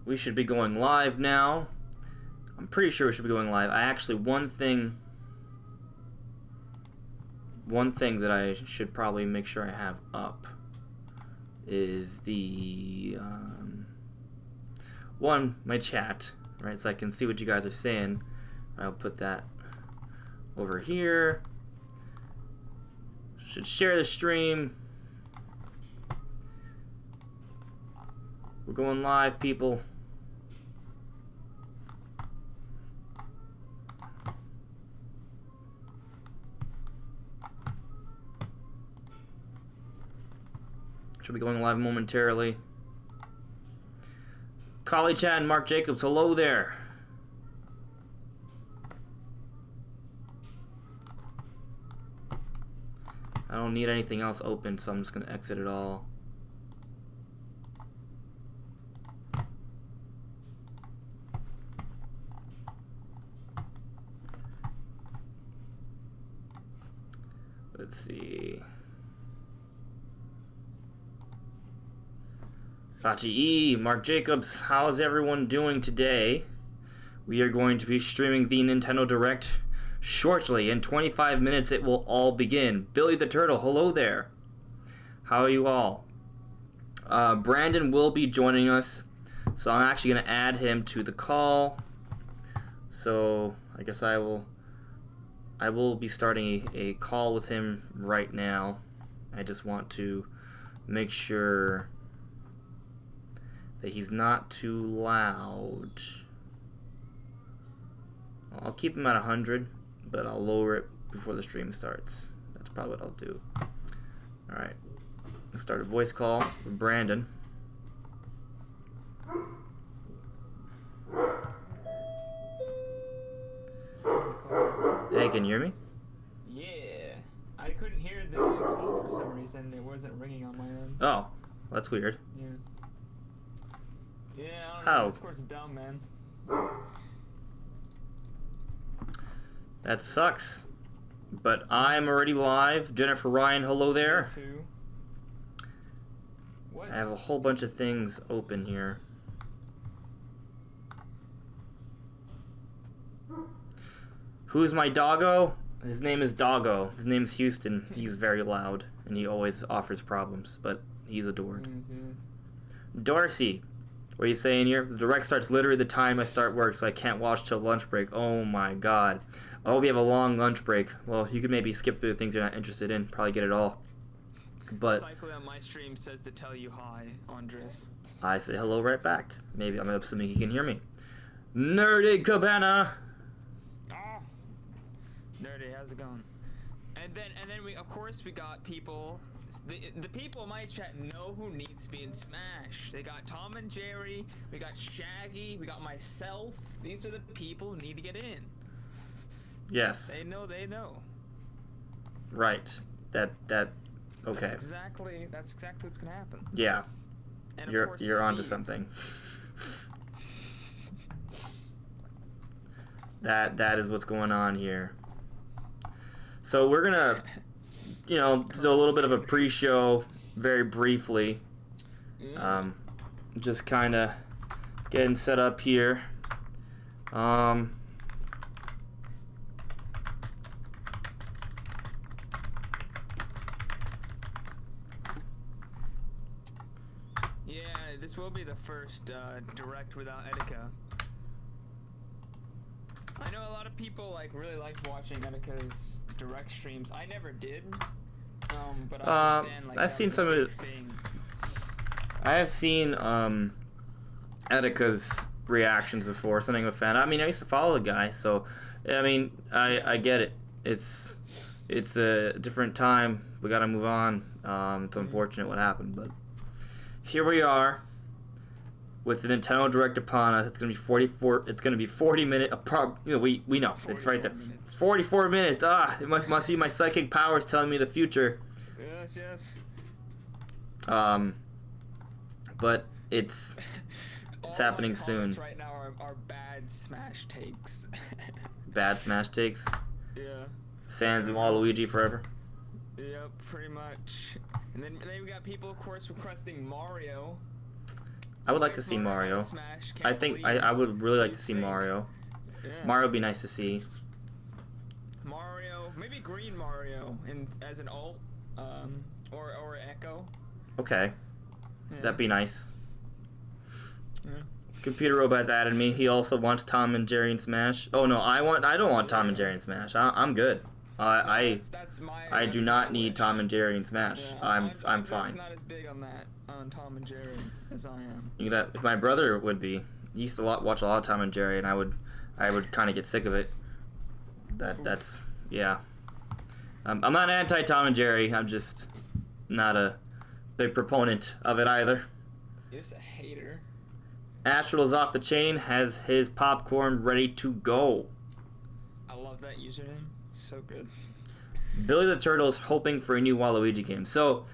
We should be going live now. I'm pretty sure we should be going live. I actually, one thing that I should probably make sure I have up is the my chat, right? So I can see what you guys are saying. I'll put that over here. Should share the stream. We're going live, people. Should be going live momentarily. Collie Chat and Mark Jacobs, hello there. I don't need anything else open, so I'm just going to exit it all. Let's see. Fachi E, Mark Jacobs, how is everyone doing today? We are going to be streaming the Nintendo Direct shortly. In 25 minutes it will all begin. Billy the Turtle, hello there. How are you all? Brandon will be joining us, so I'm actually going to add him to the call. So I guess I will be starting a call with him right now. I just want to make sure that he's not too loud. I'll keep him at 100, but I'll lower it before the stream starts. That's probably what I'll do. Alright, let's start a voice call with Brandon. Hey, can you hear me? Yeah, I couldn't hear the call for some reason. It wasn't ringing on my end. Oh, that's weird. Yeah. Yeah, I don't How? know. Discord's dumb, man. That sucks. But I'm already live. Jennifer Ryan, hello there. Two. What? I have a whole bunch of things open here. Who's my doggo? His name is Doggo. His name's Houston. He's very loud, and he always offers problems, but he's adored. Darcy, what are you saying here? The direct starts literally the time I start work, so I can't watch till lunch break. Oh my god. Oh, we have a long lunch break. Well, you could maybe skip through the things you're not interested in. Probably get it all. But Cycling on my stream says to tell you hi, Andres. I say hello right back. Maybe I'm assuming he can hear me. Nerdy Cabana. Oh, nerdy, how's it going? And then we, of course, we got people. The people in my chat know who needs to be in Smash. They got Tom and Jerry, we got Shaggy, we got myself. These are the people who need to get in. Yes. They know. Right. That. Okay. That's exactly what's gonna happen. Yeah. And of You're course, onto speed. something. That is what's going on here. So we're gonna, do a little bit of a pre-show very briefly. Just kind of getting set up here. Yeah, this will be the first direct without Etika. I know a lot of people really liked watching Etika's direct streams. I never did. But I understand I've seen some of it. I have seen Etika's reactions before. Something of a fan. I mean, I used to follow the guy, so I mean, I get it. It's a different time. We gotta move on. It's unfortunate what happened, but here we are with the Nintendo Direct upon us. It's gonna be 44. It's gonna be 40 minutes. We know it's right there. 44 minutes. It must be my psychic powers telling me the future. Yes. But it's happening soon. Right now are bad Smash takes. Bad Smash takes. Yeah. Sans and Waluigi forever. Yep, pretty much. And then we got people, of course, requesting Mario. I would like to If see had Mario. Smash, I can't think believe I would really like you'd to see think. Mario. Yeah. Mario would be nice to see. Mario, maybe Green Mario, as an alt, or Echo. Okay, Yeah. that'd be nice. Yeah. Computer Robot has added me. He also wants Tom and Jerry in Smash. Oh no, I don't want Tom and Jerry in Smash. I'm good. That's my. I that's do not my need wish. Tom and Jerry in Smash. Yeah, I'm just fine. not as big on that on Tom and Jerry as I am. If my brother would be, he used to watch a lot of Tom and Jerry, and I would kind of get sick of it. That's yeah. I'm not anti Tom and Jerry. I'm just not a big proponent of it either. You're just a hater. Astral is off the chain. Has his popcorn ready to go. I love that username. It's so good. Billy the Turtle is hoping for a new Waluigi game. So,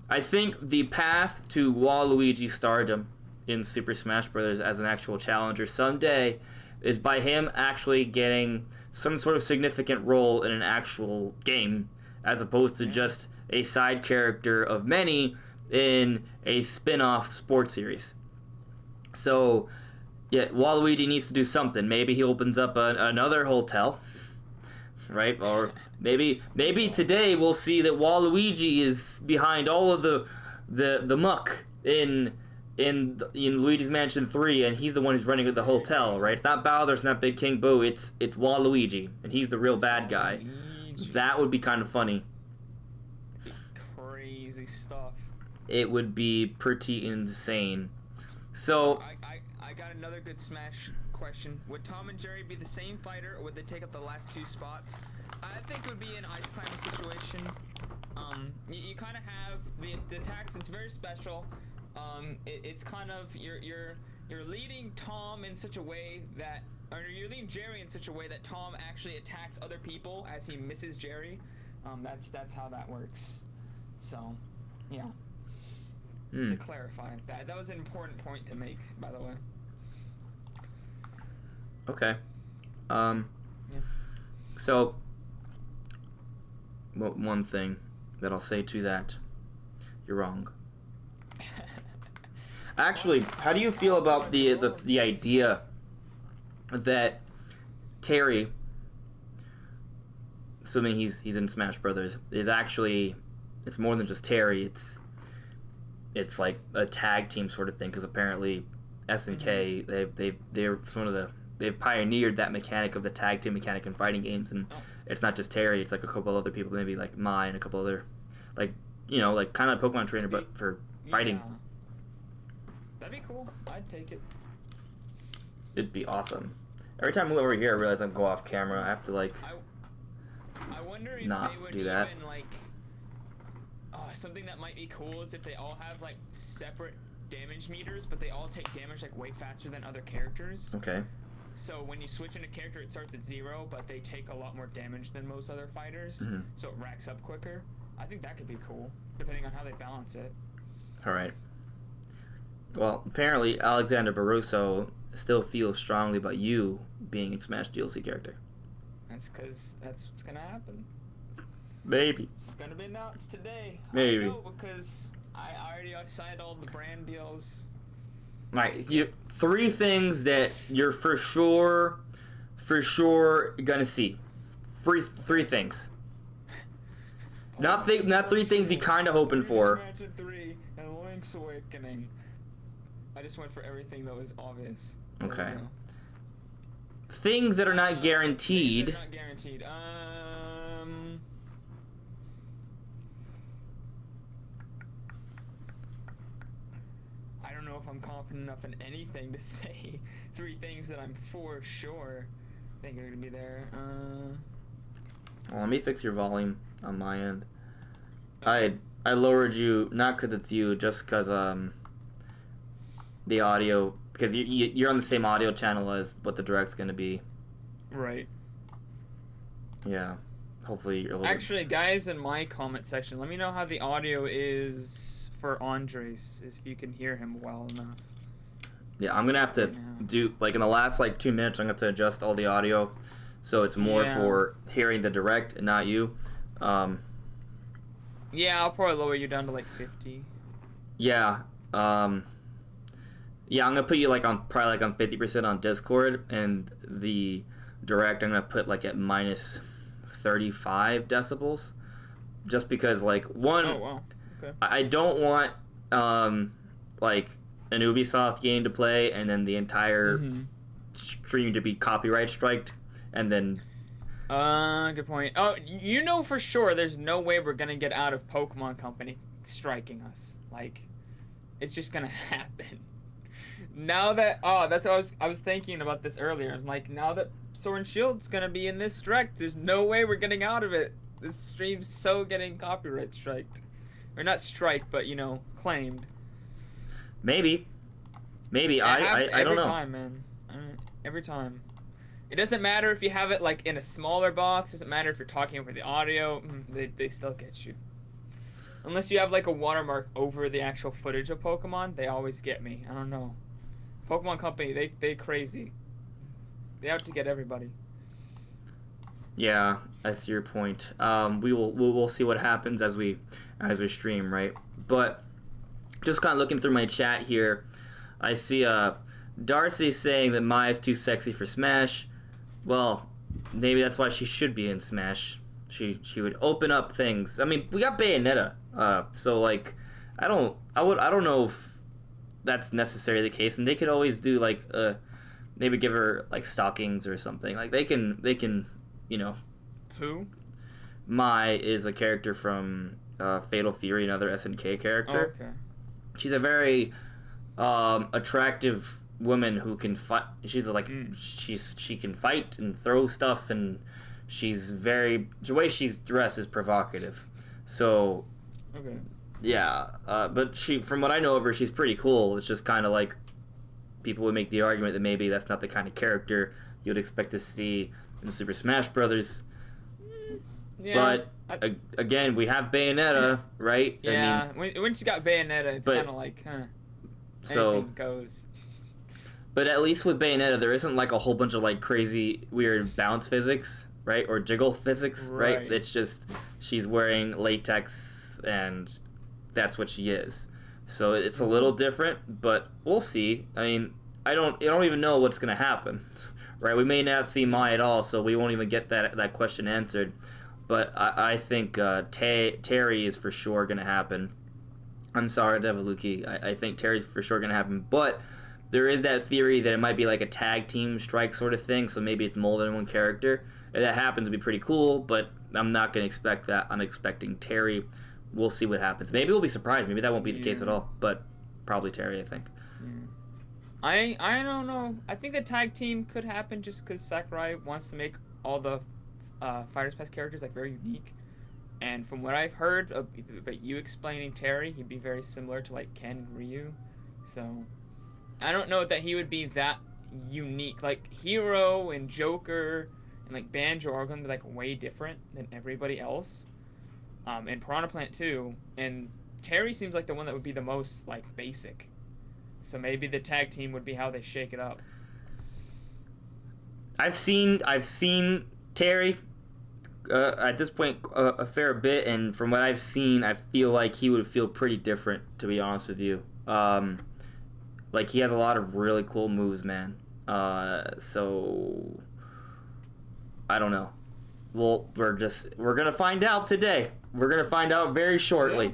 I think the path to Waluigi stardom in Super Smash Bros. As an actual challenger someday is by him actually getting some sort of significant role in an actual game, as opposed to just a side character of many in a spin-off sports series. So, yeah, Waluigi needs to do something. Maybe he opens up another hotel, right? Or maybe today we'll see that Waluigi is behind all of the muck in Luigi's Mansion 3, and he's the one who's running the hotel, right? It's not Bowser, it's not Big King Boo, it's Waluigi, and he's the real bad guy. That would be kind of funny. Crazy stuff. It would be pretty insane. So I got another good Smash question. Would Tom and Jerry be the same fighter, or would they take up the last two spots? I think it would be an Ice Climber situation. You kind of have the attacks. It's very special. It's kind of you're leading Tom in such a way that, or you're leading Jerry in such a way that Tom actually attacks other people as he misses Jerry. That's how that works. So, yeah. To clarify, that was an important point to make, by the way. Okay. Yeah. So, one thing that I'll say to that, you're wrong. Actually, how do you feel about the idea that Terry, assuming he's in Smash Brothers, is actually, it's more than just Terry. It's like a tag team sort of thing, because apparently SNK they've pioneered that mechanic of the tag team mechanic in fighting games, and it's not just Terry. It's like a couple other people, maybe like Mai and a couple other, like kind of Pokemon trainer, but for fighting. Yeah. That'd be cool. I'd take it. It'd be awesome. Every time I move over here, I realize I'm go off camera. I have to like. I wonder if not they would do that. even like. Oh, something that might be cool is if they all have like separate damage meters, but they all take damage like way faster than other characters. Okay. So when you switch in a character, it starts at 0, but they take a lot more damage than most other fighters, so it racks up quicker. I think that could be cool, depending on how they balance it. All right. Well, apparently Alexander Barroso still feels strongly about you being a Smash DLC character. That's because that's what's gonna happen. Maybe. It's gonna be announced today. Maybe. I know because I already signed all the brand deals. Right. 3 things that you're for sure gonna see. Three things. Not 3 things you kind of hoping for. Mansion 3 and Link's Awakening. I just went for everything that was obvious. There we Okay. go. Things that are not guaranteed. Things that are not guaranteed. I don't know if I'm confident enough in anything to say 3 things that I'm for sure think are gonna be there. Well, let me fix your volume on my end. I lowered you not because it's you, just because the audio, because you're on the same audio channel as what the direct's gonna be. Right. Yeah. Hopefully you're a little Actually, guys, in my comment section, let me know how the audio is for Andres, if you can hear him well enough. Yeah, I'm gonna have to do, like, in the last 2 minutes, I'm gonna have to adjust all the audio so it's more for hearing the direct and not you. Yeah, I'll probably lower you down to 50. Yeah. Yeah, I'm gonna put you like on probably like on 50% on Discord, and the direct I'm gonna put like at minus 35 decibels, just because like Oh one, wow. Okay. I don't want like an Ubisoft game to play and then the entire Mm-hmm. stream to be copyright striked, and then Good point. Oh, you know for sure there's no way we're gonna get out of Pokemon Company striking us. Like, it's just gonna happen. Now that that's what I was thinking about this earlier. I'm like, now that Sword and Shield's gonna be in this direct, there's no way we're getting out of it. This stream's so getting copyright striked, or not strike, but claimed. maybe I don't Every know. time, man. Every time. It doesn't matter if you have it like in a smaller box. It doesn't matter if you're talking over the audio. They still get you. Unless you have like a watermark over the actual footage of Pokemon, they always get me. I don't know. Pokemon Company, they crazy. They out to get everybody. Yeah, I see your point. We'll see what happens as we stream, right? But just kind of looking through my chat here, I see Darcy saying that Maya's too sexy for Smash. Well, maybe that's why she should be in Smash. She would open up things. I mean, we got Bayonetta, so like, I don't know if that's necessarily the case, and they could always do like maybe give her like stockings or something. Like they can Who? Mai is a character from Fatal Fury, another SNK character. Oh, okay. She's a very attractive woman who can fight. She's like she can fight and throw stuff, and the way she's dressed is provocative. So Okay. yeah, but from what I know of her, she's pretty cool. It's just kind of like people would make the argument that maybe that's not the kind of character you would expect to see in Super Smash Brothers. Yeah. But again, we have Bayonetta, right? Yeah. I mean, when she got Bayonetta, it's kind of like, so anything goes. But at least with Bayonetta, there isn't like a whole bunch of like crazy weird bounce physics, right? Or jiggle physics, right? It's just she's wearing latex and that's what she is. So it's a little different, but we'll see. I mean, I don't even know what's gonna happen, right? We may not see Mai at all, so we won't even get that question answered. But I think Terry is for sure gonna happen. I'm sorry, Devaluki. I think Terry's for sure gonna happen, but there is that theory that it might be like a tag team strike sort of thing, so maybe it's more than one character. If that happens, it'd be pretty cool, but I'm not going to expect that. I'm expecting Terry. We'll see what happens. Maybe we'll be surprised. Maybe that won't be the case at all, but probably Terry, I think. I don't know. I think the tag team could happen just because Sakurai wants to make all the Fighters Pass characters like very unique. And from what I've heard about you explaining Terry, he'd be very similar to like Ken and Ryu. So I don't know that he would be that unique. Like Hero and Joker and like Banjo are going to be like way different than everybody else. And Piranha Plant too. And Terry seems like the one that would be the most like basic. So maybe the tag team would be how they shake it up. I've seen Terry at this point a fair bit, and from what I've seen, I feel like he would feel pretty different, to be honest with you. Like he has a lot of really cool moves, man. So I don't know. Well, we're gonna find out today. We're gonna find out very shortly. Yeah.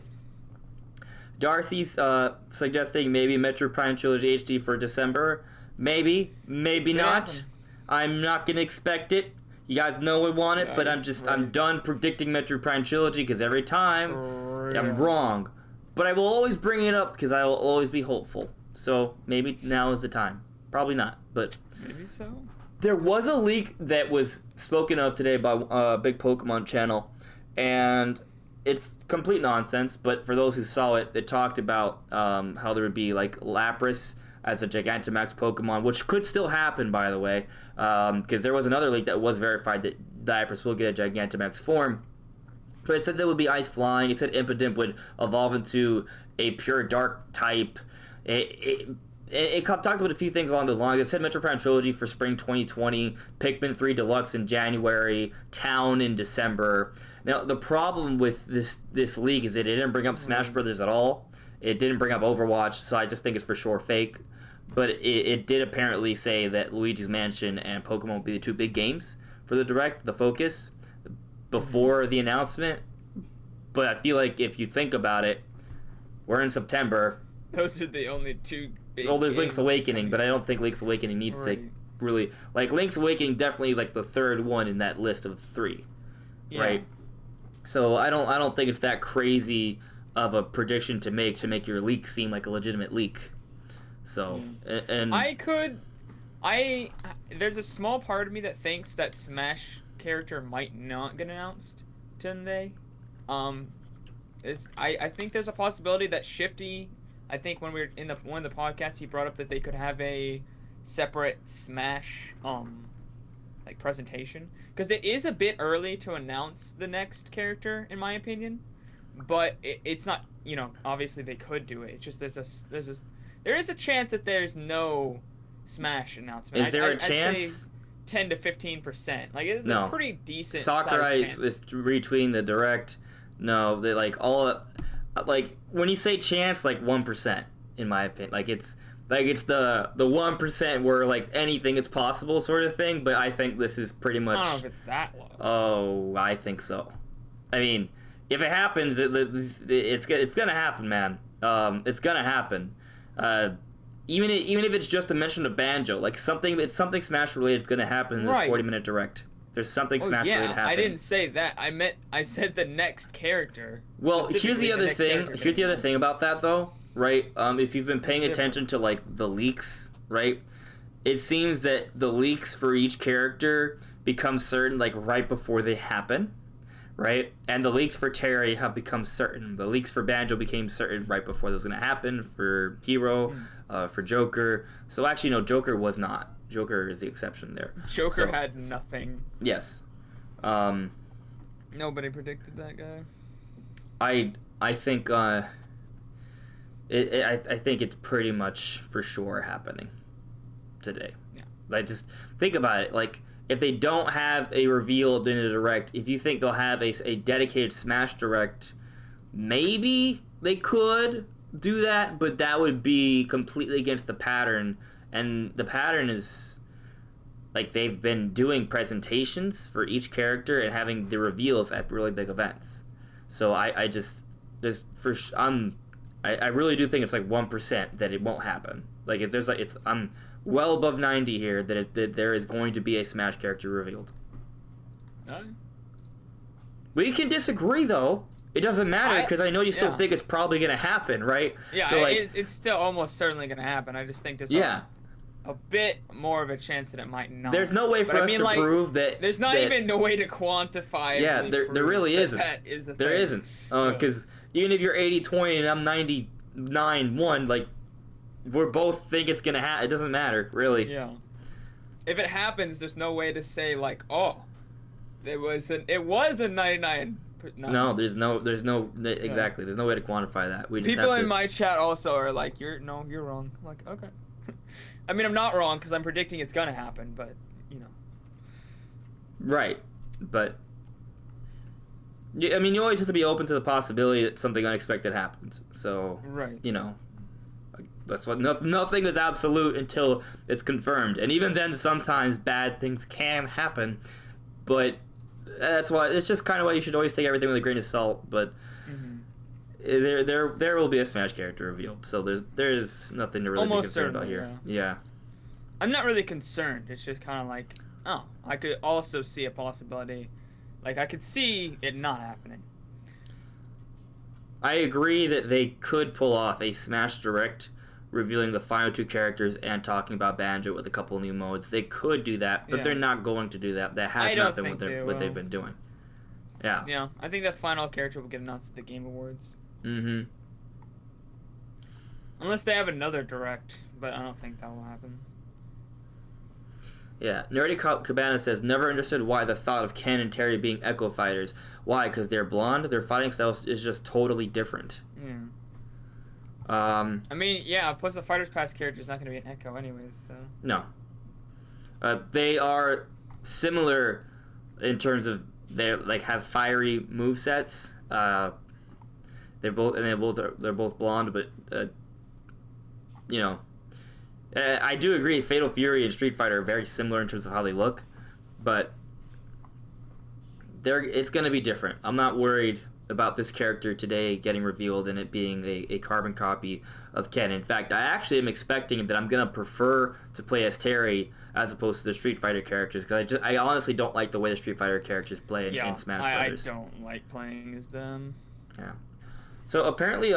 Darcy's suggesting maybe Metroid Prime Trilogy HD for December. Maybe not. Happen. I'm not gonna expect it. You guys know we want it, but I'm done predicting Metroid Prime Trilogy because every time I'm wrong. But I will always bring it up because I will always be hopeful. So maybe now is the time. Probably not, but maybe so. There was a leak that was spoken of today by a big Pokemon channel, and it's complete nonsense. But for those who saw it, it talked about how there would be like Lapras as a Gigantamax Pokemon, which could still happen, by the way, because there was another leak that was verified that Lapras will get a Gigantamax form. But it said there would be Ice Flying. It said Impidimp would evolve into a pure Dark type. It talked about a few things along those lines. It said Metroid Prime Trilogy for spring 2020, Pikmin 3 Deluxe in January, Town in December. Now, the problem with this leak is that it didn't bring up Smash Brothers at all. It didn't bring up Overwatch, so I just think it's for sure fake. but it did apparently say that Luigi's Mansion and Pokemon will be the two big games for the Direct, the focus, before the announcement. But I feel like if you think about it, we're in September. Those are the only two big Well, there's games Link's Awakening, coming. but I don't think Link's Awakening needs Right. to really... Like, Link's Awakening definitely is like the third one in that list of 3, right? So I don't think it's that crazy of a prediction to make your leak seem like a legitimate leak. So, and... There's a small part of me that thinks that Smash character might not get announced today. I think there's a possibility that Shifty, I think when we were in one of the podcasts, he brought up that they could have a separate Smash like presentation, because it is a bit early to announce the next character in my opinion, but it's not, you know, obviously they could do it. It's just there is a chance that there's no Smash announcement. Is there a I'd chance? say 10 to 15%. Like, it's No. a pretty decent Sakurai chance. is retweeting the Direct. No, they like all like when you say chance, like 1%, in my opinion. Like it's the 1% where like anything is possible sort of thing. But I think this is pretty much. I don't know if it's that low. Oh, I think so. I mean, if it happens, it's gonna happen, man. It's gonna happen. Even if it's just a mention of Banjo, like something Smash related is gonna happen in this 40-minute Direct. There's something Smash related happening. I didn't say that. I said the next character. Well, here's the other thing. Here's the other thing about that, though, right? If you've been paying attention to like the leaks, right? It seems that the leaks for each character become certain like right before they happen, right? And the leaks for Terry have become certain. The leaks for Banjo became certain right before that was going to happen. For Hero, for Joker. So actually, no, Joker was not. Joker is the exception there. Joker had nothing. Yes. Nobody predicted that guy. I think I think it's pretty much for sure happening today. Yeah. Like, just think about it. Like, if they don't have a reveal in a Direct, if you think they'll have a dedicated Smash Direct, maybe they could do that, but that would be completely against the pattern. And the pattern is, like, they've been doing presentations for each character and having the reveals at really big events. So I really do think it's like 1% that it won't happen. Like, if there's like, I'm well above 90 here that there is going to be a Smash character revealed. We can disagree though. It doesn't matter because I know you still think it's probably gonna happen, right? Yeah, so, like, it's still almost certainly gonna happen. I just think there's a bit more of a chance that it might not. There's no way for us to prove that. There's not even no way to quantify. Yeah, there really isn't. That is the there thing. isn't. Because even if you're 80-20 and I'm 99-1, like, we're both think it's gonna happen. It doesn't matter, really. Yeah. If it happens, there's no way to say like, oh, it was a 99. No, there's no exactly. There's no way to quantify that. We just people have to... in my chat also are like, you're wrong. I'm like, okay. I mean, I'm not wrong because I'm predicting it's gonna happen, but you know. Right, but I mean, you always have to be open to the possibility that something unexpected happens. So, right. You know, that's what nothing is absolute until it's confirmed, and even then, sometimes bad things can happen. But that's why it's just kind of why you should always take everything with a grain of salt. But there will be a Smash character revealed, so there's nothing to really be concerned about here. Yeah. I'm not really concerned. It's just kind of like, oh, I could also see a possibility. Like, I could see it not happening. I agree that they could pull off a Smash Direct revealing the final 2 characters and talking about Banjo with a couple new modes. They could do that, but they're not going to do that. That has not been what they've been doing. Yeah. Yeah, I think that final character will get announced at the Game Awards. Mm-hmm. Unless they have another Direct, but I don't think that will happen. Yeah, Nerdy Cabana says, never understood why the thought of Ken and Terry being Echo Fighters. Why? Because they're blonde? Their fighting style is just totally different. Yeah. I mean, yeah, plus the Fighters Pass character is not going to be an Echo anyways, so... No. They are similar in terms of they like have fiery movesets. They're both blonde, but you know, I do agree. Fatal Fury and Street Fighter are very similar in terms of how they look, but it's going to be different. I'm not worried about this character today getting revealed and it being a carbon copy of Ken. In fact, I actually am expecting that I'm going to prefer to play as Terry as opposed to the Street Fighter characters, because I honestly don't like the way the Street Fighter characters play in Smash Brothers. I don't like playing as them. Yeah. So apparently,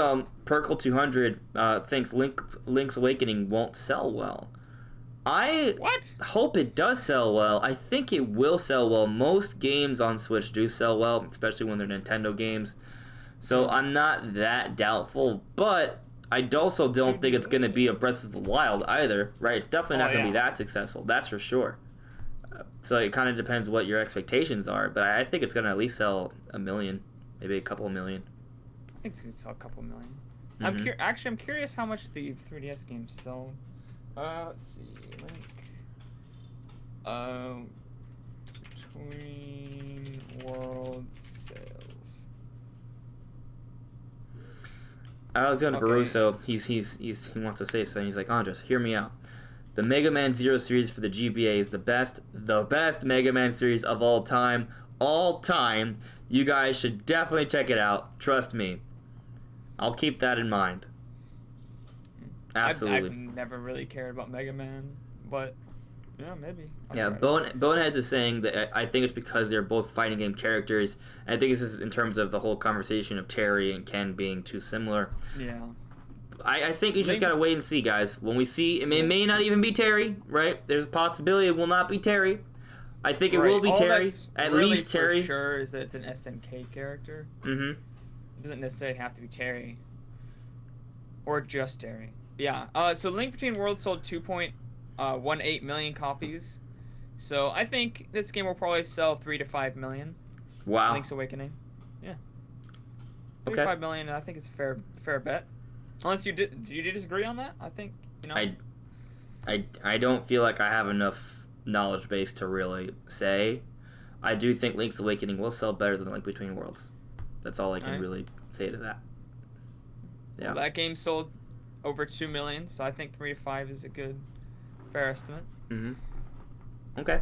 Perkle 200 thinks Link's Awakening won't sell well. I hope it does sell well. I think it will sell well. Most games on Switch do sell well, especially when they're Nintendo games. So I'm not that doubtful, but I also don't think it's going to be a Breath of the Wild either, right? It's definitely not going to be that successful, that's for sure. So it kind of depends what your expectations are, but I think it's going to at least sell 1 million, maybe a couple of million. I think it's going to sell a couple million. Mm-hmm. I'm curious how much the 3DS games sell. Let's see, Link. Between world sales. Alexander Baruso, he wants to say something. He's like, Andres, hear me out. The Mega Man Zero series for the GBA is the best Mega Man series of all time. You guys should definitely check it out. Trust me. I'll keep that in mind. Absolutely. I've never really cared about Mega Man, but yeah, maybe. Boneheads is saying that I think it's because they're both fighting game characters. And I think this is in terms of the whole conversation of Terry and Ken being too similar. Yeah. I think you just gotta wait and see, guys. When we see, it may not even be Terry, right? There's a possibility it will not be Terry. I think it will be Terry. At least Terry. For sure is that it's an SNK character. Mm-hmm. It doesn't necessarily have to be Terry. Or just Terry. Yeah. So Link Between Worlds sold 2.18 million copies. So I think this game will probably sell 3 to 5 million. Wow. Link's Awakening. Yeah. 3 Okay. to 5 million. I think it's a fair bet. Unless you disagree on that? I think I don't feel like I have enough knowledge base to really say. I do think Link's Awakening will sell better than Link Between Worlds. That's all I can really say to that. Yeah. Well, that game sold over 2 million, so I think 3 to 5 is a good, fair estimate. Mm-hmm. Okay.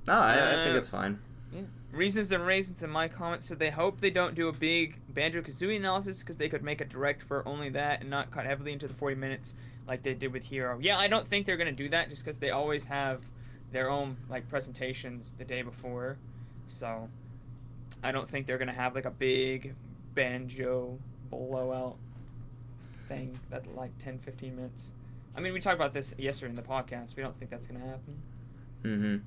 No, I think it's fine. Yeah. Reasons and Raisins in my comments said they hope they don't do a big Banjo Kazooie analysis because they could make a direct for only that and not cut heavily into the 40 minutes like they did with Hero. Yeah, I don't think they're going to do that just because they always have their own presentations the day before. So I don't think they're going to have a big Banjo blowout thing that 10-15 minutes. I mean, we talked about this yesterday in the podcast. We don't think that's going to happen. Mm-hmm.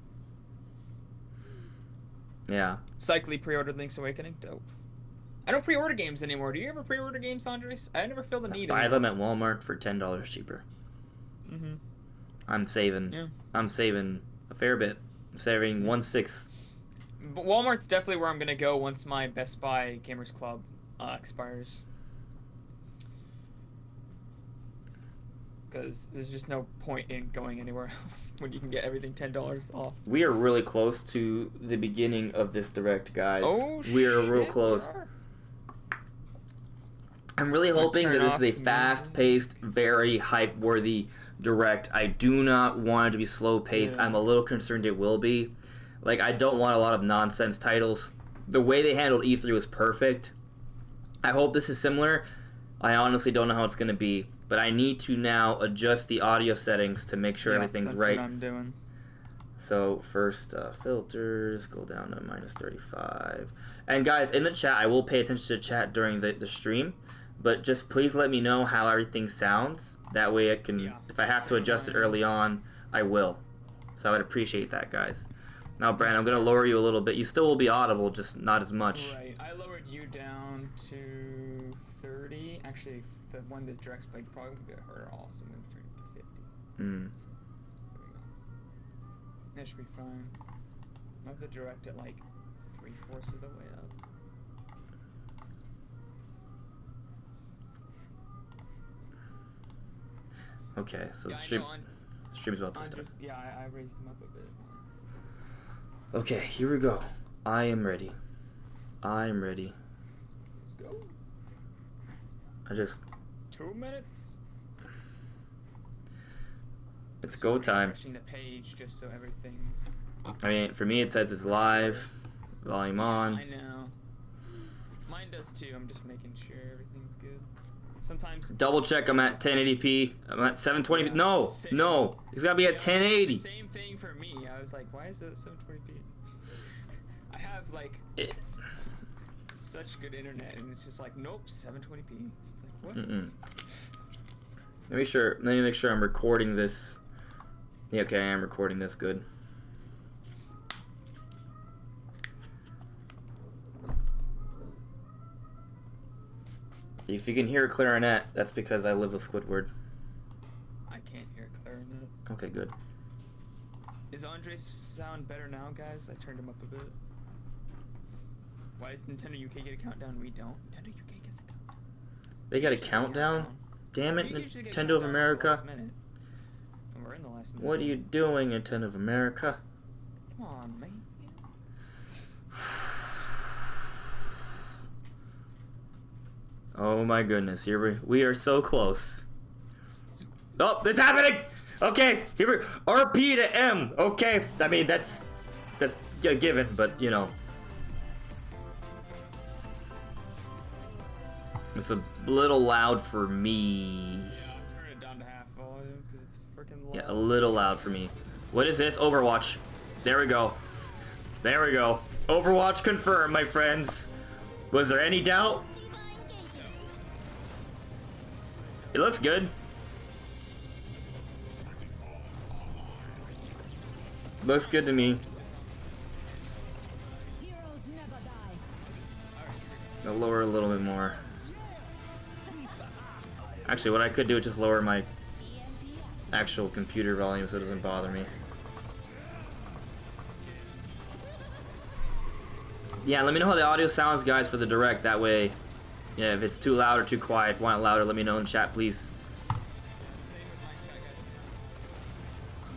Yeah. Cycly pre-ordered Link's Awakening. Dope. I don't pre-order games anymore. Do you ever pre-order games, Andres? I never feel the need. Buy them at Walmart for $10 cheaper. Mm-hmm. I'm saving. Yeah. I'm saving a fair bit. I'm saving 1/6. But Walmart's definitely where I'm gonna go once my Best Buy Gamers Club expires. Because there's just no point in going anywhere else when you can get everything $10 off. We are really close to the beginning of this direct, guys. Oh, we are real close. I'm really hoping that this is a fast-paced, very hype-worthy direct. I do not want it to be slow-paced. Yeah. I'm a little concerned it will be. I don't want a lot of nonsense titles. The way they handled E3 was perfect. I hope this is similar. I honestly don't know how it's going to be. But I need to now adjust the audio settings to make sure everything's right. That's what I'm doing. So first, filters, go down to -35. And guys, in the chat, I will pay attention to chat during the stream. But just please let me know how everything sounds. That way I can, if I have to adjust it early on, I will. So I would appreciate that, guys. Now, Brandon, I'm going to lower you a little bit. You still will be audible, just not as much. Right. I lowered you down to 30. Actually, the one that directs play probably would get hurt also. Maybe turn it to 50. There we go. That should be fine. I have to direct it 3/4 of the way up. Okay, so the stream's about to start. I raised them up a bit more. Okay, here we go. I am ready. Let's go. 2 minutes. It's go time. Refreshing the page just so everything's. I mean, for me it says it's live, volume on. I know. Mine does too. I'm just making sure everything's good. Sometimes. Double check. I'm at 1080p. I'm at 720p. Yeah, No, same. no, it's gotta be at 1080. Same thing for me. I was like, why is it 720p? I have like such good internet, and it's just like, nope, 720p. It's like, what? Let me make sure I'm recording this. Yeah, okay, I am recording this good. If you can hear a clarinet, that's because I live with Squidward. I can't hear clarinet. Okay, good. Is Andre's sound better now, guys? I turned him up a bit. Why does Nintendo UK get a countdown? We don't. Nintendo UK gets a countdown. They got a countdown? Damn it, We usually get a Nintendo of countdown at the America. last minute. And we're in the last minute. What are you doing, Nintendo of America? Come on, man. Oh my goodness, here we are so close. Oh, it's happening! Okay, here we RP to M. Okay, I mean that's a given, but you know. It's a little loud for me. Turn it down to half volume because it's freaking loud. Yeah, a little loud for me. What is this? Overwatch. There we go. There we go. Overwatch confirmed, my friends. Was there any doubt? It looks good. Looks good to me. I'll lower a little bit more. Actually, what I could do is just lower my actual computer volume so it doesn't bother me. Yeah, let me know how the audio sounds, guys, for the direct. That way, yeah, if it's too loud or too quiet, if you want it louder, let me know in chat, please.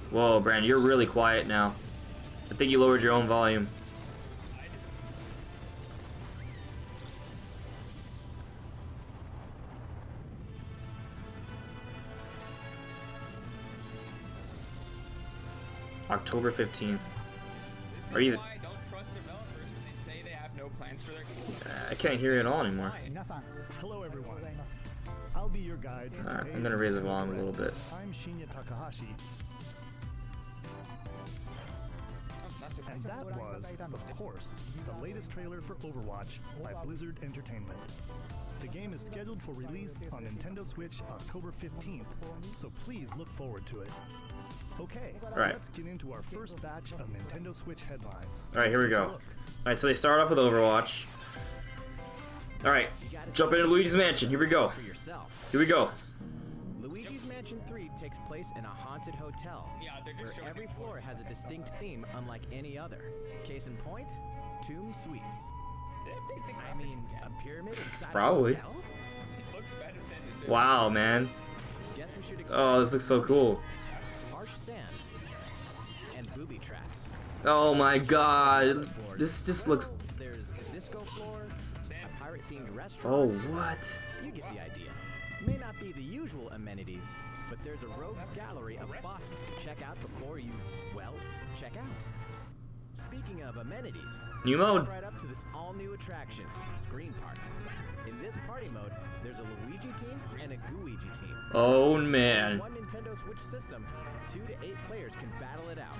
Whoa, Brandon, you're really quiet now. I think you lowered your own volume. October 15th. Are you? Why I don't trust developers when they say they have no plans for their games. I can't hear you at all anymore. Hello everyone. I'll be your guide. Alright, I'm gonna raise the volume a little bit. I'm Shinya Takahashi, and that was, of course, the latest trailer for Overwatch by Blizzard Entertainment. The game is scheduled for release on Nintendo Switch October 15th, so please look forward to it. Okay, Alright. let's get into our first batch of Nintendo Switch headlines. Alright, here we go. Alright, so they start off with Overwatch. Alright, jump into Luigi's Mansion. Here we go. For yourself. Here we go. Luigi's Mansion 3 takes place in a haunted hotel, Yeah, they're just where showing every it. floor has a distinct theme unlike any other. Case in point, Tomb Suites. Did they update the I graphics mean, again? a pyramid inside Probably. a hotel? It looks better than it did. Wow, man. Guess we should Oh, this looks so cool. harsh sands and booby traps. Oh my god. This just looks... There's a disco floor, a pirate-themed Oh, restaurant. what? You get the idea. May not be the usual amenities, but there's a rogues gallery of bosses to check out before you, well, check out. Speaking of amenities, New step mode. right up to this all-new attraction, Screen Park. In this party mode, there's a Luigi team and a Gooigi team. Oh, On man. one Nintendo Switch system, 2 to 8 players can battle it out.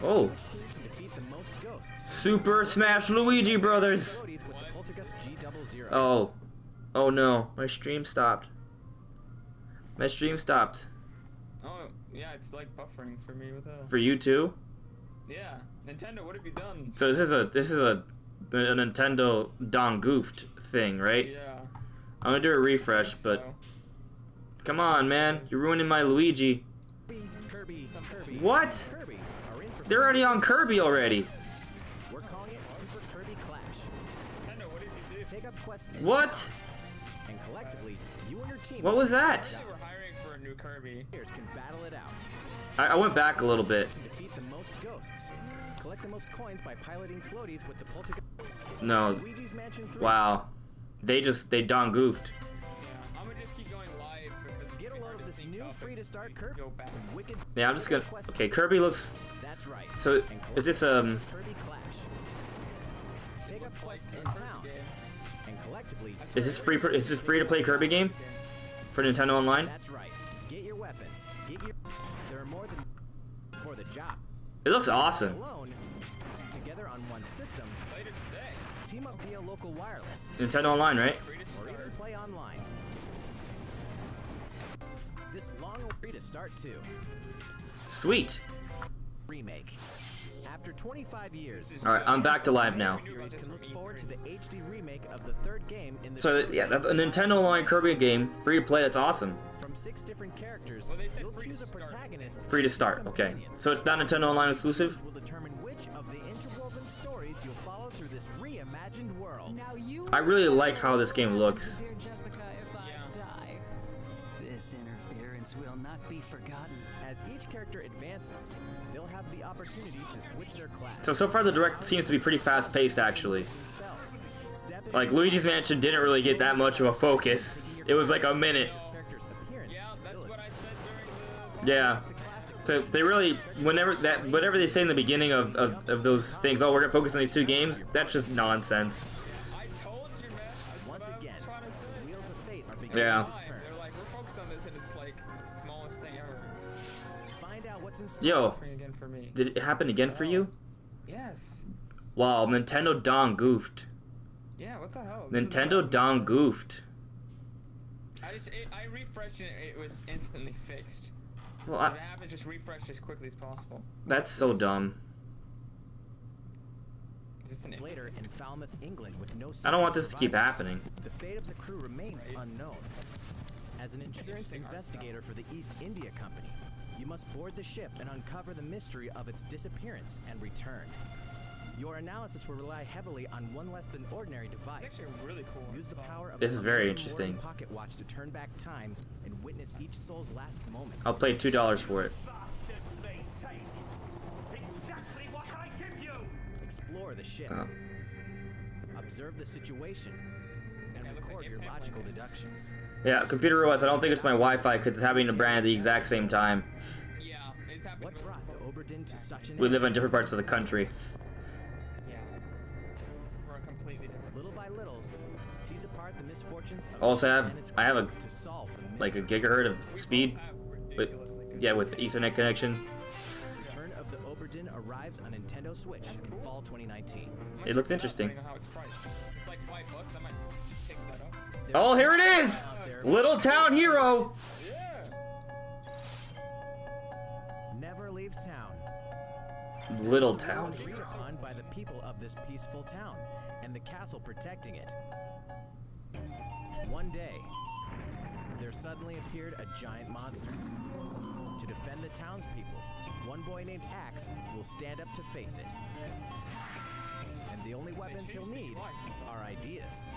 Oh. Which team can defeat the most ghosts? Super Smash Luigi Brothers. Floaties with the Poltergust G00. Oh. Oh no. My stream stopped. My stream stopped. Oh, yeah, it's like buffering for me with that. For you too? Yeah, Nintendo, what have you done? So this is a Nintendo Don Goofed thing, right? Yeah. I'm gonna do a refresh, but So, come on, man. You're ruining my Luigi. Kirby. What? Kirby are in for They're already on Kirby already. We're calling it Super Kirby Clash. Nintendo, what did you do? Take up quests What? and collectively, you and your team What was that? They were hiring for a new Kirby. players can battle it out. I went back a little bit. Defeat the most ghosts. Collect the most coins by piloting floaties with the Poltergust. No. Luigi's Mansion 3. Wow. They Don Goofed. Yeah, I'm gonna just keep going live because Get a load of this It's new free-to-start Kirby. Some wicked Yeah, I'm just gonna. Okay, Kirby looks. That's right. So is this Kirby Clash. Take up quests in town. And collectively, is this free? Is this free to play Kirby game for Nintendo Online? that's right. Get your weapons. Get your. There are more than for the job. It looks awesome. Alone, together on one system. Team up via local wireless, Nintendo Online, right? or even play online. This long free to start too. Sweet. Remake. After 25 years, All right, I'm back to live now. series can look forward to the HD remake of the third game in the So yeah, that's a Nintendo Online Kirby game, free to play. That's awesome. from 6 different characters. Well, they said You'll free to choose a start. protagonist. Free to start. Okay, so it's not Nintendo Online exclusive. Will determine which of the interwoven stories you'll follow through this reimagined world. Now you I really like how this game looks. Dear Jessica, if I die. This interference will not be forgotten. As each character advances, they'll have the opportunity to switch their class. So far the direct seems to be pretty fast paced actually. Spells. Step into Like Luigi's Mansion didn't really get that much of a focus. It was like a minute. character's appearance. Yeah, that's what I said during the. Yeah. So they really, whatever they say in the beginning of those things, oh, we're gonna focus on these two games, that's just nonsense. I told you, man. That's Once what I was again, trying to say. the wheels of fate are beginning Yeah. to turn. They're like, we're focused on this, and it's like the smallest thing ever. Find out what's in store. Yo, Free again for me. did it happen again for you? Yes. Wow, Nintendo Don goofed. Yeah. What the hell? This is Nintendo not- Don goofed. I refreshed and it was instantly fixed. Well, So if it happens, just refresh as quickly as possible. that's so dumb. Is this an Later in Falmouth, England, with no I don't want this to keep survivors, happening. The fate of the crew remains unknown. As an insurance investigator for the East India Company, you must board the ship and uncover the mystery of its disappearance and return. Your analysis will rely heavily on one less than ordinary It's device. actually really cool. Use the power of This the is very Quantum interesting. Morning pocket watch to turn back time and witness each soul's last moment. I'll pay $2 for it. Explore the ship. Oh. Observe the situation and Yeah, it looks record like your Impact logical Mining. deductions. Yeah, computer realized I don't think it's my Wi-Fi because it's happening to Brand at the exact same time. Yeah, it's happening. What with brought the both. Oberdin to such an We live end? in different parts of the country. Yeah. We're completely different. Little by little, tease apart the misfortunes of Also, the I ship have- and its I have a- crew to solve the Like a mystery. gigahertz of We speed. both have With, ridiculously good yeah, with Ethernet connection. Return of the Oberdin arrives on Nintendo Switch in fall 2019. Might It looks check interesting. depending on how it's priced. It's like $5. I might pick that up. Oh, here it is! Little Town Hero! Yeah. Never leave town. Little The world Town. agreed upon by the people of this peaceful town and the castle protecting it. One day, there suddenly appeared a giant monster. To defend the townspeople, one boy named Axe will stand up to face it. And the only weapons he'll need are ideas.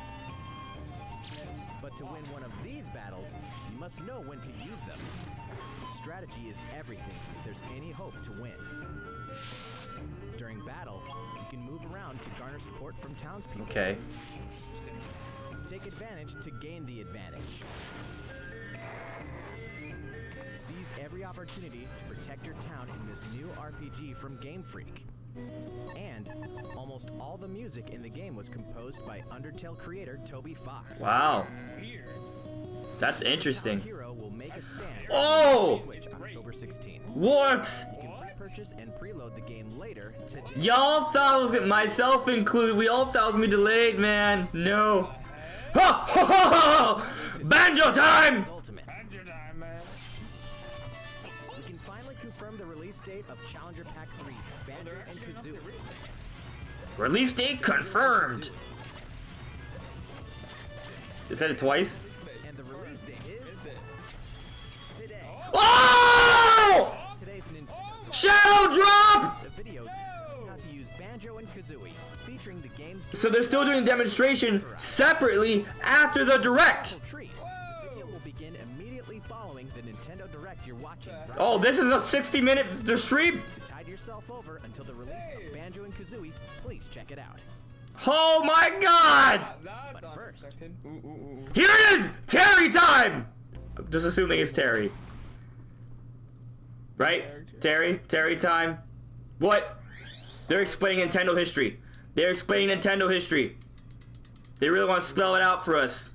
But to win one of these battles, you must know when to use them. Strategy is everything if there's any hope to win. During battle, you can move around to garner support from townspeople. Okay. Take advantage to gain the advantage. Seize every opportunity to protect your town in this new RPG from Game Freak. And almost all the music in the game was composed by Undertale creator Toby Fox. Wow. Weird. That's interesting. Hero will make a stand Oh! on Switch October 16th. What? You can pre-purchase and preload the game later today. Y'all thought it was gonna, myself included, we all thought it was gonna be delayed, man. No. Ha, ha, ha, ha. Banjo time! Ultimate. Banjo time, man. We can finally confirm the release date of Challenger Pack 3, Banjo and Kazooie. Release date confirmed. They said it twice. And the release date is today. Oh! Today's Nintendo Shadow drop! a video how to use Banjo and Kazooie, featuring the game's So they're still doing a demonstration separately after the direct. treat. The video will begin immediately following the Nintendo Direct you're watching. Oh, this is a 60-minute stream. To tide yourself over until the release of Banjo and Kazooie, please check it out. Oh my God! That's But first- unexpected. Ooh, ooh, ooh. Here it is! Terry time! I'm just assuming it's Terry. Right? Terry time. What? They're explaining Nintendo history. They're explaining Nintendo history. They really want to spell it out for us.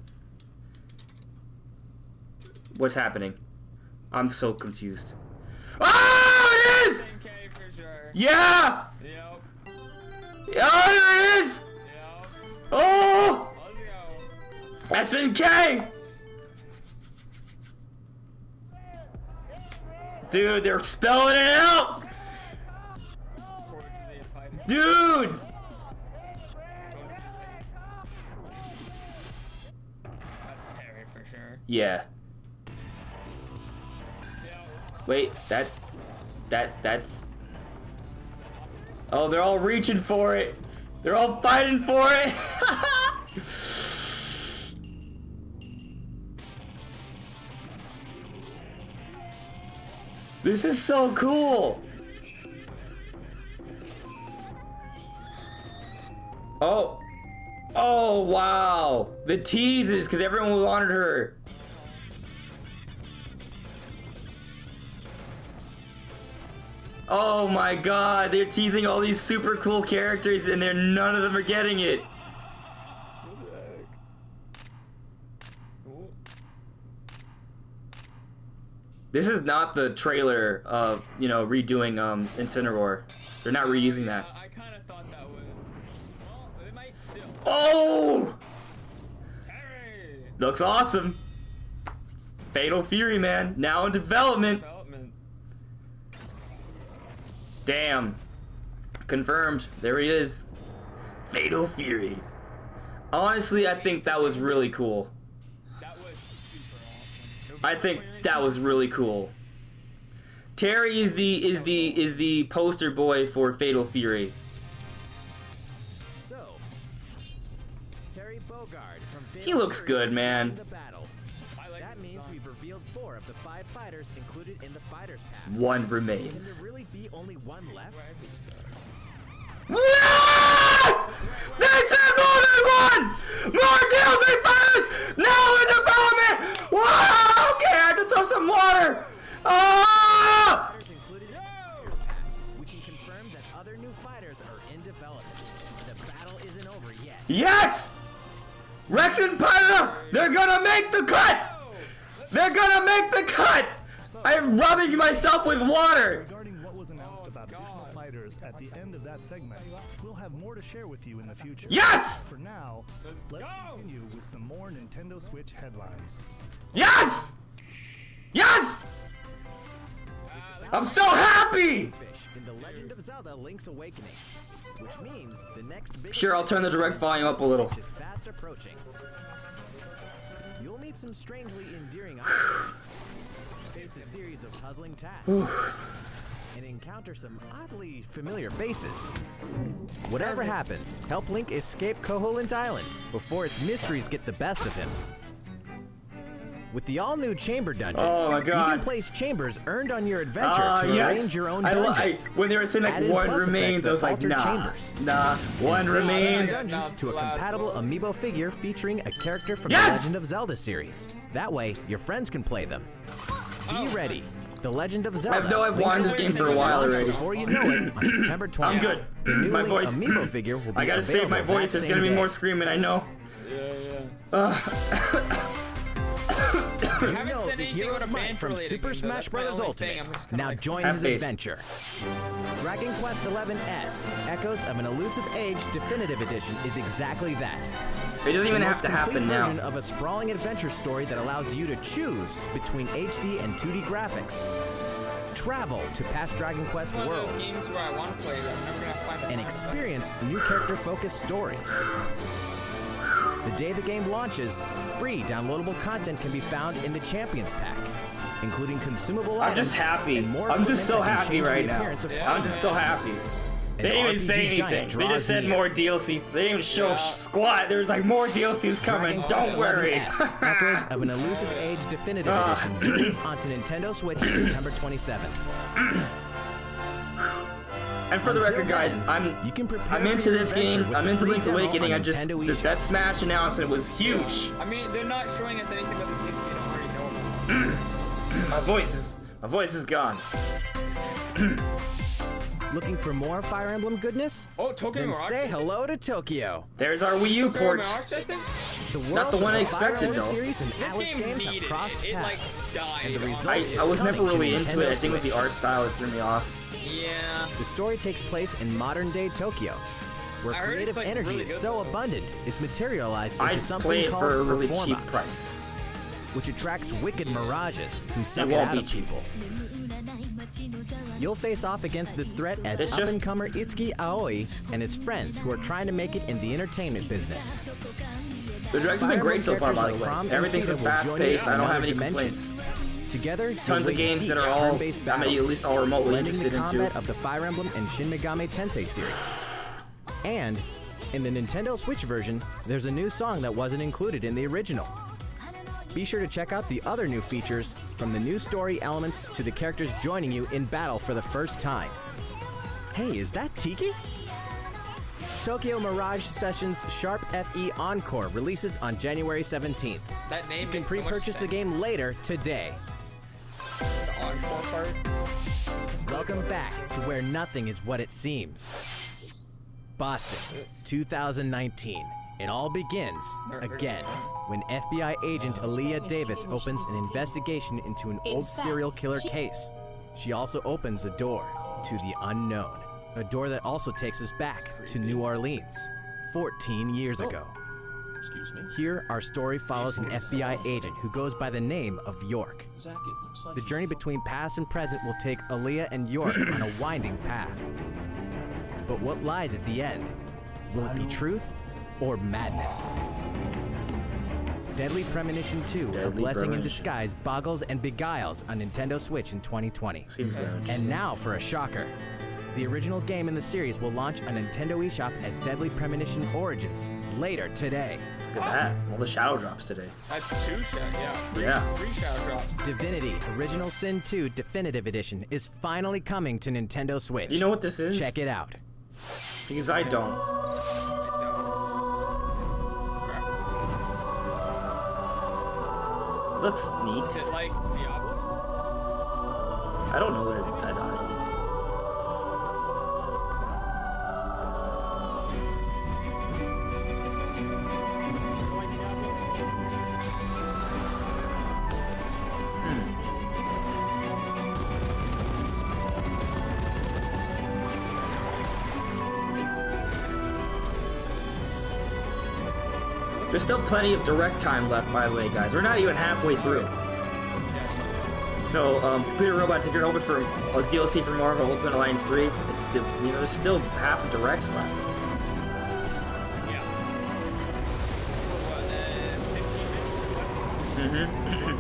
What's happening? I'm so confused. Oh, it is! SNK for sure. Yeah! Yep. Oh, there it is! Yep. Oh! Let's go. SNK! Dude, they're spelling it out! Dude! That's Terry for sure. Yeah. Wait, that's... Oh, they're all reaching for it. They're all fighting for it. This is so cool. Oh. Oh, wow. The teases, because everyone wanted her. Oh my god, they're teasing all these super cool characters and none of them are getting it. This is not the trailer of, you know, redoing Incineroar. They're not reusing that. I kind of thought that was... Well, it might still. Oh! Terry! Looks awesome. Fatal Fury, man. Now in development. Damn. Confirmed. There he is. Fatal Fury. Honestly, I think that was really cool. That was super awesome. I think that was really cool. Terry is the poster boy for Fatal Fury. So, Terry Bogard from He Fatal looks Fury good, is man. in the battle. That means we've revealed 4 of the 5 fighters included in the fighters pass. One Can remains. there really be only 1 left? What? They said more than one! More DLC fighters! Now in development! Wow! Okay, I have to throw some water! Ah! Fighters included in the fighters pass. We can confirm that other new fighters are in development. The battle isn't over yet. Yes! Rex and Pyra! They're gonna make the cut! They're gonna make the cut! I am rubbing myself with water! Regarding what was announced about additional fighters at the end of that segment, we'll have more to share with you in the future. Yes! For now, let's continue with some more Nintendo Switch headlines. Yes! Yes! I'm so happy! Fish in The Legend of Zelda: Link's Awakening, which means the next big Sure, I'll turn the direct volume up a little. is fast approaching. You'll meet some strangely endearing items, face a series of puzzling tasks, and encounter some oddly familiar faces. Whatever happens, help Link escape Koholint Island before its mysteries get the best of him. With the all-new Chamber Dungeon, Oh my you god. can place chambers earned on your adventure to Yes. arrange your own I dungeons. when they were saying like Add in one plus remains, effects I was that like, alter nah, chambers. nah, one And save remains. dungeons to a compatible amiibo figure featuring a character from Yes! the Legend of Zelda series. That way, your friends can play them. Be ready. The Legend of Zelda. I've wanted this game for a while already. Before you know it, on September 20th, I'm good. the new My Link voice. amiibo figure will be I gotta save my available voice. that There's gonna be same more day. screaming, I know. You haven't know said the anything hero about a of Might band from related Super game, though. Smash That's my Bros. only thing. Ultimate. I'm just kinda Now like- join Have his faith. adventure. Dragon Quest XI S, Echoes of an Elusive Age Definitive Edition is exactly that. It doesn't even The have most to complete happen version now. of a sprawling adventure story that allows you to choose between HD and 2D graphics. Travel to past Dragon Quest One of those worlds games where I want to play, but I'm never gonna find the and time. experience new character-focused stories. The day the game launches, free downloadable content can be found in the Champions Pack, including consumable I'm items just happy. and more I'm just so equipment that can happy change the right now. appearance of Yeah. I'm just so happy. They didn't even RPG say giant anything. They draws just said near. more DLC. They didn't even show Yeah. squat. There's like more DLCs coming. Dragon Don't Quest worry. XI Echoes of an Elusive Age Definitive Edition released onto Nintendo Switch September 27th. And for the Until record, guys, then, you can prepare I'm for into your this adventure game. with I'm the into free Link's demo Awakening. on I just Nintendo eShop. that Smash announcement was huge. I mean, they're not showing us anything about the games we don't already know about. My voice is gone. Looking for more Fire Emblem goodness? Oh, Tokyo Then Mirage. say hello to Tokyo. There's our Wii U Tokyo port. Mirage setting? The Not the worlds one I of the Fire expected, Emblem though. series and This Atlas game games have needed crossed it. It like paths. died. And the on result I, this. is I was never coming to really into it. I Nintendo think it was the Switch. art style that threw me off. Yeah. The story takes place in modern-day Tokyo, where I heard creative it's, like, energy really is good, so though. abundant, it's materialized into I'd something play it called for a really Performa, cheap price. which attracts wicked mirages who suck It it won't out be of cheap. people. You'll face off against this threat as It's just- up-and-comer Itsuki Aoi and his friends who are trying to make it in the entertainment business. The direct's been Fire great so Emblem far, by the characters way. like Chrom and Everything's been Sita will join fast-paced. you I in don't have another any dimension. complaints. Together, Tons you'll of wage games deep that are all, turn-based I'm at battles, least all remotely blending interested the into. combat of the Fire Emblem and Shin Megami Tensei series. And in the Nintendo Switch version, there's a new song that wasn't included in the original. Be sure to check out the other new features, from the new story elements to the characters joining you in battle for the first time. Hey, is that Tiki? Tokyo Mirage Sessions Sharp FE Encore releases on January 17th. That name You can makes so much pre-purchase the sense. game later today. The encore part. Welcome back to where nothing is what it seems. Boston, 2019. It all begins again when FBI agent Aaliyah Davis opens an investigation into an old serial killer case. She also opens a door to the unknown, a door that also takes us back to New Orleans, 14 years ago. Excuse me. Here, our story follows an FBI agent who goes by the name of York. Zach, it looks like The journey between past and present will take Aaliyah and York on a winding path. But what lies at the end? Will it be truth or madness? Deadly Premonition 2, A Deadly Blessing in Premonition. Disguise, boggles and beguiles on Nintendo Switch in 2020. Seems And now for a shocker. The original game in the series will launch on Nintendo eShop as Deadly Premonition Origins later today. Look at that. All the shadow drops today. That's two shadow. Yeah. Three shadow drops. Divinity Original Sin 2 Definitive Edition is finally coming to Nintendo Switch. You know what this is? Check it out. Because I don't. Looks neat. Is it like Diablo? I don't know what it. I don't know. There's still plenty of direct time left, by the way, guys. We're not even halfway through. So, Computer Robots, if you're hoping for a DLC for Marvel Ultimate Alliance 3, it's still, there's still half of directs left. Yeah. What, 15 minutes left?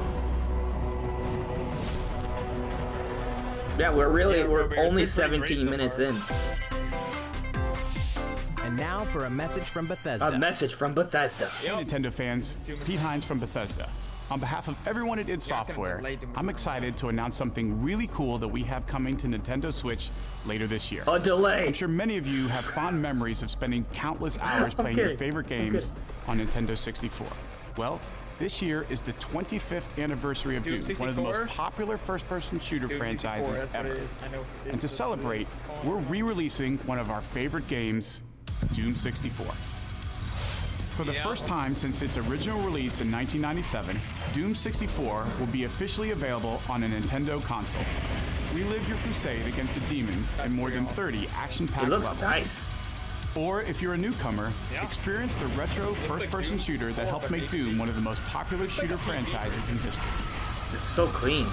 Yeah, we're we're only pretty 17 great so minutes far. in. And now for a message from Bethesda. A message from Bethesda. Hey Nintendo fans, Pete Hines from Bethesda. On behalf of everyone at id Software, I'm excited to announce something really cool that we have coming to Nintendo Switch later this year. A delay. I'm sure many of you have fond memories of spending countless hours playing your kidding. favorite games on Nintendo 64. Well, this year is the 25th anniversary of Doom, one of the most 64? popular first-person shooter Doom 64, franchises that's what ever. it is. I know. And to celebrate, we're re-releasing one of our favorite games, Doom 64. For the first time since its original release in 1997, Doom 64 will be officially available on a Nintendo console. Relive your crusade against the demons in more than 30 action-packed It looks levels. nice. Or if you're a newcomer, experience the retro first-person shooter that helped make Doom one of the most popular shooter franchises in history. It's so clean.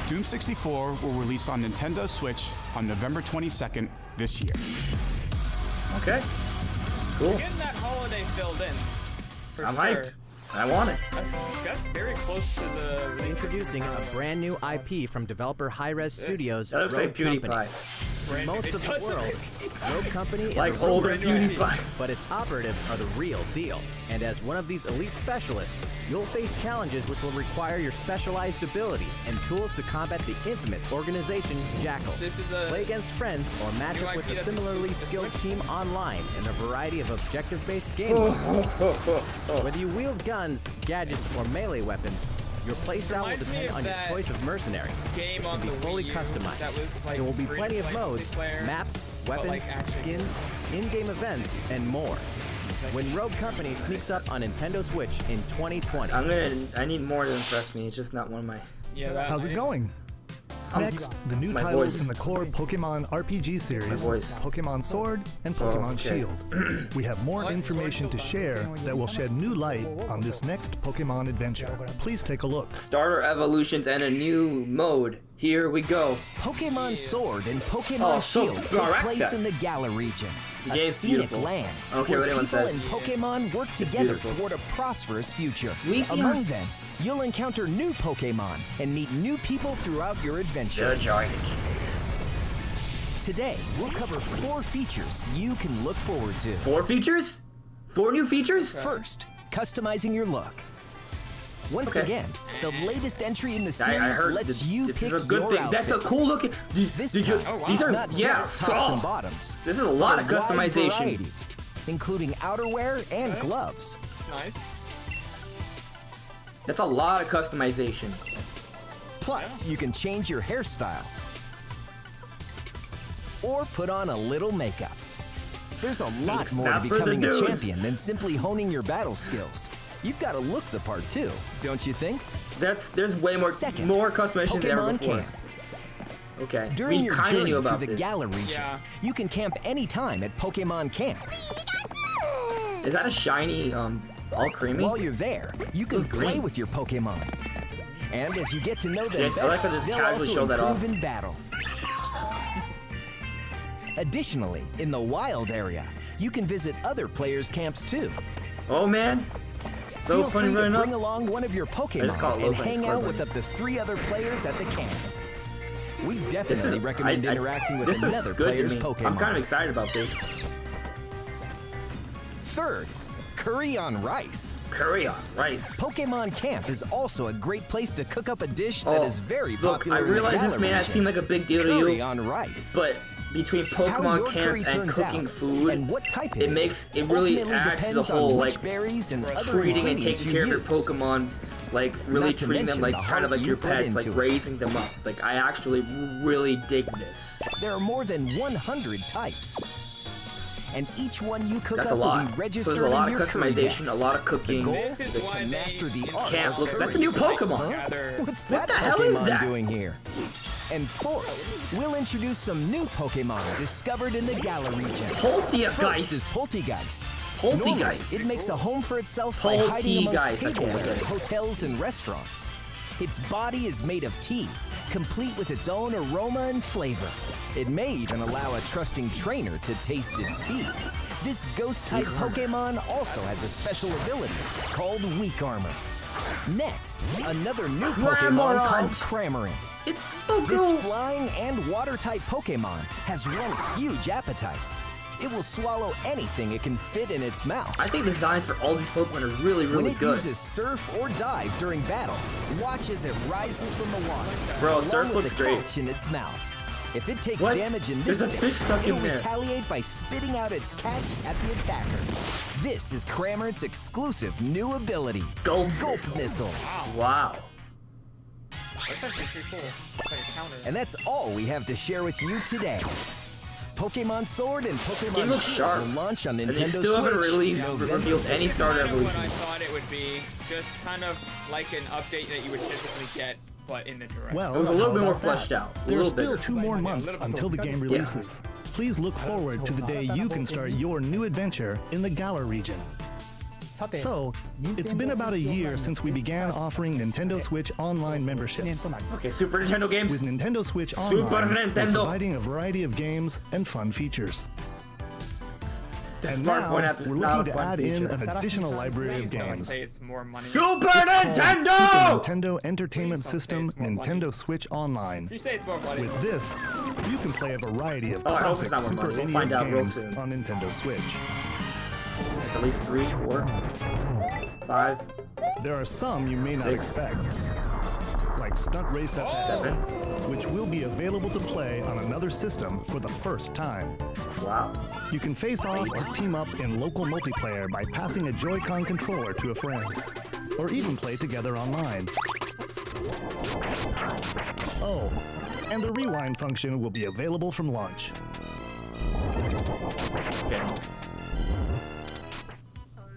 Doom 64 will release on Nintendo Switch on November 22nd this year. Okay. Cool. Getting that holiday filled in. For I'm sure. hyped. I want it. That's very close to the release. Introducing a brand new IP from developer Hi-Res Studios, That looks like Rogue PewDiePie. Company. For most of the world, Rogue Company is Like a older rogue PewDiePie. but its operatives are the real deal. And as one of these elite specialists, you'll face challenges which will require your specialized abilities and tools to combat the infamous organization Jackal. This is a Play against friends or match new up with IP a that's similarly exclusive to skilled Switch? team online in a variety of objective-based game modes. Whether you wield guns, gadgets, or melee weapons, Your playstyle will Reminds me depend of on your that choice of mercenary, game which on can be the fully Wii U customized. that was, like, There will be free plenty to of play modes, multiplayer, maps, but, like, weapons, action. skins, in-game events, and more. When Rogue Company sneaks up on Nintendo Switch in 2020. I need more to impress me. It's just not one of my. Yeah, How's it going? Next, the new my titles voice. in the core Pokemon RPG series, voice. Pokemon Sword and Pokemon okay. Shield. We have more information to share that will shed new light on this next Pokemon adventure. Please take a look. Starter evolutions and a new mode. Here we go. Pokemon Sword and Pokemon Oh, so Shield take correct place us. in the Galar region, The a game's scenic beautiful. land I don't care where what anyone people says. and Pokemon work together beautiful. toward a prosperous future. We Among them, you'll encounter new Pokemon and meet new people throughout your adventure. The giant. Today, we'll cover 4 features you can look forward to. 4 features? 4 new features? First, customizing your look. Once Okay. again, the latest entry in the I series heard lets this, you this pick is a good your thing. outfit. That's a cool looking. This Did you? time, These it's are not yeah. just tops and Oh, bottoms. this is a lot but of wide customization. variety, including outerwear and gloves. Nice. That's a lot of customization. Plus, you can change your hairstyle or put on a little makeup. There's a lot It's more to not for the becoming a dudes. champion than simply honing your battle skills. You've got to look the part too, don't you think? There's way more Second, customization than ever Pokemon before. Camp. Okay. During we your kind of journey knew through about the this. Galar region, Yeah. you can camp anytime at Pokemon Camp. Is that a shiny all creamy? While you're there, you can Those play green. with your Pokemon. And as you get to know them Yeah, I better, like how this they'll casually also show that improve off. in battle. Additionally, in the wild area, you can visit other players' camps too. Oh man. So Feel funny free to running bring up. along one of your just call Pokemon it and Lothar hang Square out with Bunny. up to 3 other players at the camp. We This is definitely recommend interacting with this is another good to player's me. Pokemon. I'm kind of excited about this. Third, curry on rice. Curry on rice. Pokemon Camp is also a great place to cook up a dish that is very look, popular I in the realize this Galar may not region. seem like a big deal to Curry you, on rice. but between How Pokemon your curry Camp and turns cooking out food, and what type it is makes it really ultimately adds to the depends on whole which like berries and other treating and ingredients taking you care of your use. Pokemon, like really Not to treating them mention like the kind of heart like your you put pets, like into it. raising them up. Like I actually really dig this. There are more than 100 types. And each one you cook That's a up will lot. be So registered there's a lot in of your curry customization, a decks. lot of cooking. The goal This is is why to they master the art Camp, of look, curry. that's a new Pokemon. Gather. What's What that the hell is Pokemon that? doing here? And fourth, we'll introduce some new Pokemon discovered in the Galar region. First is Poltegeist. Poltegeist. Poltegeist. Normally, it makes a home for itself by hiding amongst Poltegeist, I can't tableware get at it. hotels and restaurants. Its body is made of tea, complete with its own aroma and flavor. It may even allow a trusting trainer to taste its tea. This ghost-type Pokemon also has a special ability called Weak Armor. Next, another new Pokemon called Cramorant. It's so This cool. flying and water-type Pokemon has one huge appetite. It will swallow anything it can fit in its mouth. I think the designs for all these Pokemon are really, When really it good. uses Surf or Dive during battle, watch as it rises from the water. Bro, along Surf with looks the great. catch in its mouth. If it takes What? damage in There's this a stage, fish stuck in it'll there. retaliate by spitting out its catch at the attacker. This is Cramorant's exclusive new ability, Gulp Gulp Missile. Wow. That's actually pretty cool. It's like a counter. And that's all we have to share with you today. Pokemon Sword and game Pokemon looks Shield sharp. will launch on And Nintendo they still haven't Switch released, November. revealed any starter Kind of what I evolutions. thought it would be, just kind of like an update that you would typically get, but in the direct. Well, It was a little how bit more about fleshed that? out, a There are little still bigger. 2 more months until the game releases. Please look forward to the day you can start your new adventure in the Galar region. So, it's been about a year since we began offering Nintendo Switch Online memberships. Okay, Super Nintendo games. With Nintendo Switch Super Online, we're Nintendo. providing a variety of games and fun features. The And smartphone now, app is we're not looking a to fun add in feature. an additional library of I would games. say it's more money. Super It's called Nintendo! Super Nintendo Entertainment Please don't say System it's more money. Nintendo Switch Online. If you say it's more money. With this, you can play a variety of Oh, I hope it's classic not more Super money. We'll NES find out real games soon. on Nintendo Switch. There's at least 3, 4, 5, There are some you may not 6. expect, like Stunt Race FX, 7. which will be available to play on another system for the first time. Wow. You can face off or team up in local multiplayer by passing a Joy-Con controller to a friend, or even play together online. Oh, and the rewind function will be available from launch. Okay.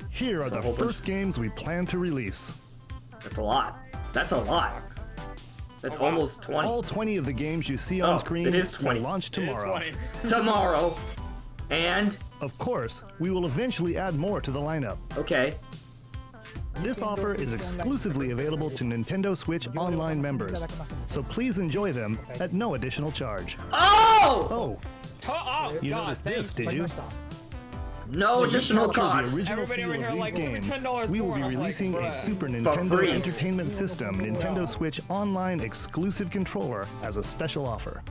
Here are the first games we plan to release. That's a lot. That's a lot. That's almost 20. All 20 of the games you see on screen it is 20. will launch tomorrow. Tomorrow. And? Of course, we will eventually add more to the lineup. Okay. This offer is exclusively available to Nintendo Switch Online members, so please enjoy them at no additional charge. Oh! Oh! You noticed this, did you? No additional To capture cost. the original Everybody feel over here of these like, games, $10 we will more, be and I'm like, releasing a bruh. Super free. Nintendo Entertainment System Nintendo Switch Online exclusive controller as a special offer.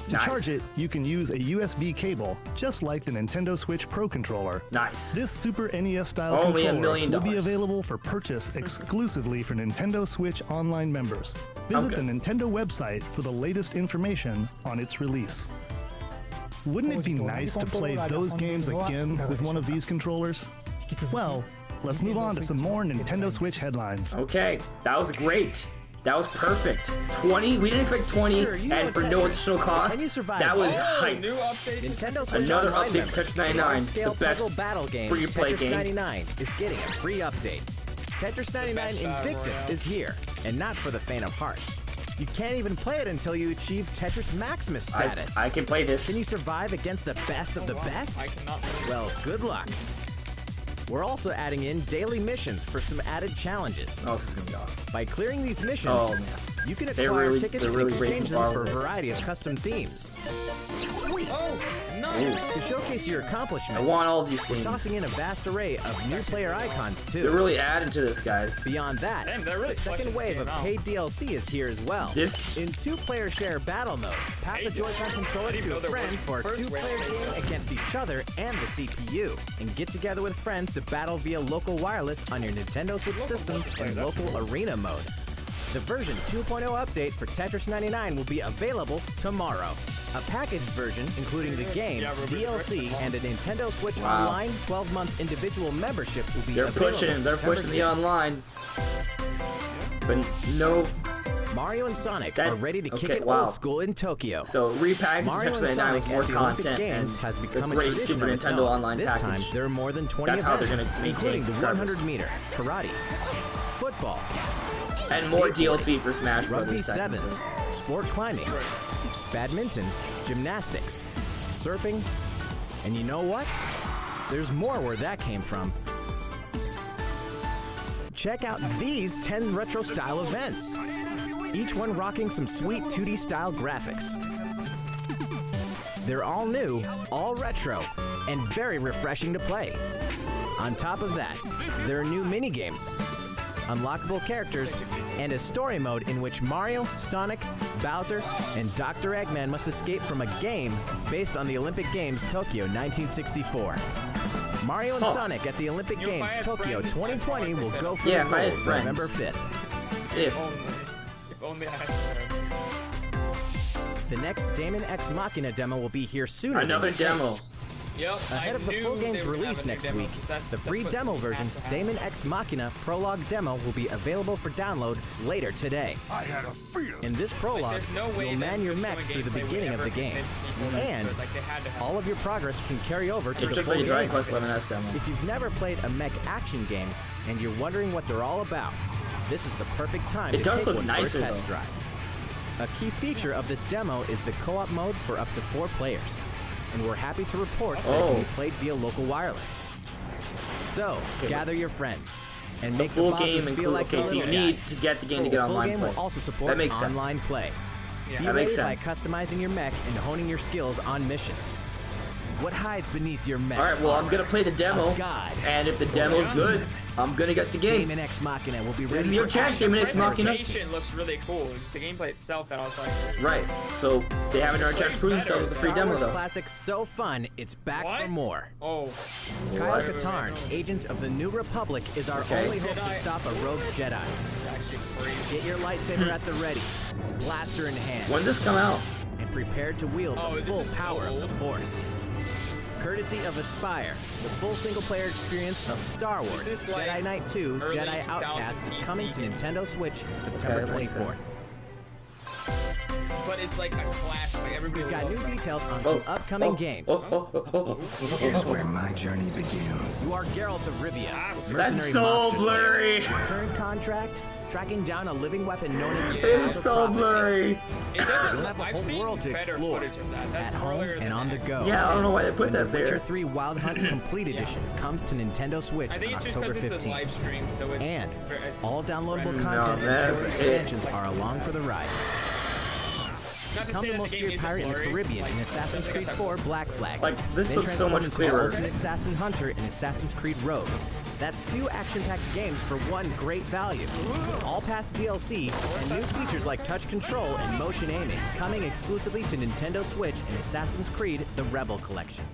To Nice. charge it, you can use a USB cable, just like the Nintendo Switch Pro controller. Nice. This Super NES-style Only $1 controller million. will be available for purchase exclusively for Nintendo Switch Online members. Visit the Nintendo website for the latest information on its release. Wouldn't it be nice to play those games again with one of these controllers? Well, let's move on to some more Nintendo Switch headlines. Okay, that was great. That was perfect. 20? We didn't expect 20, Sure, you know and for Tetris. no additional cost, Can you survive? that was Oh, hype. new update. Nintendo Switch Another Online update for members, Tetris 99, scale the best puzzle battle game, free-to-play Tetris game. 99 is getting a free update. Tetris 99 best battle Invictus royale. is here, and not for the faint of heart. You can't even play it until you achieve Tetris Maximus status. I can play this. Can you survive against the best of the best? I cannot. Well, good luck. We're also adding in daily missions for some added challenges. Oh, this is gonna be awesome. By clearing these missions, Oh, man. you can They're acquire really- tickets they're and really exchange raising them the for a bar on variety of custom themes. Sweet! Oh, nice. To showcase your I accomplishments, want all these we're things. tossing in a vast array of new player icons too. They're really adding to this, guys. Beyond that, Damn, they're really the second fleshing wave this of game out. paid DLC is here as well. This- In two-player share battle mode, pass a Paid Joy-Con controller didn't to know a there friend was for a first two-player wave. game against each other and the CPU, and get together with friends to battle via local wireless on your Nintendo Switch systems in local arena mode. The version 2.0 update for Tetris 99 will be available tomorrow. A packaged version, including the game, Yeah, Ruben, DLC, and a Nintendo Switch Wow. Online 12-month individual membership will be They're available pushing the September 6th. online. But no, Mario and Sonic That- are ready to kick okay, it wow. old school in Tokyo. so repackaged Mario Tetris and 99 Sonic with more at the Olympic content Games and has the become a great tradition Super of its Nintendo own. Online This package. time, there are more than 20 That's how they're events, gonna maintain including the subscribers. 100-meter, karate, football, And more skateboarding, DLC for Smash rugby Brothers. technically. sevens, sport climbing, badminton, gymnastics, surfing, and you know what? There's more where that came from. Check out these 10 retro-style events, each one rocking some sweet 2D-style graphics. They're all new, all retro, and very refreshing to play. On top of that, there are new mini-games, unlockable characters, and a story mode in which Mario, Sonic, Bowser, and Dr. Eggman must escape from a game based on the Olympic Games Tokyo 1964. Mario and Sonic at the Olympic You know, if I Games had Tokyo friends, 2020 will go for Yeah, the if I had gold friends. November 5th. If If only I had friends. The next Damon X Machina demo will be here sooner than another you demo. think. Yep. Ahead of the full game's release next week, the free demo version, Damon X Machina Prologue Demo, will be available for download later today. I had a feeling. In this prologue, There's no way you'll man that your just mech showing through the gameplay beginning would of the ever game, convince people and like they had to have all of your progress can carry over to It's the just full like a Dragon game. Quest 11S demo. If you've never played a mech action game and you're wondering what they're all about, this is the perfect time It to does take look one nicer, for a test though. drive. A key feature of this demo is the co-op mode for up to 4 players, and we're happy to report that it can be played via local wireless. So, gather your friends and make the full bosses game feel like okay, so you little need guys. to get the game to The get full online game play. will also support That makes sense. online play. Be That makes ready by sense. customizing your mech and honing your skills on missions. What hides beneath your mech? All right, well, I'm gonna play the demo, A god. and if the demo's good, I'm gonna get the game. Damon X Machina will be This ready is your for chance, action Damon X Machina. The presentation looks really cool. It's the gameplay itself that I was like, Right. So they haven't had a chance to prove themselves with the free Star demo Wars though. Classic so fun, it's back what? for more. Oh. Kyle What? Katarn, agent of the New Republic, is our Okay. only hope to stop a rogue Jedi. Actually crazy. Get your lightsaber at the ready, blaster in hand, When did this come out? and prepare to wield Oh, the this full is so power of the old. Force. Courtesy of Aspire, the full single-player experience of Star Wars, This is like Jedi Knight 2, early Jedi Outcast 2000s is coming to Nintendo Switch September Okay, that makes 24th. sense. but it's like a clash. Like everybody We've got loves new that. details on some upcoming games. Here's where my journey begins. You are Geralt of Rivia, That's mercenary so monster slayer. blurry. Your current contract, tracking down a living weapon known as the It's Child of so Prophecy. blurry. It doesn't. You'll have a I've whole seen world to better explore footage of that. That's at home earlier and than on the that. go. Yeah, I don't know why they put When The that there. Witcher 3 Wild Hunt Complete Edition comes to Nintendo Switch I think on it's just October because it's a 15th. live stream, so it's And it's all downloadable friendly. content and that's story it. expansions are along for the ride. Not to Become say the that most the game feared isn't pirate in the blurry, Caribbean like, in Assassin's I Creed think 4 Black Flag. Like, this Then looks so much transform into clearer. Ultimate Assassin Hunter in Assassin's Creed Rogue. That's 2 action-packed games for one great value. All past DLC and new features like touch control and motion aiming coming exclusively to Nintendo Switch in Assassin's Creed The Rebel Collection.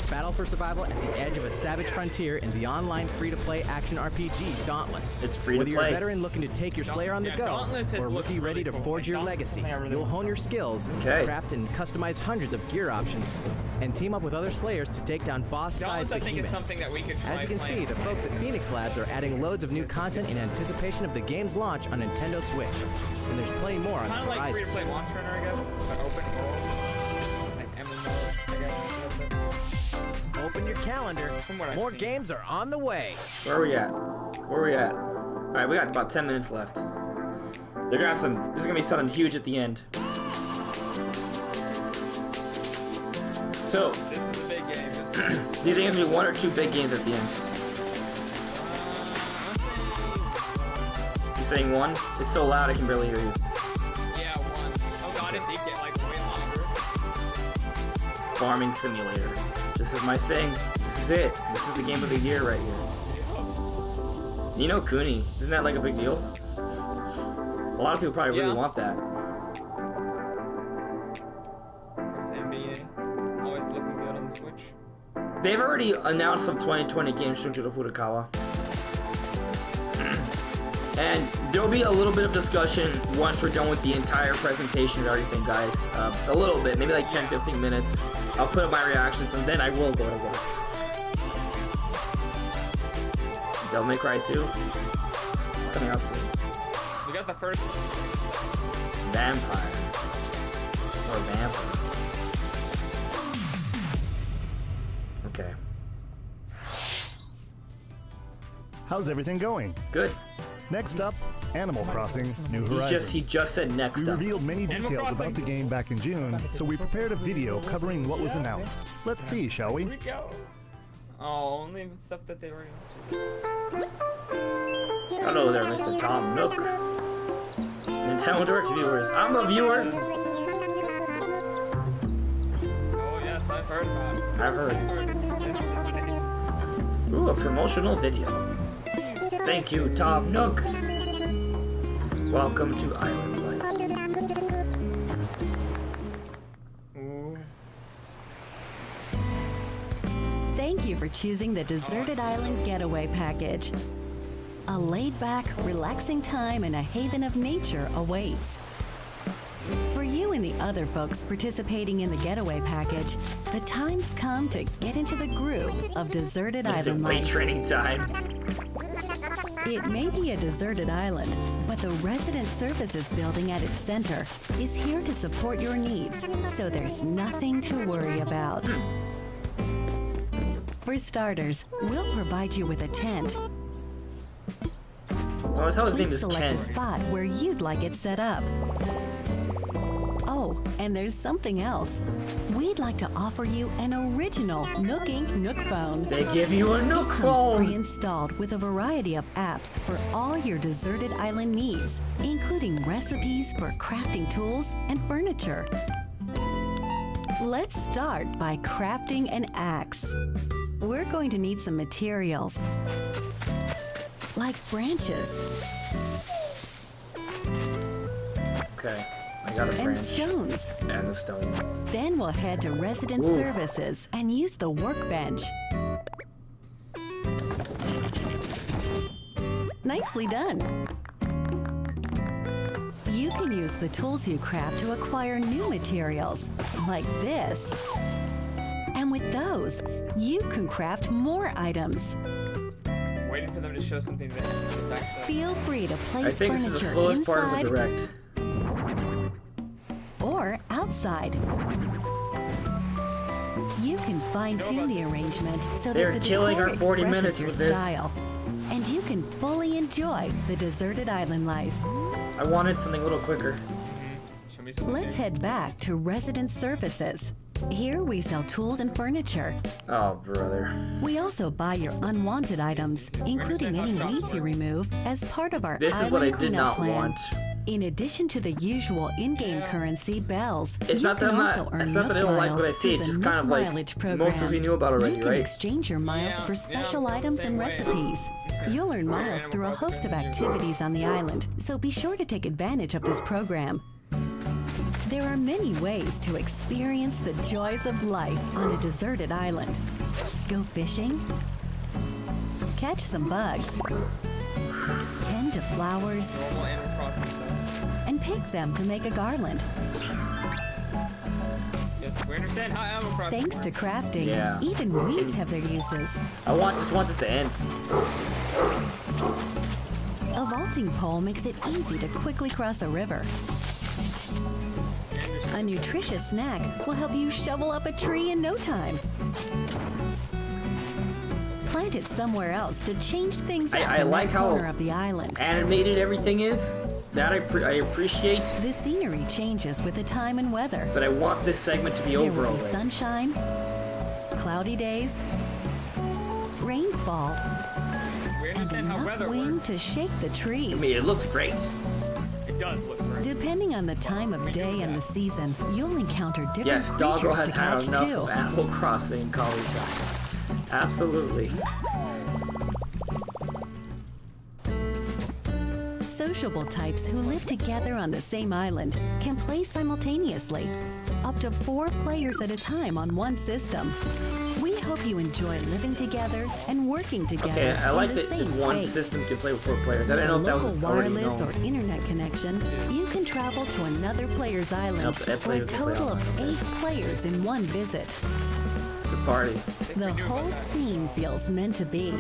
Battle for survival at the edge of a savage frontier in the online free-to-play action RPG Dauntless. It's free to Whether you're a play. veteran looking to take your Slayer on the Yeah, go, Dauntless has or looked rookie ready really to cool. forge your Dauntless is legacy, something I really you'll want. hone your skills, Okay. craft and customize hundreds of gear options, and team up with other Slayers to take down boss-sized Dauntless, I think, is behemoths. something that we could try As you can playing. see, the folks at Phoenix Labs are adding loads of new content in anticipation of the game's launch on Nintendo Switch. And there's plenty more on Kind the of like horizon. free-to-play Monster Hunter, I guess. But open world. Like MMO, I guess. Open your calendar. From what I've More seen. games are on the way. Where are we at? Where are we at? All right, we got about 10 minutes left. They're gonna have some. This is gonna be something huge at the end. So, This is a big game. do you think it's gonna be 1 or 2 big games at the end? You saying 1? It's so loud I can barely hear you. Yeah, 1. Oh god, it did get like way longer. Farming Simulator. This is my thing. This is it. This is the game of the year right here. Ni no Kuni. Isn't that like a big deal? A lot of people probably really Yeah. want that. Of course, NBA. Always looking good on the Switch. They've already announced some 2020 games from Shunjiro Furukawa. And there'll be a little bit of discussion once we're done with the entire presentation and everything, guys. A little bit, maybe like 10-15 minutes. I'll put up my reactions and then I will go to work. Devil May Cry 2. It's coming out soon. We got the first. Vampire. Or Vampire. Okay. How's everything going? Good. Next up, Animal Crossing New Horizons. He just said We next up. revealed many Animal details Crossing. about the game back in June, so we prepared a video covering what was announced. Let's see, shall we? Here we go. Oh, only stuff that they already answered. Hello there, Mr. Tom Nook. Nintendo Direct viewers. I'm a viewer. Oh yes, I've heard about it. I've heard. Ooh, a promotional video. Thank you, Tom Nook. Welcome to Island Life. Ooh. Thank you for choosing the Deserted Island Getaway Package. A laid-back, relaxing time and a haven of nature awaits. For you and the other folks participating in the Getaway Package, the time's come to get into the groove of Deserted It's Island weight life. training time. It may be a deserted island, but the Resident Services building at its center is here to support your needs, so there's nothing to worry about. For starters, we'll provide you with a tent. Notice how his name Please is select Ken. a spot where you'd like it set up. Oh, and there's something else. We'd like to offer you an original Nook Inc. Nook phone. They give you a Nook Comes phone. pre-installed with a variety of apps for all your deserted island needs, including recipes for crafting tools and furniture. Let's start by crafting an axe. We're going to need some materials, like branches Okay, I got a and branch. stones. And the stone. Then we'll head to Resident Ooh. Services and use the workbench. Nicely done. You can use the tools you craft to acquire new materials, like this. And with those, you can craft more items. Waiting for them to show something that back to Feel free to I place think this is the furniture slowest part of inside the direct. or outside. You can fine-tune the arrangement so They're that the killing decor our 40 expresses minutes your with this. style. And you can fully enjoy the deserted island life. I wanted something a little quicker. Show me something. Let's head back to Resident Services. Here we sell tools and furniture. Oh, brother. We also buy your unwanted items, including any weeds you remove, as part of our This is island what I did cleanup not plan. want. In addition to the usual in-game currency, bells, It's you not that can I'm also not. earn It's not that I don't like what I miles see. through It's the just kind of Nook like mileage most of we knew about already, You can right? exchange your miles Yeah, for special items and same way. recipes. You'll earn miles through a host of activities on the island, so be sure to take advantage of this program. There are many ways to experience the joys of life on a deserted island. Go fishing, catch some bugs, tend to flowers, Normal Animal Crossing stuff. and pick them to make a garland. Yes, we understand how Animal Crossing Thanks to works. crafting, Yeah. even weeds have their uses. Just want this to end. A vaulting pole makes it easy to quickly cross a river. A nutritious snack will help you shovel up a tree in no time. Plant it somewhere else to change things up I in like that how corner of the island. Animated everything is. That I appreciate. The scenery changes with the time and weather. But I want this segment to be There over will be already. sunshine, cloudy days, rainfall, We and understand how enough weather wind works. to shake the trees. I mean, it looks great. It does look great. Depending on the time of day and the season, you'll encounter different Yes, Doggo creatures has to had catch enough too. of Animal Crossing in college time. Absolutely. Sociable types who live together on the same island can play simultaneously, up to 4 players at a time on one system. We hope you enjoy living together and working together Okay, I in like the that same there's one space. system to play with 4 players. I With didn't know a if that local was already wireless known. or internet connection, you can travel to another player's island Nope, I for play a with the total player. of 8 players in one visit. It's a party. The whole scene feels meant to be.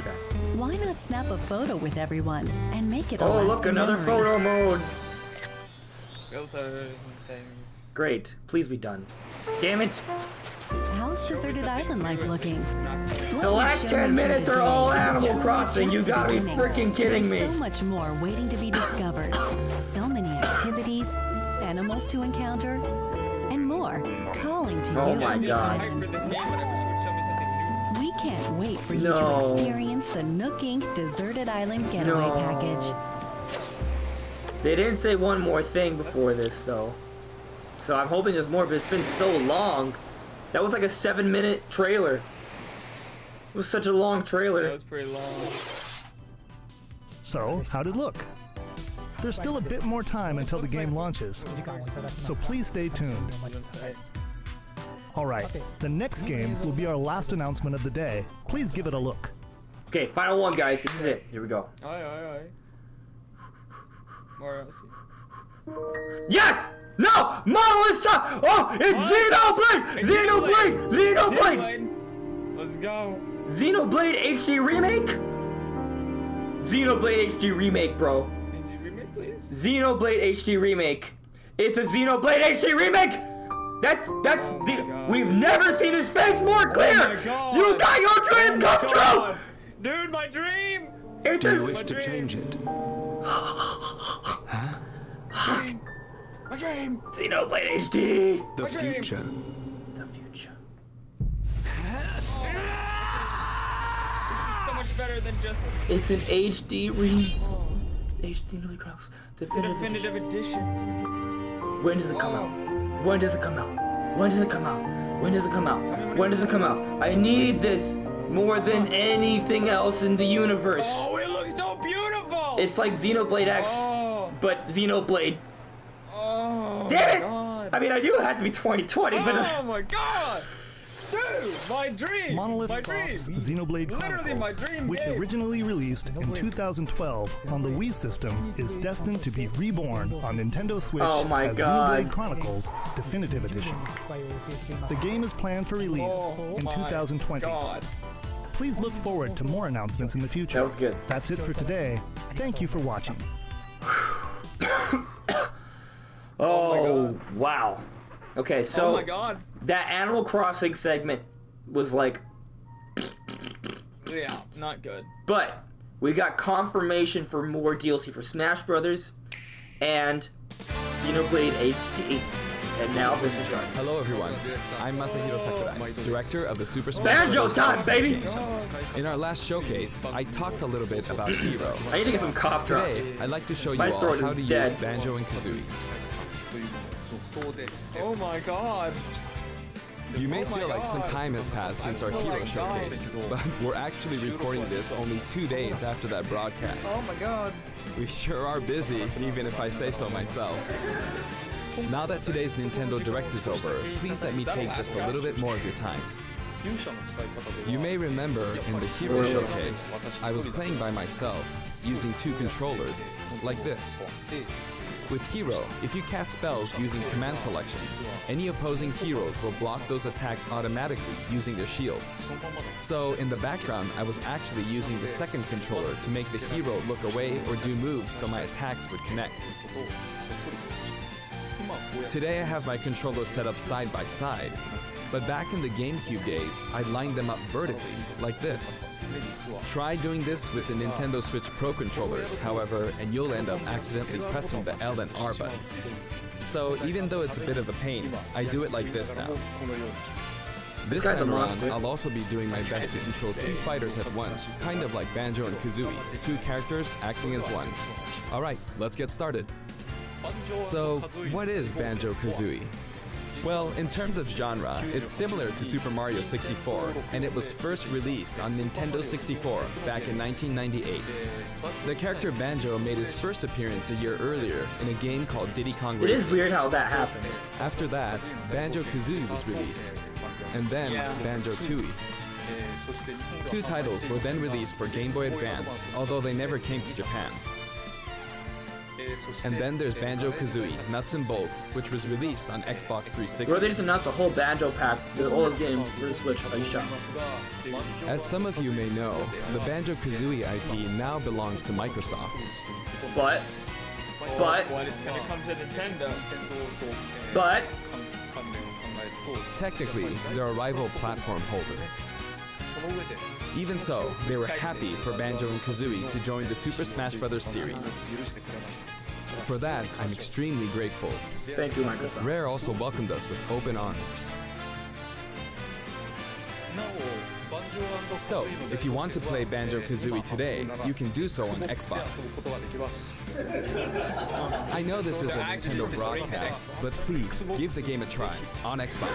Why not snap a photo with everyone and make it a Oh, look, lasting another memory? photo mode. Filters and things. Great. Please be done. Damn it. How's deserted island life looking? The last 10 minutes are all Animal Crossing. You gotta be freaking kidding me. There's so much more waiting to be discovered. So many activities, animals to encounter, and more calling to Oh you my on the God. island. For this game, but I wish you would show me something new. We can't wait for you No. to experience the Nook Inc. Deserted Island Getaway No. Package. They didn't say one more thing before this, though. So I'm hoping there's more, but it's been so long. That was like a 7-minute trailer. It was such a long That trailer. was pretty long. So, how'd it look? There's still a bit more time until the game launches, so please stay tuned. Alright, the next game will be our last announcement of the day. Please give it a look. Okay, final one, guys. This is it. Here we go. Aye. More else. Yes! No! Monolith shot! Oh, it's Xenoblade! Xenoblade! Xenoblade! Let's go. Xenoblade HD Remake? Xenoblade HD Remake, bro. Did you remake, please? Xenoblade HD Remake. It's a Xenoblade HD Remake! That's Oh my the God. we've never seen his face more clear! Oh my God. You got your dream come true! God. Dude, my dream! It's Do you a wish to change it? My dream! Xenoblade HD! The My dream. future. The future. So much better than just It's an HD HD Xenoblade Chronicles the Definitive definitive edition. Edition. When does it come out? When does it come out? When does it come out? When does it come out? When does it come out? I need this more than anything else in the universe. Oh, it looks so beautiful! It's like Xenoblade X, Oh. but Xenoblade. Oh, Damn it! my God. I mean, I knew it had to be 2020, but Oh my God! Dude, my dream! Monolith my dream! Soft's Xenoblade Literally my Chronicles, dream which game. originally released in 2012 on the Wii system, is destined to be reborn on Nintendo Switch Oh my as God. Xenoblade Chronicles Definitive Edition. The game is planned for release Oh in my 2020. God. Please look forward to more announcements in the future. that was good. That's it for today. Thank you for watching. Oh, wow. Okay, so Oh my god. that Animal Crossing segment was like, Yeah, not good. but we got confirmation for more DLC for Smash Brothers and Xenoblade HD. And now this is right. Hello everyone, I'm Masahiro Sakurai, director of the Super Smash Banjo Bros. time, baby! In our last showcase, I talked a little bit about Hero. I need to get some cough drops. Today, I'd like to show you My all throat how is to dead. use Banjo and Kazooie. Oh my god. You may feel like some time has passed since our Hero like showcase, but we're actually recording this only 2 days after that broadcast. Oh my god. We sure are busy, even if I say so myself. Now that today's Nintendo Direct is over, please let me take just a little bit more of your time. You may remember in the Hero Showcase, I was playing by myself, using 2 controllers, like this. With Hero, if you cast spells using command selection, any opposing heroes will block those attacks automatically using their shields. So in the background, I was actually using the second controller to make the hero look away or do moves so my attacks would connect. Today I have my controllers set up side by side, but back in the GameCube days, I lined them up vertically, like this. Try doing this with the Nintendo Switch Pro controllers, however, and you'll end up accidentally pressing the L and R buttons. So even though it's a bit of a pain, I do it like this now. This guy's a time around, monster. I'll also be doing my best to control 2 fighters at once, kind of like Banjo and Kazooie, 2 characters acting as one. Alright, let's get started. So, what is Banjo Kazooie? Well, in terms of genre, it's similar to Super Mario 64, and it was first released on Nintendo 64 back in 1998. The character Banjo made his first appearance a year earlier in a game called Diddy Kong It is Racing. weird how that happened. After that, Banjo Kazooie was released, and then Banjo Tooie. 2 titles were then released for Game Boy Advance, although they never came to Japan. And then there's Banjo Kazooie Nuts and Bolts, which was released on Xbox 360. Bro, they just announced the whole Banjo pack, all those games for the Switch, like shot. As some of you may know, the Banjo Kazooie IP now belongs to Microsoft. But, When it's gonna come to Nintendo. but, Technically, they're a rival platform holder. Even so, they were happy for Banjo and Kazooie to join the Super Smash Bros. Series. For that, I'm extremely grateful. thank you, Microsoft. Rare also welcomed us with open arms. So, if you want to play Banjo Kazooie today, you can do so on Xbox. I know this is a Nintendo broadcast, but please give the game a try on Xbox.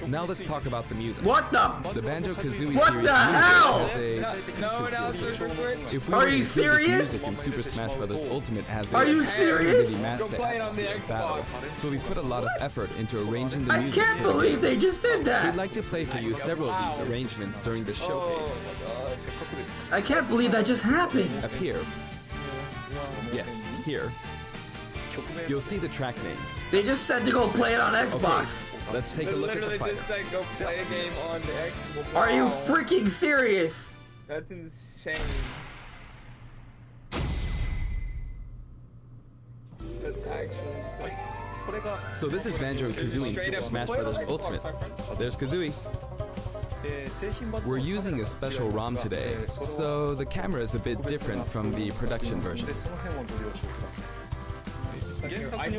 Now let's talk about the music. What the? The Banjo Kazooie What series the hell? music has a No, feature no, to it. Super Switch. If we Are were to you include this serious? music in Super Smash Bros. Ultimate as Are is, you it serious? really matched Go the play it on the atmosphere of battle. Xbox. So we put a lot of effort into arranging the I music. can't for the believe game. they just did We'd that. like to play for you several of these arrangements during the showcase. I can't believe that just happened. Up here. Yes, here. You'll see the track names. They just said to go play it on Xbox. Let's take a They look at the literally fighter. just said go play a game on the Xbox. Are you Wow. freaking serious? That's insane. That's actually insane. So this is Banjo and Kazooie in Straight Super up Smash play on Bros. Xbox. Ultimate. There's Kazooie. We're using a special ROM today, so the camera is a bit different from the production version.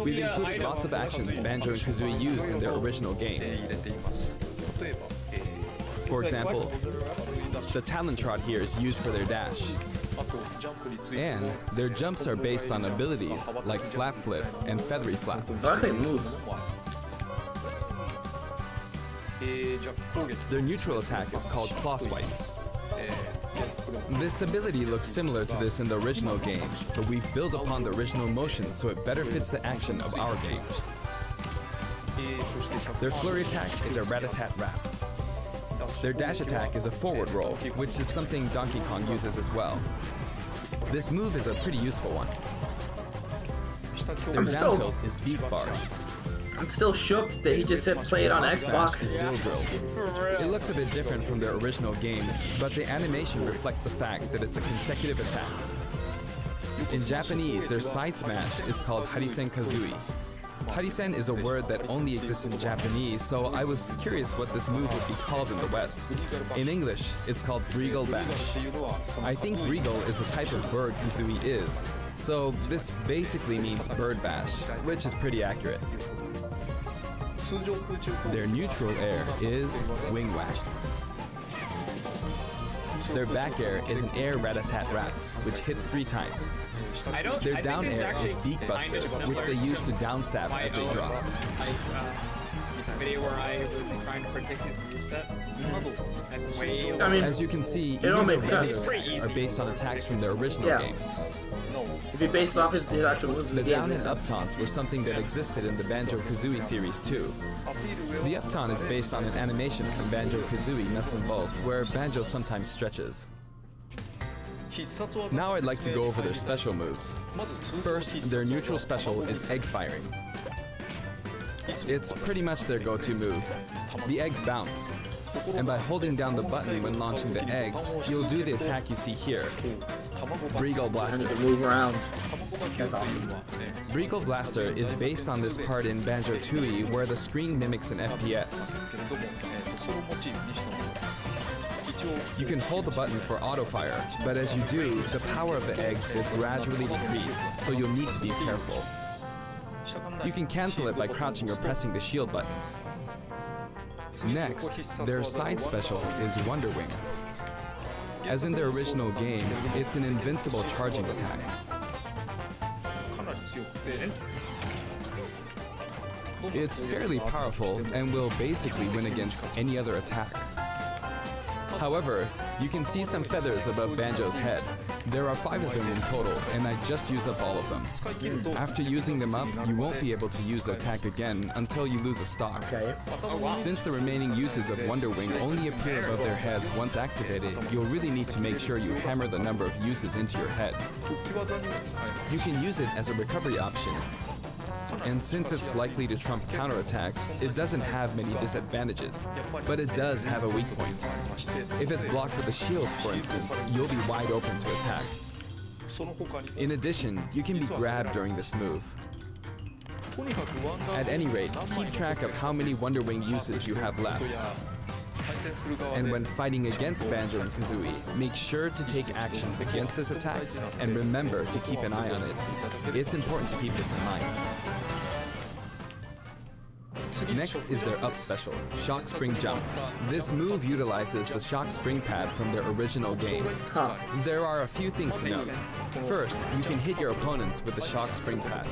We've included lots of actions Banjo and Kazooie used in their original game. For example, the talent trot here is used for their dash. And their jumps are based on abilities like flap flip and feathery flap. That thing moves. Their neutral attack is called claw swipe. This ability looks similar to this in the original game, but we've built upon the original motion so it better fits the action of our game. Their flurry attack is a rat-a-tat-rap. Their dash attack is a forward roll, which is something Donkey Kong uses as well. This move is a pretty useful one. Their down tilt is beat barge. I'm still shook that he just said play it on Smash is Xbox. Bill Drill. For real. It looks a bit different from their original games, but the animation reflects the fact that it's a consecutive attack. In Japanese, their side smash is called Harisen Kazooie. Harisen is a word that only exists in Japanese, so I was curious what this move would be called in the West. In English, it's called Regal Bash. I think Regal is the type of bird Kazooie is, so this basically means bird bash, which is pretty accurate. Their neutral air is wing whack. Their back air is an air rat-a-tat-rat, which hits 3 times. Their down air is beak buster, which they use to downstab as they drop. Video where I was trying to predict his moveset. I mean, as you can see, it all even makes their sense. regular attacks are based on attacks from their original game. If you base it off his actual moves in The the game, down and up taunts were something that existed in the Banjo Kazooie series too. The up taunt is based on an animation from Banjo Kazooie Nuts and Bolts, where Banjo sometimes stretches. Now I'd like to go over their special moves. First, their neutral special is egg firing. It's pretty much their go-to move. The eggs bounce, and by holding down the button when launching the eggs, you'll do the attack you see here. Breagle Blaster. and move around. That's awesome. Breagle Blaster is based on this part in Banjo Tooie where the screen mimics an FPS. You can hold the button for auto fire, but as you do, the power of the eggs will gradually decrease, so you'll need to be careful. You can cancel it by crouching or pressing the shield button. Next, their side special is Wonder Wing. As in their original game, it's an invincible charging attack. It's fairly powerful and will basically win against any other attack. However, you can see some feathers above Banjo's head. There are 5 of them in total, and I just used up all of them. After using them up, you won't be able to use the attack again until you lose a stock. Okay. Since the remaining uses of Wonder Wing only appear above their heads once activated, you'll really need to make sure you hammer the number of uses into your head. You can use it as a recovery option. And since it's likely to trump counterattacks, it doesn't have many disadvantages, but it does have a weak point. If it's blocked with a shield, for instance, you'll be wide open to attack. In addition, you can be grabbed during this move. At any rate, keep track of how many Wonder Wing uses you have left. And when fighting against Banjo and Kazooie, make sure to take action against this attack and remember to keep an eye on it. It's important to keep this in mind. Next is their up special, Shock Spring Jump. This move utilizes the Shock Spring pad from their original game. There are a few things to note. First, you can hit your opponents with the Shock Spring pad.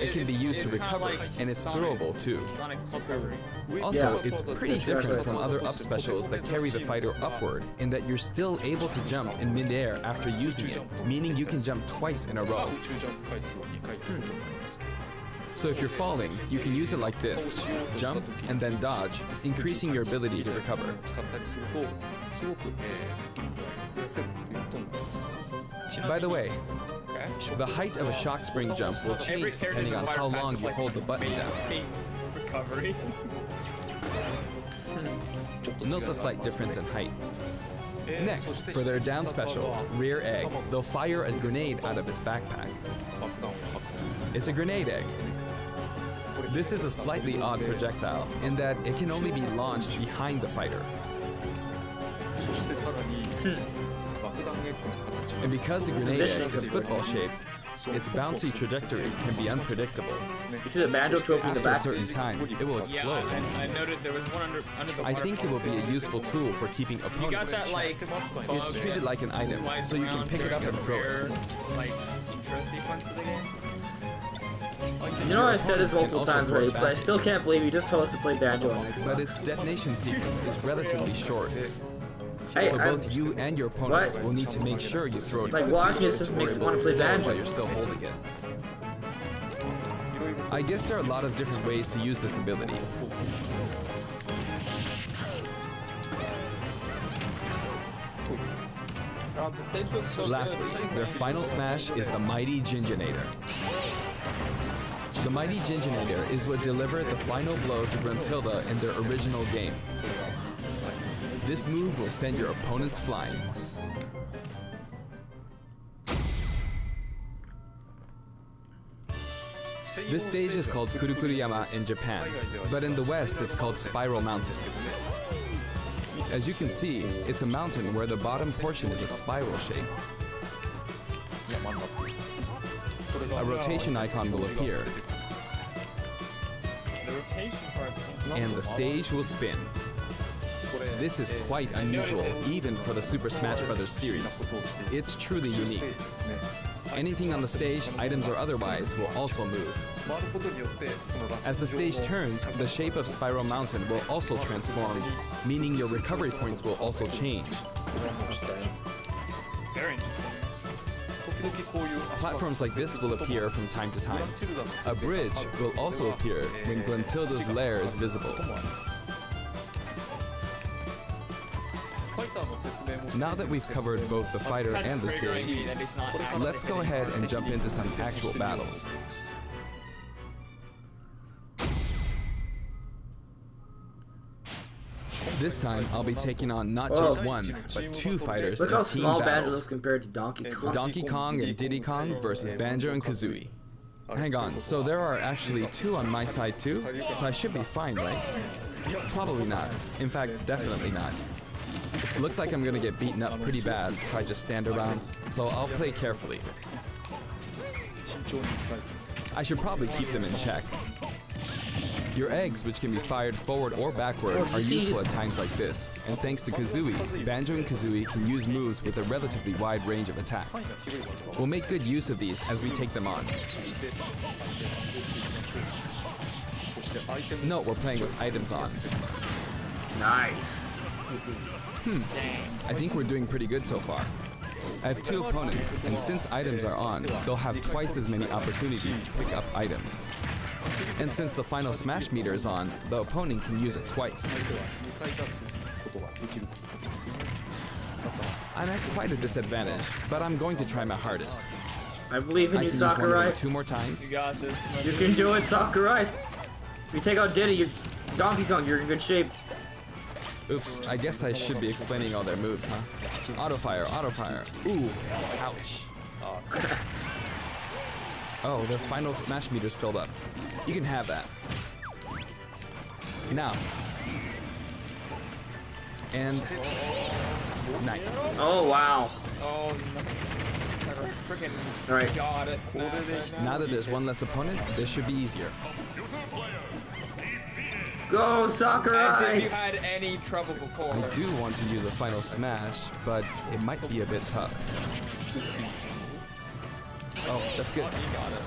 It can be used to recover, and it's throwable too. Also, it's pretty different from other up specials that carry the fighter upward in that you're still able to jump in midair after using it, meaning you can jump twice in a row. So if you're falling, you can use it like this, jump and then dodge, increasing your ability to recover. By the way, the height of a shock spring jump will change depending on how long you hold the button down. Note the slight difference in height. Next, for their down special, Rear Egg, they'll fire a grenade out of his backpack. It's a grenade egg. This is a slightly odd projectile in that it can only be launched behind the fighter. And because the grenade egg is football shaped, its bouncy trajectory can be unpredictable. You see the Banjo trophy in the After a back? certain time, it will explode. I noted there was one under the I think it will be a useful tool for keeping You got opponents in that check. like It's treated like an item, so you can pick it up and throw it. Like intro sequence of the game. You know I said this Opponents can multiple also times throw already, it but I back. still can't believe you just told us to play Banjo on Xbox. But its detonation sequence is relatively short. Hey, So both you and your opponents What? will need to make sure you throw it Like, watching this just makes me want to play Banjo. while you're still holding it. I guess there are a lot of different ways to use this ability. Lastly, their final smash is the Mighty Ginginator. The Mighty Ginginator is what delivered the final blow to Gruntilda in their original game. This move will send your opponents flying. This stage is called Kurukuruyama in Japan, but in the West it's called Spiral Mountain. As you can see, it's a mountain where the bottom portion is a spiral shape. A rotation icon will appear, and the stage will spin. This is quite unusual, even for the Super Smash Bros. Series. It's truly unique. Anything on the stage, items or otherwise, will also move. As the stage turns, the shape of Spiral Mountain will also transform, meaning your recovery points will also change. Platforms like this will appear from time to time. A bridge will also appear when Gruntilda's lair is visible. Now that we've covered both the fighter and the stage, let's go ahead and jump into some actual battles. This time, I'll be taking on not just one, but two fighters Look in how a team small Banjo battle. looks compared to Donkey Kong. Donkey Kong and Diddy Kong versus Banjo and Kazooie. Hang on, so there are actually two on my side too? So I should be fine, right? Probably not. In fact, definitely not. It looks like I'm gonna get beaten up pretty bad if I just stand around, so I'll play carefully. I should probably keep them in check. Your eggs, which can be fired forward or backward, are useful at times like this, and thanks to Kazooie, Banjo and Kazooie can use moves with a relatively wide range of attack. We'll make good use of these as we take them on. Note we're playing with items on. Nice. I think we're doing pretty good so far. I have two opponents, and since items are on, they'll have twice as many opportunities to pick up items. And since the final smash meter is on, the opponent can use it twice. I'm at quite a disadvantage, but I'm going to try my hardest. I believe in I you, can use one of them Sakurai. 2 more times. You can do it, Sakurai. If you take out Diddy, you're Donkey Kong, you're in good shape. Oops, I guess I should be explaining all their moves, huh? Auto fire, auto fire. Ooh, ouch. Oh, their final smash meter's filled up. You can have that. Now. And nice. Oh, wow. Oh, freaking Alright. god, it's not. Now that there's one less opponent, this should be easier. Go, As if Sakurai! you had any trouble before. I do want to use a final smash, but it might be a bit tough. Oh, that's good. You got it.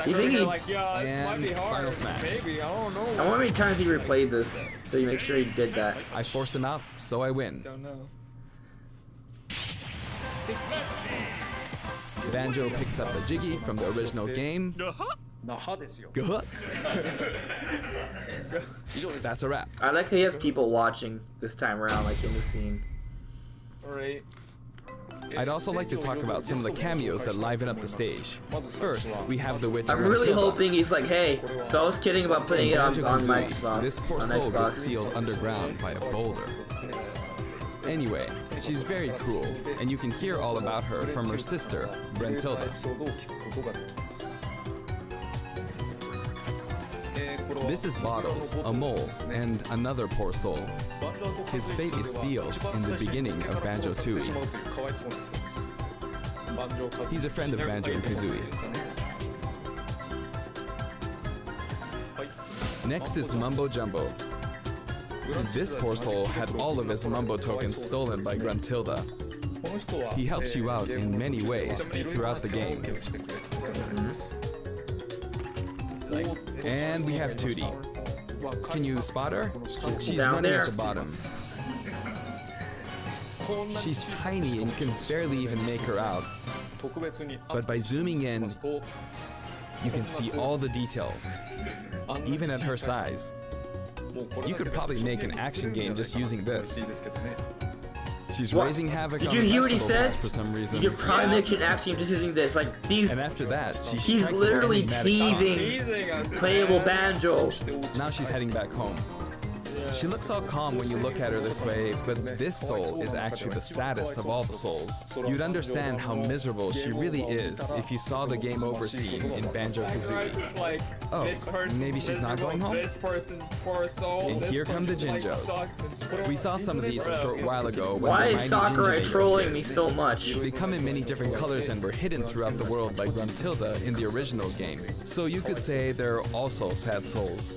You think You're he- like, yeah, it might be And hard. final smash. Maybe, I don't know. I wonder how many times he replayed this, so you make sure he did that. I forced him out, so I win. Don't know. Banjo picks up the Jiggy from the original game. Guh. That's a wrap. I like that he has people watching this time around, like in the scene. Alright. I'd also like to talk about some of the cameos that liven up the stage. First, we have the witch. I'm really Gruntilda. hoping he's like, hey, so I was kidding about putting it on Banjo-Kazooie, Microsoft, this poor on soul gets Xbox. sealed underground by a boulder. Anyway, she's very cruel, and you can hear all about her from her sister, Gruntilda. This is Bottles, a mole, and another poor soul. His fate is sealed in the beginning of Banjo Tooie. He's a friend of Banjo and Kazooie. Next is Mumbo Jumbo. This poor soul had all of his Mumbo tokens stolen by Gruntilda. He helps you out in many ways throughout the game. And we have Tootie. Can you spot her? She's Down running there. at the bottom. She's tiny and you can barely even make her out. But by zooming in, you can see all the detail, even at her size. You could probably make an action game just using this. She's What? raising havoc Did on you the hear what he festival said? ball for some reason. You could probably make an action just using this. Like, these. And after that, she He's strikes literally at any magic- teasing Teasing us, playable man. Banjo. Now she's heading back home. She looks all calm when you look at her this way, but this soul is actually the saddest of all the souls. You'd understand how miserable she really is if you saw the game over scene in Banjo Kazooie. Oh, maybe she's not going home? And here come the Jinjos. We saw some of these a short while ago when Why the is mighty Sakurai Jinjo trolling appeared. me so much? They come in many different colors and were hidden throughout the world like Gruntilda in the original game. So you could say they're also sad souls.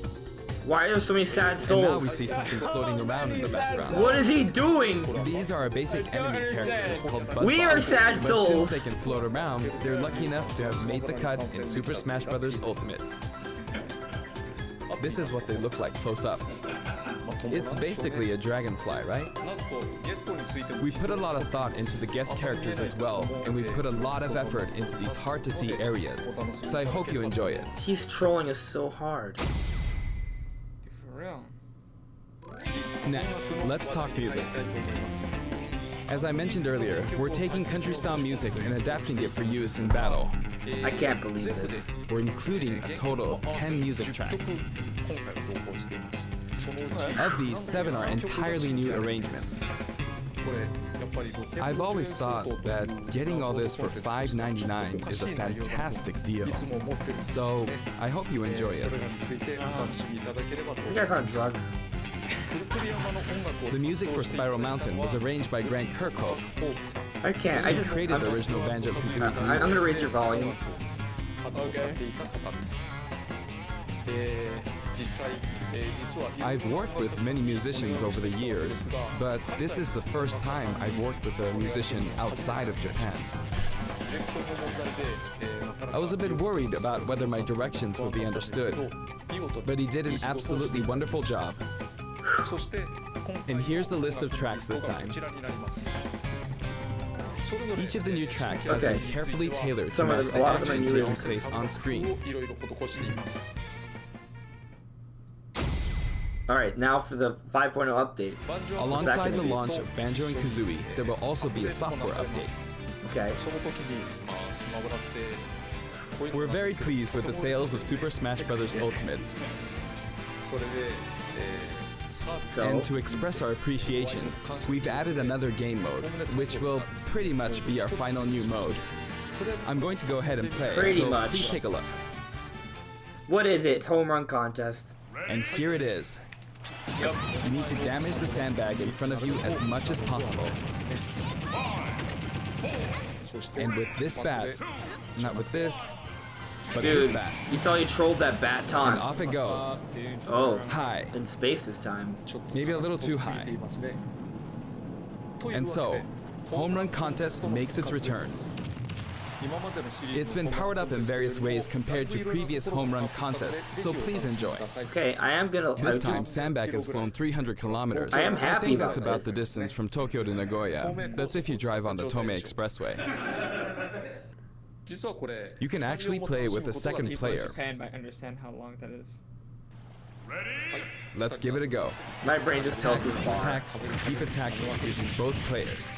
Why are there so many sad And now we souls? see something floating around in the background. What is he doing? These are our basic enemy characters called Buzzballs. We are sad But souls. since they can float around, they're lucky enough to have made the cut in Super Smash Bros. Ultimate. This is what they look like close up. It's basically a dragonfly, right? We put a lot of thought into the guest characters as well, and we put a lot of effort into these hard-to-see areas. So I hope you enjoy it. He's trolling us so hard. For real. Next, let's talk music. As I mentioned earlier, we're taking country-style music and adapting it for use in battle. I can't believe this. We're including a total of 10 music tracks. Of these, 7 are entirely new arrangements. I've always thought that getting all this for $5.99 is a fantastic deal. So, I hope you enjoy it. This guy's on drugs. The music for Spiral Mountain was arranged by Grant Kirkhope. I can't. I He just created the original Banjo Kazooie's music. I'm gonna raise your volume. I've worked with many musicians over the years, but this is the first time I've worked with a musician outside of Japan. I was a bit worried about whether my directions would be understood, but he did an absolutely wonderful job. And here's the list of tracks this time. Each of the new tracks has been carefully tailored to match the action taking place on screen. Alright, now for the 5.0 update. Alongside the launch of Banjo and Kazooie, there will also be a software update. Okay. We're very pleased with the sales of Super Smash Bros. Ultimate. And to express our appreciation, we've added another game mode, which will pretty much be our final new mode. I'm going to go ahead and play, so please take a look. What is it? It's home run contest. And here it is. You need to damage the sandbag in front of you as much as possible. And with this bat, not with this, but this Dude, bat. you saw you trolled that bat taunt. And off it goes. Oh, high. In space this time. Maybe a little too high. And so, Home Run Contest makes its return. It's been powered up in various ways compared to previous home run contests, so please enjoy. Okay, I am gonna... This time, Sandbag has flown 300 kilometers. I am happy I think about that's about this. the distance from Tokyo to Nagoya. That's if you drive on the Tomei Expressway. You can actually play with a second player. Japan might understand how long that is. Let's give it a go. My brain just tells me far. Attack, keep attacking using both players.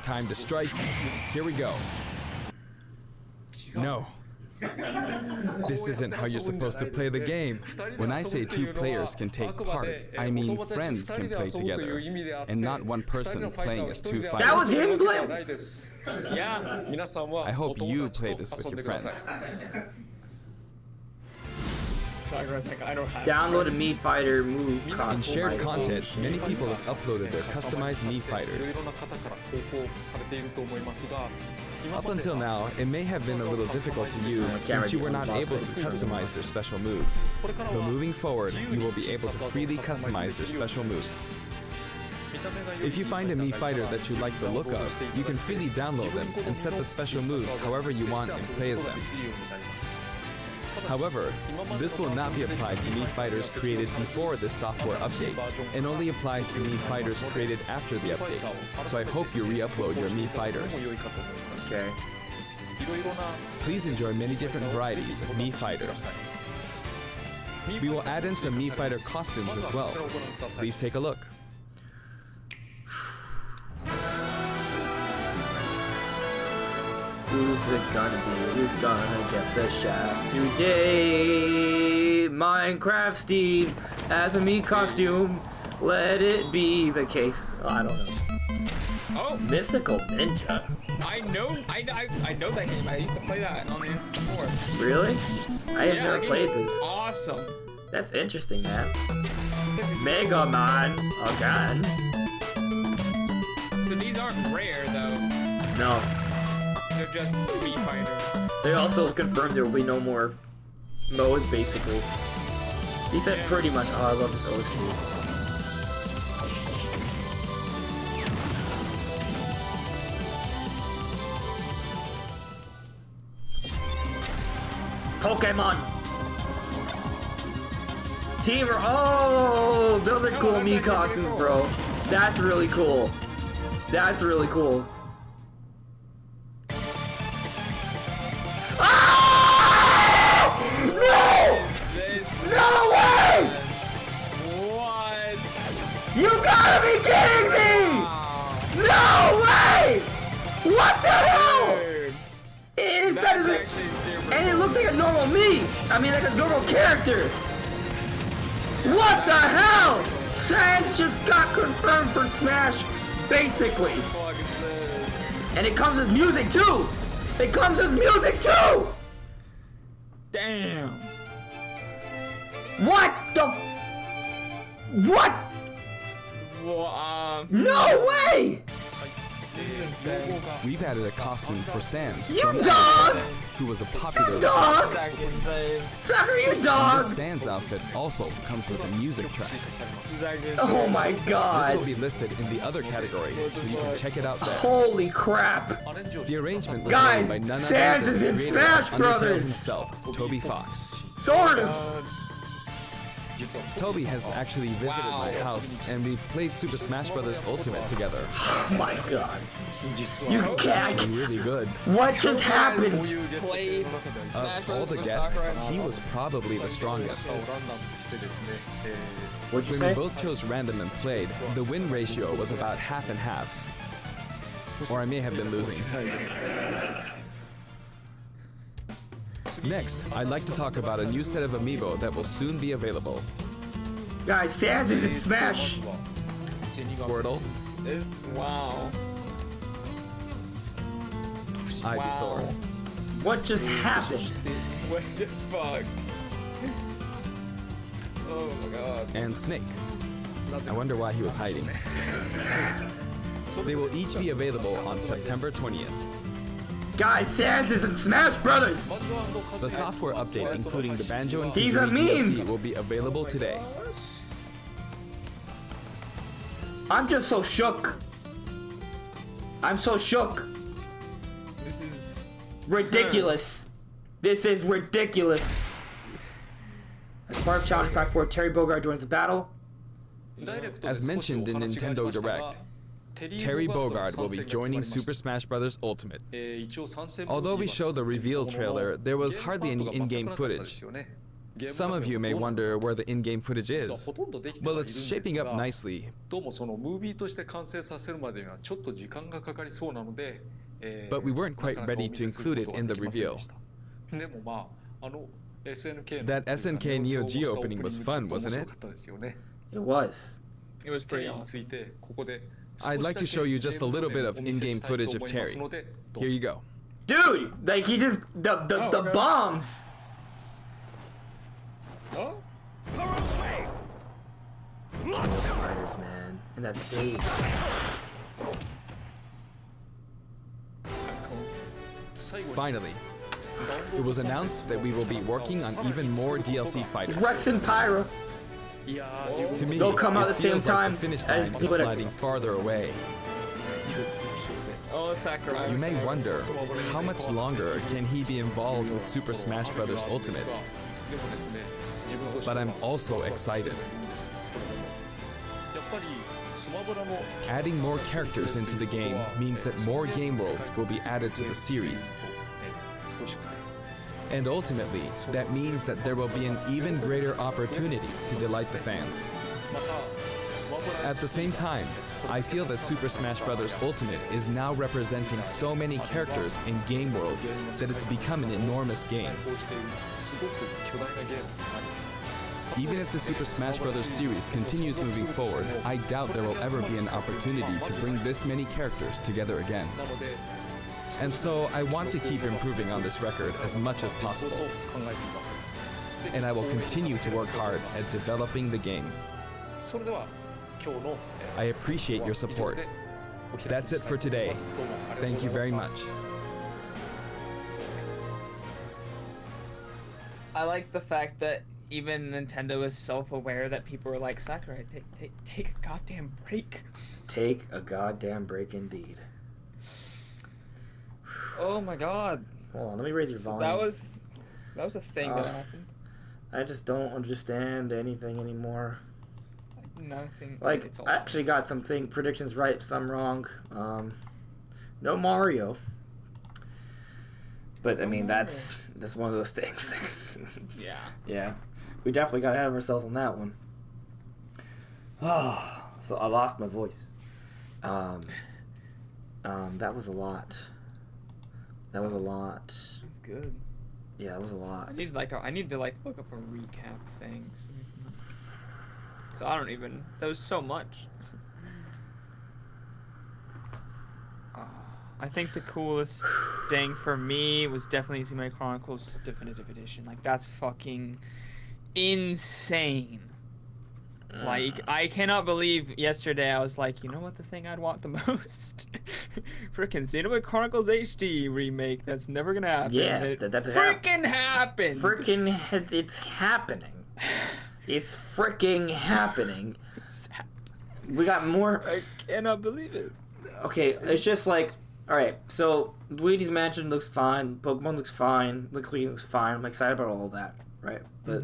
Time to strike. Here we go. No. This isn't how you're supposed to play the game. When I say 2 players can take part, I mean friends can play together, and not one person playing as 2 fighters. That was him playing! Yeah. I hope you play this with your friends. Download a Mii Fighter move In costume. shared content, many people have uploaded their customized Mii fighters. Up until now, it may have been a little difficult to use since you were not able to customize their special moves. But moving forward, you will be able to freely customize their special moves. If you find a Mii fighter that you like the look of, you can freely download them and set the special moves however you want and play as them. However, this will not be applied to Mii fighters created before this software update, and only applies to Mii fighters created after the update. So I hope you re-upload your Mii fighters. Okay. Please enjoy many different varieties of Mii fighters. We will add in some Mii fighter costumes as well. Please take a look. Who's it gonna be? Who's gonna get the shaft today? Minecraft Steve as a Mii costume. Let it be the case. Oh, I don't know. Oh, Mystical Ninja. I know that game. I used to play that on the N64. Really? I have Yeah, never that played game is this. Awesome. That's interesting, man. Mega Man again. So these aren't rare though. No. They're just Mii Fighter. They also confirmed there will be no more modes, basically. He said pretty much. Oh, I love this OST. Pokemon! Teamer! Oh! Those are cool Mii costumes, bro. That's really cool. That's really cool. Ah! No! No way! What? You gotta be kidding me! No way! What the hell? And it looks like a normal me. I mean, like a normal character. What the hell? Sans just got confirmed for Smash, basically. And it comes with music too. It comes with music too. Damn. What the? What? Well, No way! We've added a costume for Sans. You from dog! Who was a popular Dog! insane. Sucker, you dog! This Sans outfit also comes with a music track. Oh my This god! will be listed in the other category, so you can check it out there. Holy crap! The arrangement was Guys, made by none Sans other is than in the creator Smash of Undertale Brothers. himself, Toby Fox. Sort of! Toby has actually visited my house, and we played Super Smash Bros. Ultimate together. Oh my god. You It's cack! really good. What just happened? Played Of all the guests, he was probably the strongest. What'd you When we say? both chose random and played, the win ratio was about half and half. Or I may have been losing. Next, I'd like to talk about a new set of amiibo that will soon be available. Guys, Sans is in Smash! Squirtle, wow. Ivysaur, What just happened? What the fuck? Oh my god. and Snake. I wonder why he was hiding. They will each be available on September 20th. Guys, Sans is in Smash Brothers! The software update, including the Banjo and He's a Kazooie meme! DLC, will be available today. I'm just so shook. I'm so shook. This is Ridiculous. This is ridiculous. As part of Challenge Pack 4, Terry Bogard joins the battle. As mentioned in Nintendo Direct, Terry Bogard will be joining Super Smash Bros. Ultimate. Although we showed the reveal trailer, there was hardly any in-game footage. Some of you may wonder where the in-game footage is. Well, it's shaping up nicely. But we weren't quite ready to include it in the reveal. That SNK Neo Geo opening was fun, wasn't it? It was. It was pretty awesome. I'd like to show you just a little bit of in-game footage of Terry. Here you go. Dude, like he just the bombs. Oh. Fighters, man, and that stage. Finally, it was announced that we will be working on even more DLC fighters. Rex and Pyra. To me, They'll come out it at the same feels like time the finish as line is Twitter. sliding farther away. Oh, Sakurai. You may wonder, how much longer can he be involved with Super Smash Bros. Ultimate? But I'm also excited. Adding more characters into the game means that more game worlds will be added to the series. And ultimately, that means that there will be an even greater opportunity to delight the fans. At the same time, I feel that Super Smash Bros. Ultimate is now representing so many characters in game worlds that it's become an enormous game. Even if the Super Smash Bros. Series continues moving forward, I doubt there will ever be an opportunity to bring this many characters together again. And so I want to keep improving on this record as much as possible. And I will continue to work hard at developing the game. I appreciate your support. That's it for today. Thank you very much. I like the fact that even Nintendo is self-aware that people are like, Sakurai, take a goddamn break. Take a goddamn break indeed. Oh my god. Hold on, let me raise your volume. That was a thing that happened. I just don't understand anything anymore. Nothing. Like, I actually got some predictions right, some wrong. No Mario. But I mean, that's one of those things. Yeah. Yeah. We definitely got ahead of ourselves on that one. Oh, so I lost my voice. That was a lot. That was a lot. It was good. Yeah, it was a lot. I need to look up a recap thing. So I don't even. That was so much. I think the coolest thing for me was definitely Xenoblade Chronicles Definitive Edition. Like, that's fucking insane. Like, I cannot believe yesterday I was like, you know what the thing I'd want the most? Frickin' Xenoblade Chronicles HD remake. That's never gonna happen. Yeah, that's frickin' happened. Frickin' it's happening. It's fricking happening. We got more. I cannot believe it. Okay, it's just like, alright, so Luigi's Mansion looks fine, Pokemon looks fine, Luigi looks fine, I'm excited about all of that, right? But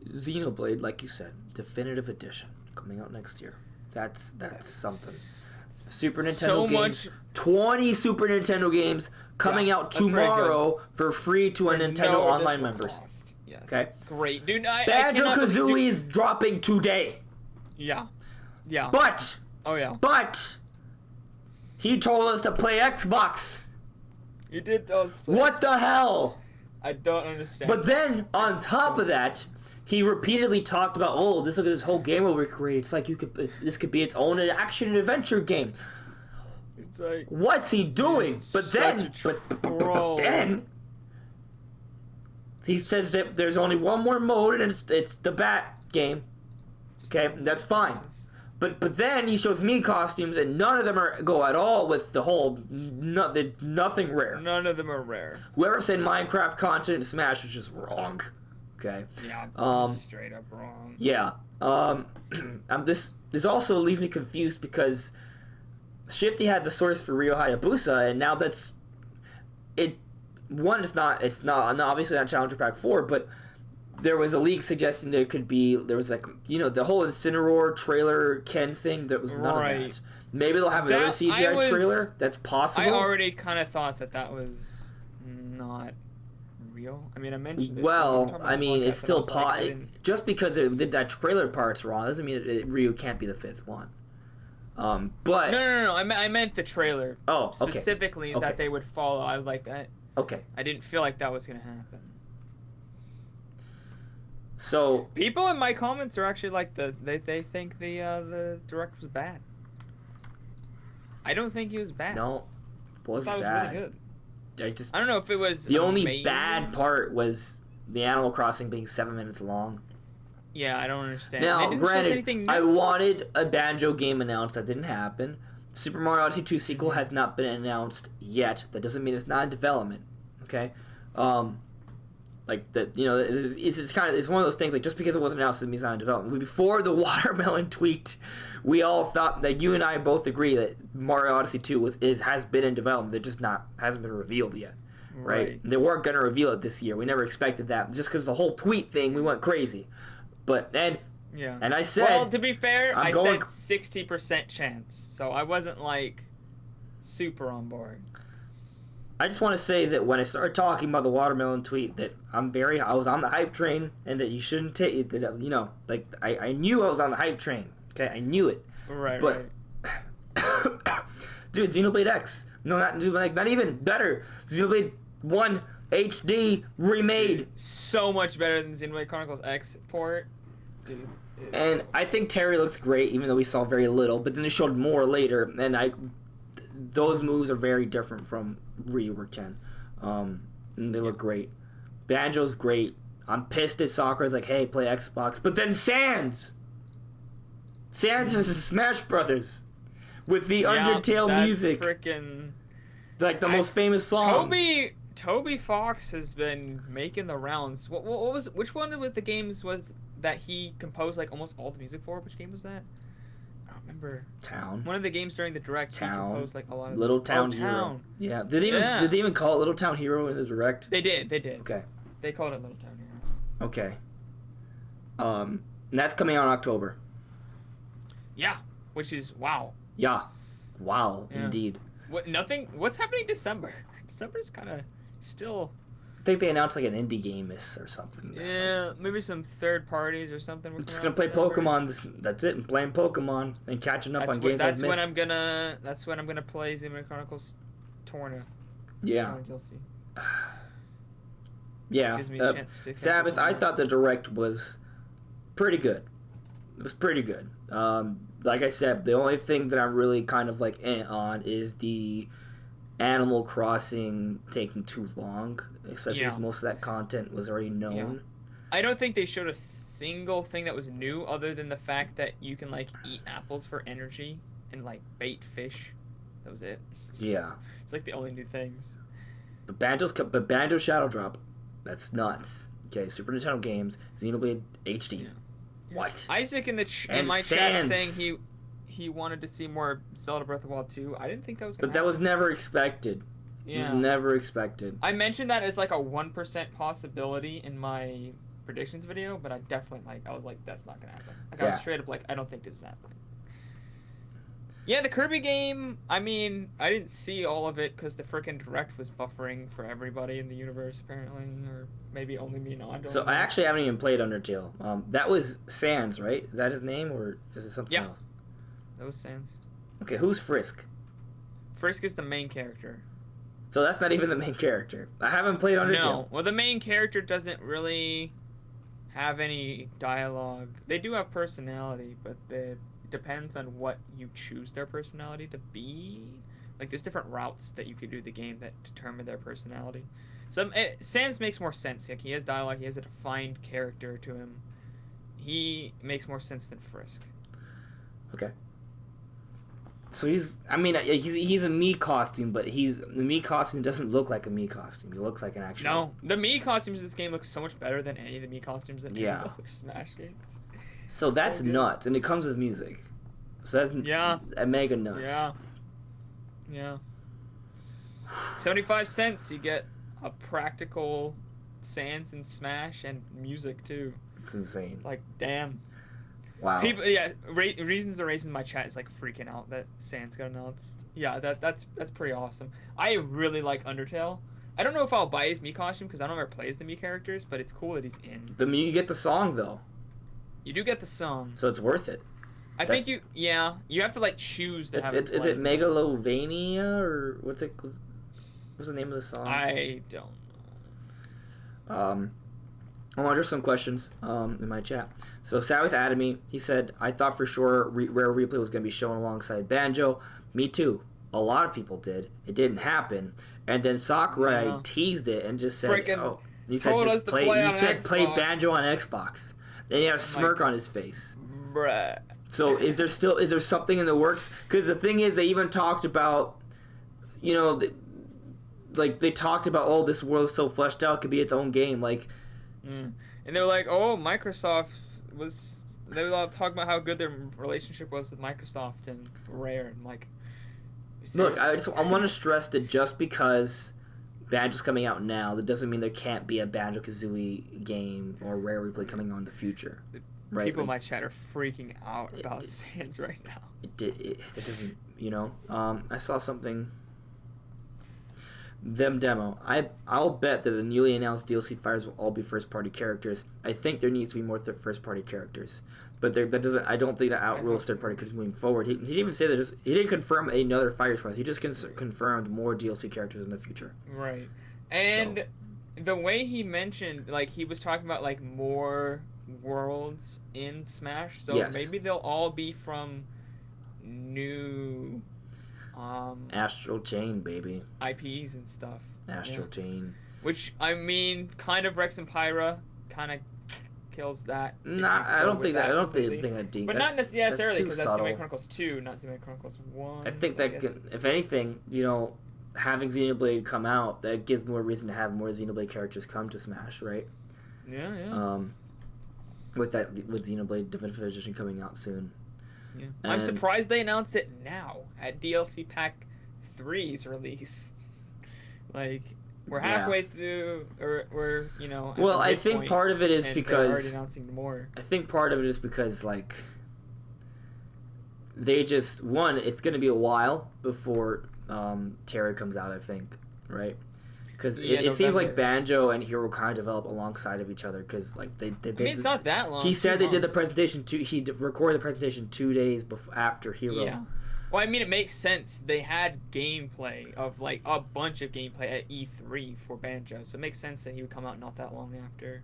Xenoblade, like you said, Definitive Edition, coming out next year. That's something. Super Nintendo so games, much... 20 Super Nintendo games coming out tomorrow for free to our Nintendo Online members. Yes. Okay. Great, dude. Banjo Kazooie is dropping today. Yeah. Yeah. But. Oh yeah. But. He told us to play Xbox. He did tell us to play. What the hell? I don't understand. But then on top of that, he repeatedly talked about, oh, look at this whole game we'll recreate. It's like this could be its own action and adventure game. It's like, what's he doing? But then he says that there's only one more mode and it's the bat game. Okay, that's fine. But then he shows me costumes and none of them go at all with the whole nothing rare. None of them are rare. Whoever said Minecraft content in Smash is just wrong. Okay. Yeah. Straight up wrong. Yeah. This also leaves me confused because Shifty had the source for Rio Hayabusa, and now that's it. One, it's not obviously not Challenger Pack 4, but there was a leak suggesting there was like, the whole Incineroar trailer Ken thing. There was none of that. Maybe they'll have another CGI trailer. That's possible. I already kind of thought that was not real. I mean, I mentioned it. Well, I mean, it's still just because it did that trailer part's wrong doesn't mean Ryu can't be the fifth one. But no. I meant the trailer. Oh, okay. Specifically that they would follow. I like that. Okay. I didn't feel like that was gonna happen. So people in my comments are actually like they think the direct was bad. I don't think he was bad. No, wasn't bad. Really good. I don't know if it was the only bad part was the Animal Crossing being 7 minutes long. Yeah, I don't understand. Now, granted, I wanted a Banjo game announced. That didn't happen. Super Mario Odyssey 2 sequel has not been announced yet. That doesn't mean it's not in development. Okay, like that. It's one of those things. Like, just because it wasn't announced doesn't mean it's not in development. Before the watermelon tweet, we all thought that you and I both agree that Mario Odyssey 2 has been in development. It just hasn't been revealed yet. Right? They weren't gonna reveal it this year. We never expected that. Just because the whole tweet thing, we went crazy. But and I said, well, to be fair, I said 60% chance, so I wasn't like super on board. I just want to say that when I started talking about the watermelon tweet, that I was on the hype train, and that you shouldn't take it. That like I knew I was on the hype train. Okay, I knew it. Right. But dude, Xenoblade X. No, not even better. Xenoblade 1 HD remade. Dude, so much better than Xenoblade Chronicles X port. Dude. And I think Terry looks great, even though we saw very little. But then they showed more later, and those moves are very different from Ryu or Ken. And they look great. Banjo's great. I'm pissed that Sakura's like, hey, play Xbox. But then Sans is Smash Brothers with the Undertale music. Frickin'... Like the most famous song. Toby Fox has been making the rounds. Which one of the games was that he composed like almost all the music for? Which game was that? I don't remember. Town. One of the games during the direct. He composed like a lot of Little Town Hero. Town. Yeah. Did they even call it Little Town Hero in the direct? They did. Okay. They called it Little Town Heroes. Okay. And that's coming out in October. Yeah, which is wow. Yeah. Wow, indeed. What's happening December? December's kind of still... I think they announced like an indie game or something. Yeah, maybe some third parties or something. I'm just gonna play Pokemon. That's it. I'm playing Pokemon and catching up on games I've missed. That's when I'm gonna play Xenoblade Chronicles Torna. Yeah. You'll see. Yeah. Gives me a chance to Sabbath, I thought the direct was pretty good. It was pretty good. Like I said, the only thing that I'm really kind of like on is the Animal Crossing taking too long, especially because most of that content was already known. Yeah. I don't think they showed a single thing that was new other than the fact that you can like eat apples for energy and like bait fish. That was it. Yeah. It's like the only new things. But Banjo Shadow Drop, that's nuts. Okay, Super Nintendo games, Xenoblade HD. Yeah. What? Isaac in my chat saying he wanted to see more Zelda Breath of the Wild 2. I didn't think that was gonna happen. That was never expected. Yeah. It was never expected. I mentioned that as like a 1% possibility in my predictions video, but I was like, that's not gonna happen. Like I was straight up like, I don't think this is happening. Yeah, the Kirby game, I mean, I didn't see all of it because the frickin' Direct was buffering for everybody in the universe, apparently, or maybe only me and Ando. So I actually haven't even played Undertale. That was Sans, right? Is that his name, or is it something else? That was Sans. Okay, who's Frisk? Frisk is the main character. So that's not even the main character. I haven't played Undertale. No, well, the main character doesn't really have any dialogue. They do have personality, but it depends on what you choose their personality to be. Like, there's different routes that you could do the game that determine their personality. Sans makes more sense. Like, he has dialogue, he has a defined character to him. He makes more sense than Frisk. Okay. So he's a Mii costume, but the Mii costume doesn't look like a Mii costume. He looks like an actual... No, the Mii costumes in this game look so much better than any of the Mii costumes that came out with Smash games. So that's nuts, and it comes with music. So that's mega nuts. Yeah. 75 cents, you get a practical Sans and Smash and music too. It's insane. Like, damn. Wow. People, Reasons to Raisins in my chat is like freaking out that Sans got announced. Yeah, that's pretty awesome. I really like Undertale. I don't know if I'll buy his Mii costume because I don't ever play as the Mii characters, but it's cool that he's in. You get the song though. You do get the song. So it's worth it. I think you have to like choose to have it. Is it Megalovania or what's the name of the song? I don't know. I wonder some questions in my chat. So Sabbath added me. He said, I thought for sure Rare Replay was going to be shown alongside Banjo. Me too. A lot of people did. It didn't happen. And then Sakurai teased it and just said, he said play Banjo on Xbox. Then he had a smirk on his face. Bruh. So is there something in the works? Because the thing is, they even talked about, they talked about, this world is so fleshed out, it could be its own game. Like, and they were like, Microsoft they were all talking about how good their relationship was with Microsoft and Rare, and like. Look, I want to stress that just because Banjo's coming out now, that doesn't mean there can't be a Banjo Kazooie game or Rare Replay coming on in the future. Right? People in my chat are freaking out about Sans right now. It doesn't, I saw something. them demo. I'll bet that the newly announced DLC fighters will all be first party characters. I think there needs to be more first party characters, but that doesn't. I don't think that outrules third party characters moving forward. He didn't even say that. He didn't confirm another fighters price. He just confirmed more DLC characters in the future. Right, and the way he mentioned, like he was talking about like more worlds in Smash, so maybe they'll all be from new Astral Chain, baby. IPs and stuff. Astral Chain. Which, I mean, kind of Rex and Pyra kind of kills that. Nah, I don't think that. I don't think that. But not necessarily because that's Xenoblade Chronicles 2, not Xenoblade Chronicles 1. I think that, if anything, you know, having Xenoblade come out, that gives more reason to have more Xenoblade characters come to Smash, right? Yeah. With Xenoblade Definitive Edition coming out soon. Yeah. I'm surprised they announced it now at DLC Pack 3's release. Like, we're halfway through, or we're, you know. Well, I think part of it is because they're already announcing more. I think part of it is because like they just it's going to be a while before Terry comes out. I think, right? Because it seems like Banjo and Hero kind of develop alongside of each other. Because like they I mean, it's not that long. He said they did the presentation. He recorded the presentation 2 days after Hero. Yeah. Well, I mean, it makes sense. They had gameplay of like a bunch of gameplay at E3 for Banjo, so it makes sense that he would come out not that long after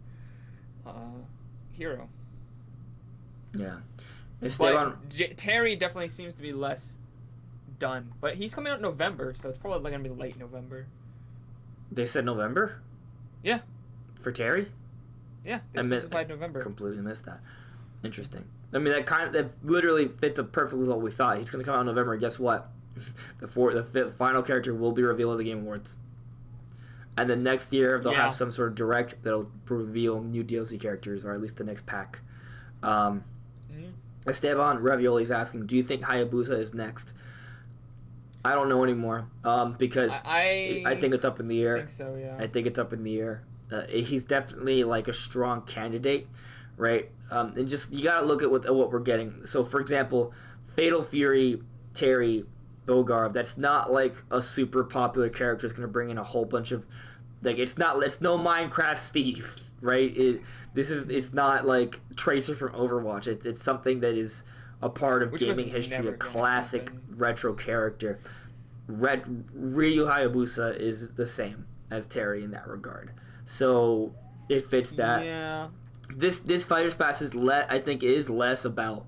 Hero. Yeah. Terry definitely seems to be less done, but he's coming out in November, so it's probably gonna be late November. They said November? Yeah. For Terry? Yeah, they specified November. Completely missed that. Interesting. I mean, that literally fits up perfectly with what we thought. He's going to come out in November, and guess what? The fifth final character will be revealed at the Game Awards. And then next year, they'll have some sort of direct that'll reveal new DLC characters, or at least the next pack. Esteban Ravioli's asking, do you think Hayabusa is next? I don't know anymore, because I think it's up in the air. I think so, yeah. I think it's up in the air. He's definitely like a strong candidate, right? And just you gotta look at what we're getting. So, for example, Fatal Fury, Terry, Bogarv. That's not like a super popular character. It's gonna bring in a whole bunch of like it's no Minecraft Steve, right? It's not like Tracer from Overwatch. It's something that is a part of gaming history, a classic retro character. Ryu Hayabusa is the same as Terry in that regard, so it fits that. Yeah. This Fighters Pass I think is less about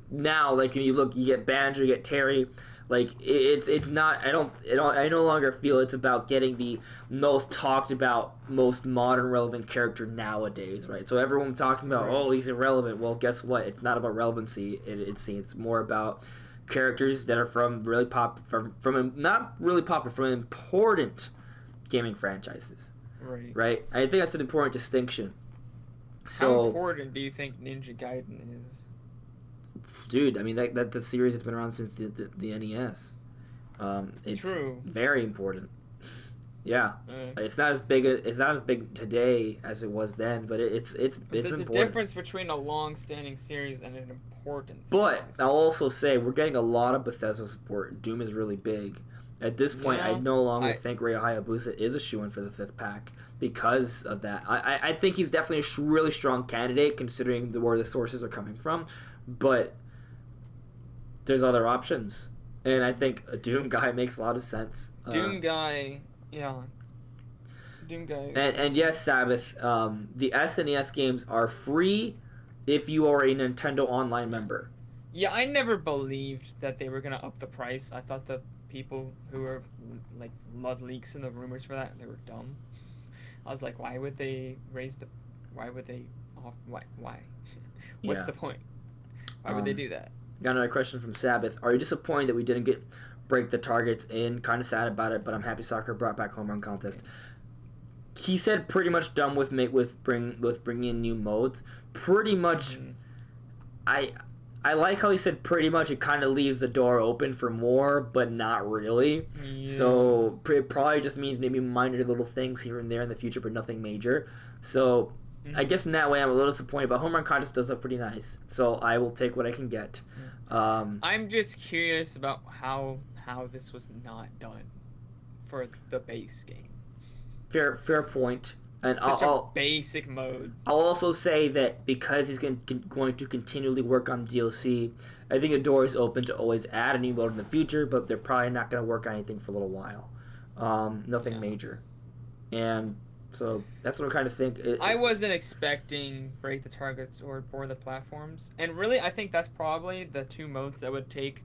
now. Like when you get Banjo, you get Terry. Like it's not. I no longer feel it's about getting the most talked about, most modern relevant character nowadays, right? So everyone talking about, oh, he's irrelevant. Well, guess what? It's not about relevancy. It's more about characters that are from not really popular, from important gaming franchises. Right. I think that's an important distinction. So, how important do you think Ninja Gaiden is? Dude, I mean that's a series that's been around since the NES. It's True. Very important. Yeah, it's not as big today as it was then, but it's important. There's a difference between a long-standing series and an important series. But I'll also say we're getting a lot of Bethesda support. Doom is really big. At this point, I no longer think Rei Hayabusa is a shoo-in for the 5th pack because of that. I think he's definitely a really strong candidate considering where the sources are coming from, but there's other options, and I think a Doom guy makes a lot of sense. Doom guy. Yeah. Doom guy. And yes, Sabbath, the SNES games are free if you are a Nintendo Online member. Yeah, I never believed that they were going to up the price. I thought the people who were, like, mud leaks in the rumors for that, they were dumb. I was like, why would they why? What's the point? Why would they do that? Got another question from Sabbath. Are you disappointed that we didn't break the targets in? Kind of sad about it, but I'm happy soccer brought back home run contest. He said pretty much done with bringing in new modes. Pretty much, I like how he said pretty much. It kind of leaves the door open for more, but not really. Yeah. So it probably just means maybe minor little things here and there in the future, but nothing major. So I guess in that way I'm a little disappointed, but home run contest does look pretty nice. So I will take what I can get. I'm just curious about how this was not done for the base game. Fair point. And Such a basic mode. I'll also say that because he's going to continually work on DLC, I think the door is open to always add a new mode in the future, but they're probably not going to work on anything for a little while. Nothing major. And so that's what I kind of think. I wasn't expecting Break the Targets or Board the Platforms. And really, I think that's probably the two modes that would take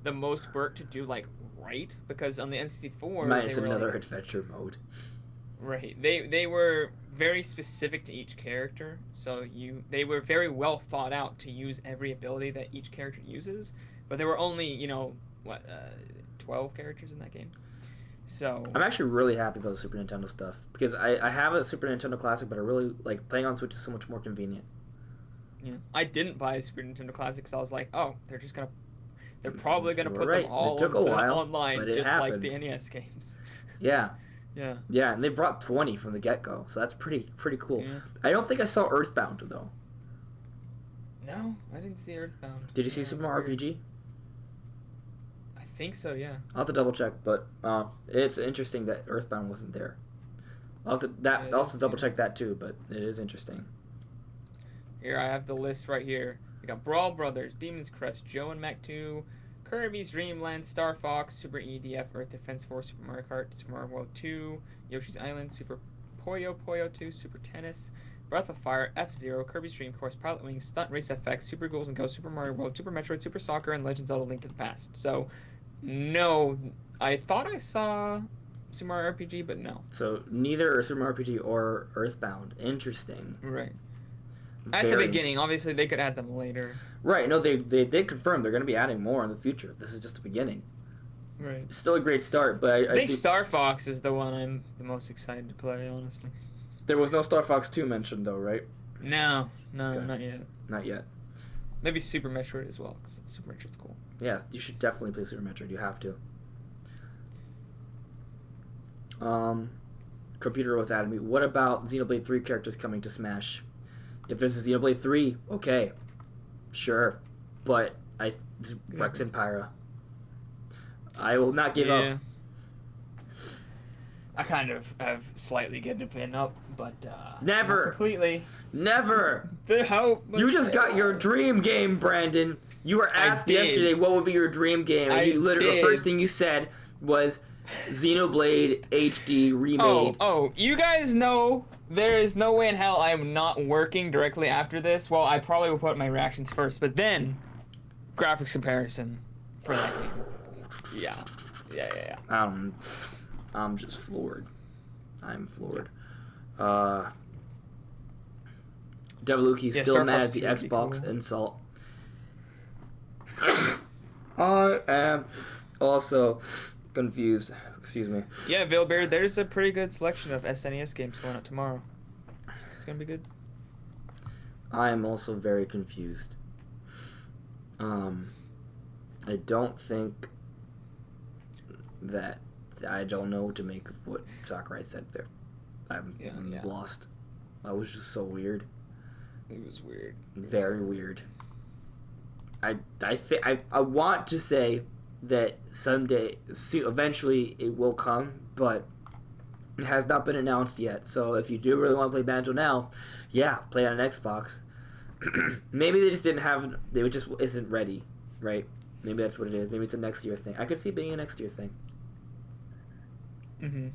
the most work to do, like, right. Because on the N64... Minus another adventure mode. Right. They were very specific to each character, so they were very well thought out to use every ability that each character uses, but there were only, 12 characters in that game. So I'm actually really happy about the Super Nintendo stuff, because I have a Super Nintendo Classic, but I really like playing on Switch is so much more convenient. Yeah. I didn't buy a Super Nintendo Classic because I was like, oh, they're probably gonna put them all it took a while, online, but it just happened. like the NES games. Yeah. Yeah, and they brought 20 from the get-go, so that's pretty cool. Yeah. I don't think I saw Earthbound, though. No, I didn't see Earthbound. Did you see Super Mario RPG? I think so, yeah. I'll have to double-check, but it's interesting that Earthbound wasn't there. I'll have to double-check that, too, but it is interesting. Here, I have the list right here. We got Brawl Brothers, Demon's Crest, Joe and Mac 2, Kirby's Dream Land, Star Fox, Super EDF, Earth Defense Force, Super Mario Kart, Super Mario World 2, Yoshi's Island, Super Puyo Puyo 2, Super Tennis, Breath of Fire, F-Zero, Kirby's Dream Course, Pilot Wings, Stunt Race FX, Super Ghouls and Ghosts, Super Mario World, Super Metroid, Super Soccer, and Legend of Zelda Link to the Past. So, no, I thought I saw Super Mario RPG, but no. So, neither Super Mario RPG or Earthbound. Interesting. Right. At the beginning, obviously they could add them later. Right, no, they did confirm they're going to be adding more in the future. This is just the beginning. Right. Still a great start, but I think Star Fox is the one I'm the most excited to play, honestly. There was no Star Fox 2 mentioned, though, right? No, Okay. not yet. Not yet. Maybe Super Metroid as well, because Super Metroid's cool. Yeah, you should definitely play Super Metroid. You have to. Computer Robots added me. What about Xenoblade 3 characters coming to Smash? If there's a Xenoblade 3, okay. Sure. But Rex and Pyra. I will not give up. I kind of have slightly given up, but never not completely. Never. The hope. You just got your dream game, Brandon. You were asked yesterday what would be your dream game, and the first thing you said was Xenoblade HD remade. Oh, you guys know there is no way in hell I'm not working directly after this. Well, I probably will put my reactions first, but then graphics comparison for that game. Yeah. I'm just floored. I'm floored. Devoluki still mad at the Xbox insult. I am also confused. Excuse me. Yeah, Vilbeard, there's a pretty good selection of SNES games going out tomorrow. It's gonna be good. I am also very confused. I don't think that I don't know what to make of what Sakurai said there. I'm lost. That was just so weird. It was weird. Very weird. I want to say that someday, eventually, it will come, but it has not been announced yet. So if you do really want to play Banjo now, yeah, play on an Xbox. Maybe they just didn't have. They just isn't ready, right? Maybe that's what it is. Maybe it's a next year thing. I could see it being a next year thing. Mm-hmm.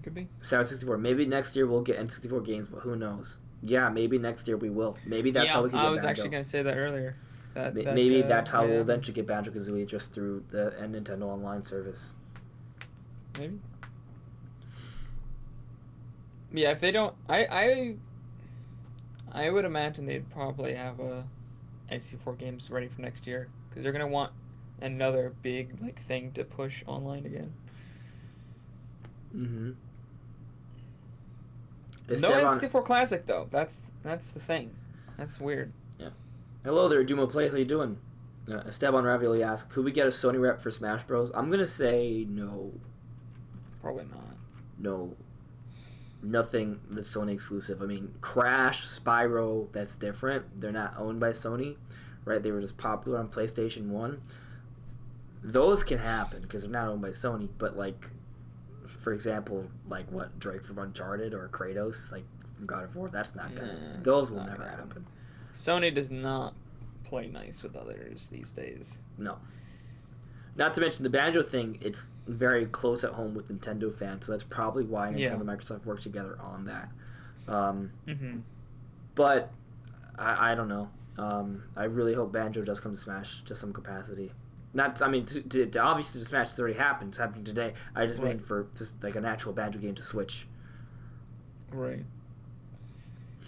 Could be. Sound 64. Maybe next year we'll get N64 games, but who knows? Yeah, maybe next year we will. Maybe that's how we can get Banjo. I was actually going to say that earlier. Maybe that's how we'll eventually get Banjo Kazooie, just through the Nintendo Online service. Maybe. Yeah, if they don't, I would imagine they'd probably have N64 games ready for next year, because they're gonna want another big thing to push online again. Mm-hmm. No N64 Classic though. That's the thing. That's weird. Yeah. Hello there, Duma Plays. How you doing? Esteban Ravioli asks, could we get a Sony rep for Smash Bros? I'm gonna say no. Probably not. No. Nothing that's Sony exclusive. I mean, Crash, Spyro, that's different. They're not owned by Sony, right? They were just popular on PlayStation 1. those can happen because they're not owned by Sony. But like, for example, like what Drake from Uncharted or Kratos, like from God of War, that's not gonna. Those will never happen. Sony does not play nice with others these days. No. Not to mention the Banjo thing, it's very close at home with Nintendo fans, so that's probably why Nintendo and Microsoft work together on that. But I don't know. I really hope Banjo does come to Smash to some capacity. Not, I mean, to obviously to Smash, it's already happened. It's happening today. I just mean for just like an actual Banjo game to Switch. Right.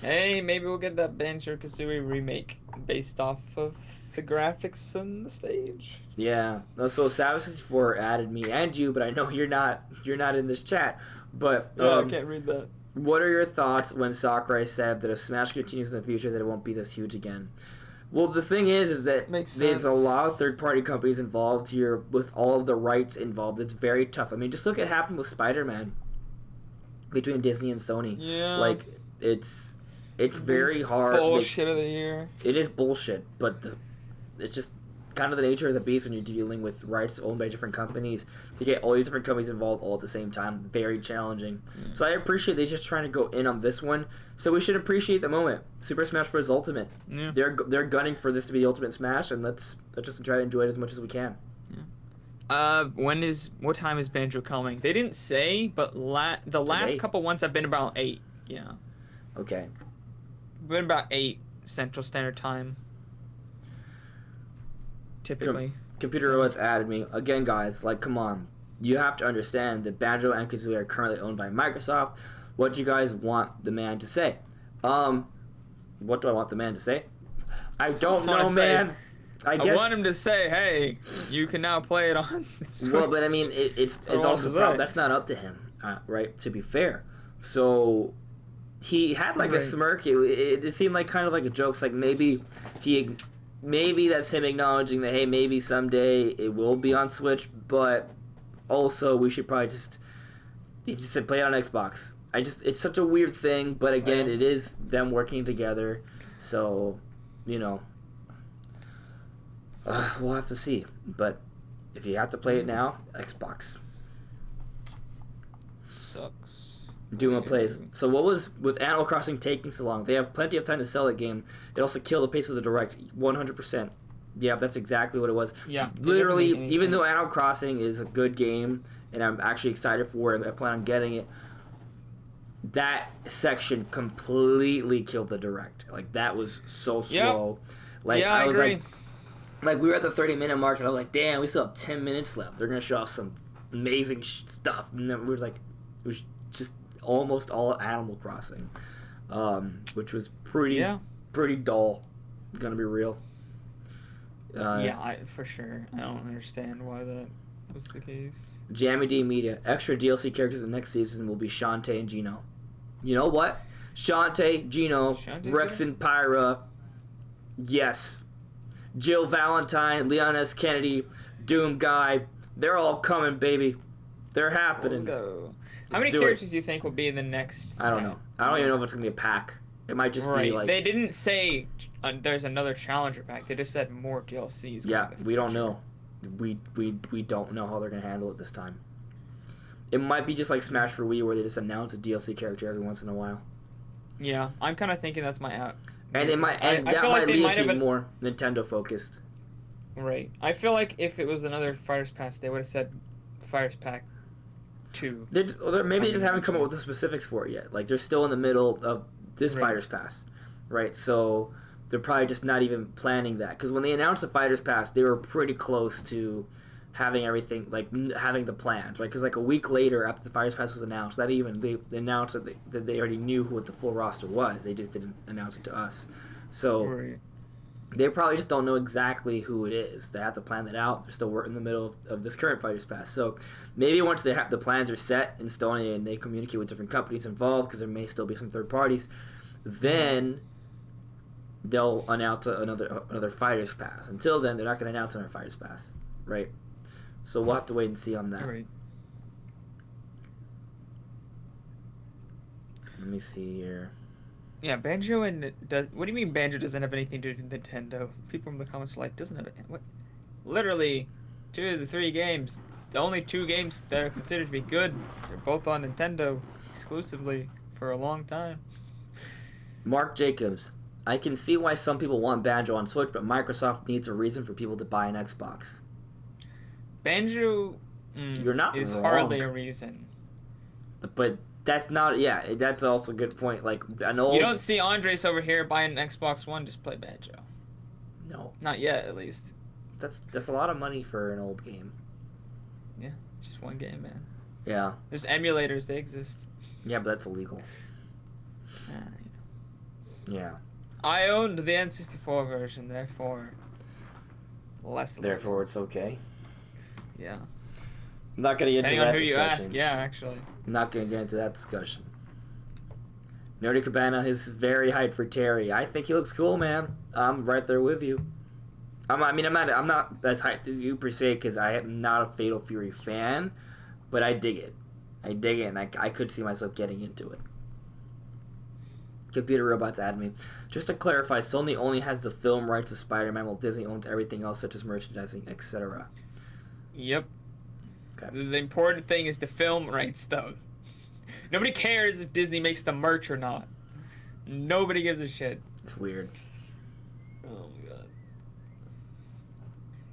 Hey, maybe we'll get that Banjo Kazooie remake based off of the graphics on the stage. Yeah. So Savage64 added me and you, but I know you're not in this chat. But I can't read that. What are your thoughts when Sakurai said that if Smash continues in the future, that it won't be this huge again? Well, the thing is that there's a lot of third-party companies involved here with all of the rights involved. It's very tough. I mean, just look at what happened with Spider-Man between Disney and Sony. Yeah. Like, it's very hard. Bullshit of the year. It is bullshit, but it's just kind of the nature of the beast when you're dealing with rights owned by different companies. To get all these different companies involved all at the same time, very challenging. So I appreciate they're just trying to go in on this one. So we should appreciate the moment. Super Smash Bros. Ultimate. Yeah. They're gunning for this to be the ultimate Smash, and let's just try to enjoy it as much as we can. What time is Banjo coming? They didn't say, but the last couple ones have been about 8. Yeah. Okay. Been about 8 Central Standard Time. Typically. Computer Robots added me. Again, guys, like, come on. You have to understand that Banjo and Kazooie are currently owned by Microsoft. What do you guys want the man to say? What do I want the man to say? I don't know, man. I guess. I want him to say, hey, you can now play it on Switch. Well, but I mean, it's also probably, that's not up to him, right? To be fair. So he had like a smirk. It seemed like kind of like a joke. Like maybe that's him acknowledging that, hey, maybe someday it will be on Switch, but also we should probably he just said play it on Xbox. It's such a weird thing, but again, it is them working together, so, you know, we'll have to see. But if you have to play it now, Xbox. Sucks. Duma plays. So what was with Animal Crossing taking so long? They have plenty of time to sell that game. It also killed the pace of the Direct 100%. Yeah, that's exactly what it was. Yeah. Literally, even though Animal Crossing is a good game and I'm actually excited for it, I plan on getting it, that section completely killed the Direct. Like, that was so slow. Yep. Like, yeah, I was agree. like we were at the 30-minute mark, and I was like, damn, we still have 10 minutes left. They're going to show us some amazing stuff. And then we were like, it was just almost all Animal Crossing, which was pretty dull, gonna be real. For sure. I don't understand why that was the case. Jammy D Media. Extra DLC characters in the next season will be Shantae and Gino. You know what? Shantae, Gino, Rex and Pyra. Yes. Jill Valentine, Leon S. Kennedy, Doom Guy. They're all coming, baby. They're happening. Let's go. How many characters do you think will be in the next I don't know. I don't even know if it's going to be a pack. It might just be like... They didn't say there's another Challenger pack. They just said more DLCs. Yeah, we don't know. We don't know how they're going to handle it this time. It might be just like Smash for Wii, where they just announce a DLC character every once in a while. Yeah, I'm kind of thinking that's my out. And it might, and that might lead to more Nintendo focused. Right. I feel like if it was another Fighters Pass, they would have said Fighters Pack 2. Maybe they just haven't come up with the specifics for it yet. Like, they're still in the middle of this Fighters Pass, right? So they're probably just not even planning that. Because when they announced the Fighters Pass, they were pretty close to having everything, like, having the plans, right? Because, like, a week later, after the Fighters Pass was announced, they announced that they already knew who the full roster was. They just didn't announce it to us. So they probably just don't know exactly who it is. They have to plan that out. They're still in the middle of this current Fighters Pass. So maybe once the plans are set in stone and they communicate with different companies involved, because there may still be some third parties, then they'll announce another Fighters Pass. Until then, they're not going to announce another Fighters Pass, right? So we'll have to wait and see on that. Right. Let me see here. Yeah, Banjo what do you mean Banjo doesn't have anything to do with Nintendo? People in the comments are like, doesn't have it. What? Literally, 2 of the 3 games, the only 2 games that are considered to be good, they're both on Nintendo exclusively for a long time. Mark Jacobs. I can see why some people want Banjo on Switch, but Microsoft needs a reason for people to buy an Xbox. Banjo You're not is wrong. hardly a reason. But that's not, yeah, that's also a good point. Like, an old... You don't see Andres over here buying an Xbox One just play Banjo. No. Not yet, at least. That's a lot of money for an old game. Yeah, it's just one game, man. Yeah. There's emulators, they exist. Yeah, but that's illegal. Yeah. I owned the N64 version, therefore less illegal. Therefore, it's okay. Yeah. I'm not going to get into that Depending on who discussion. you ask, yeah, actually. I'm not going to get into that discussion. Nerdy Cabana is very hyped for Terry. I think he looks cool, man. I'm right there with you. I'm not as hyped as you per se because I am not a Fatal Fury fan, but I dig it. And I could see myself getting into it. Computer Robots add me. Just to clarify, Sony only has the film rights to Spider-Man, while Disney owns everything else, such as merchandising, etc. Yep. Okay. The important thing is the film rights, though. Nobody cares if Disney makes the merch or not. Nobody gives a shit. It's weird. Oh my god.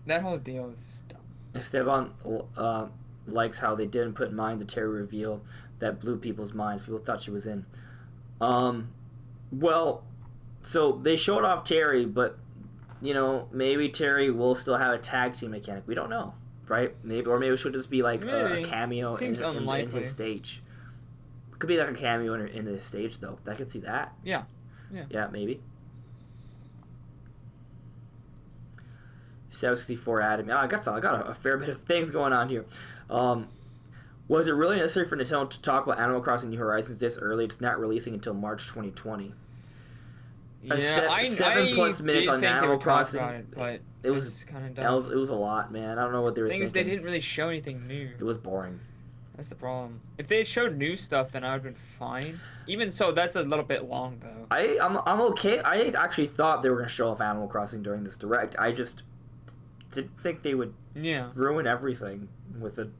That whole deal is just dumb. Esteban likes how they didn't put in mind the Terry reveal that blew people's minds. People thought she was in. Well, so they showed off Terry, but, you know, maybe Terry will still have a tag team mechanic. We don't know, right? Maybe she'll just be like a cameo in his stage. Could be like a cameo in his stage, though. I could see that. Yeah. Yeah, maybe. 764 added me. Oh, I got a fair bit of things going on here. Was it really necessary for Nintendo to talk about Animal Crossing New Horizons this early? It's not releasing until March 2020. Yeah, 7+ minutes on Animal Crossing. It was kind of dumb. It was a lot, man. I don't know what they were thinking. They didn't really show anything new. It was boring. That's the problem. If they had showed new stuff, then I would have been fine. Even so, that's a little bit long, though. I'm okay. I actually thought they were going to show off Animal Crossing during this Direct. I just didn't think they would ruin everything with a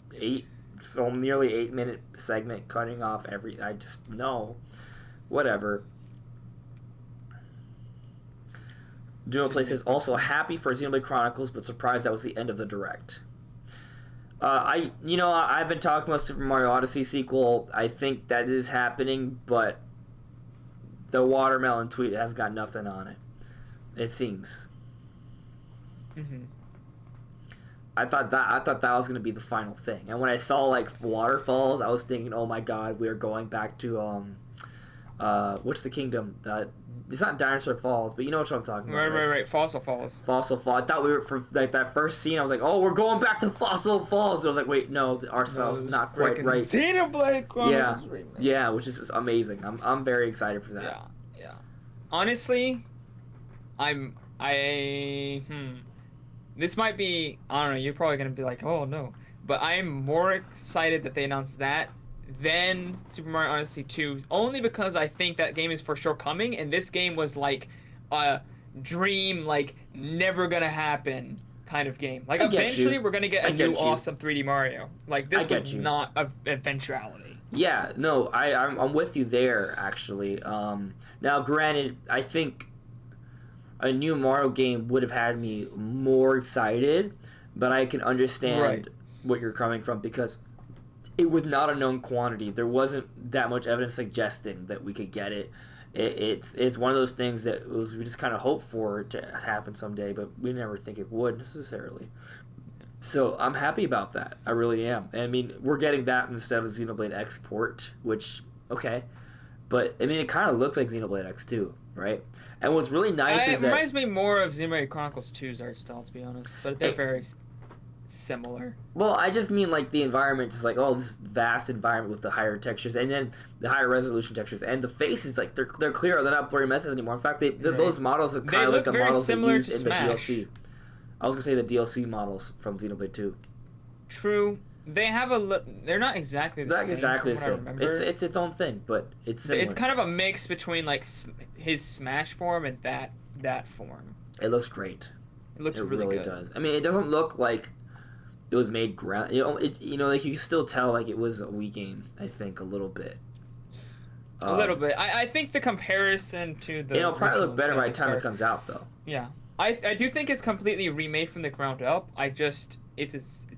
nearly 8-minute segment cutting off no. Whatever. Duoplay says, also happy for Xenoblade Chronicles, but surprised that was the end of the Direct. I've been talking about Super Mario Odyssey sequel. I think that is happening, but the watermelon tweet has got nothing on it. It seems. Mm-hmm. I thought that was gonna be the final thing, and when I saw like waterfalls, I was thinking, oh my god, we are going back to what's the kingdom? It's not Dinosaur Falls, but you know what I'm talking about. Right. Fossil Falls. Fossil Falls. I thought we were for like that first scene. I was like, oh, we're going back to Fossil Falls, but I was like, wait, no, our style's not quite right. Xenoblade Chronicles remake. Yeah, which is amazing. I'm very excited for that. Yeah. Honestly, this might be, I don't know, you're probably going to be like, oh no. But I'm more excited that they announced that than Super Mario Odyssey 2, only because I think that game is for sure coming, and this game was like a dream, like, never going to happen kind of game. Like, eventually we're going to get a new awesome 3D Mario. Like, this was not an eventuality. Yeah, no, I'm with you there, actually. Now, granted, I think a new Mario game would have had me more excited, but I can understand what you're coming from because it was not a known quantity. There wasn't that much evidence suggesting that we could get it. It's one of those things that we just kind of hope for it to happen someday, but we never think it would necessarily. So I'm happy about that. I really am. I mean, we're getting that instead of Xenoblade X port, which, okay. But, I mean, it kind of looks like Xenoblade X too, right? And what's really nice is that... It reminds me more of Xenoblade Chronicles 2's art style, to be honest. But they're very similar. Well, I just mean, like, the environment is like, oh, this vast environment with the higher textures, and then the higher resolution textures. And the faces, like, they're clear. They're not blurry messes anymore. In fact, those models are kind of like the models they used in the DLC. I was going to say the DLC models from Xenoblade 2. True. They have they're not exactly the same. Not exactly the same. It's its own thing, but it's similar. It's kind of a mix between like his Smash form and that form. It looks great. It looks really good. It really does. I mean, it doesn't look like it was made ground. Like you can still tell like it was a Wii game. I think a little bit. A little bit. I think the comparison to the It'll probably look better by the time start. it comes out, though. Yeah, I do think it's completely remade from the ground up. It's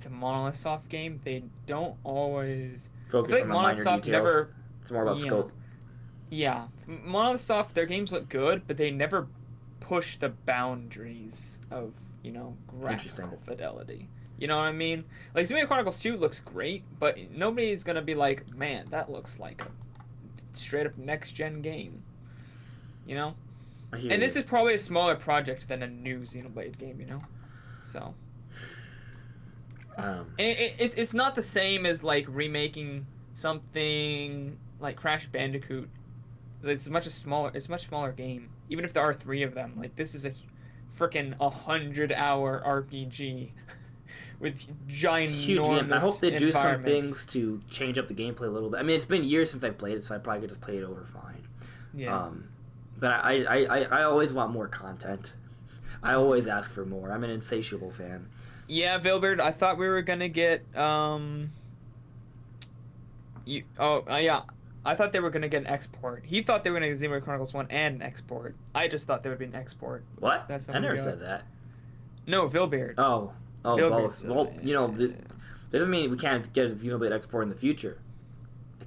a Monolith Soft game. They don't always focus on the minor details. Never, it's more about scope. Yeah, Monolith Soft, their games look good, but they never push the boundaries of graphical fidelity. You know what I mean? Like Xenoblade Chronicles 2 looks great, but nobody's gonna be like, man, that looks like a straight up next gen game. You know? And this is probably a smaller project than a new Xenoblade game, So and it's not the same as like remaking something like Crash Bandicoot. It's a much smaller game. Even if there are 3 of them. Like this is a freaking 100-hour RPG with giant huge game. I hope they do some things to change up the gameplay a little bit. I mean, it's been years since I played it, so I probably could just play it over fine. Yeah. But I always want more content. I always ask for more. I'm an insatiable fan. Yeah, Vilbert, I thought we were gonna get I thought they were gonna get an export. He thought they were gonna get Xenoblade Chronicles 1 and an export. I just thought there would be an export. What? I never said that. No, Vilbeard. Oh, both. Well, that doesn't mean we can't get a Xenoblade export in the future.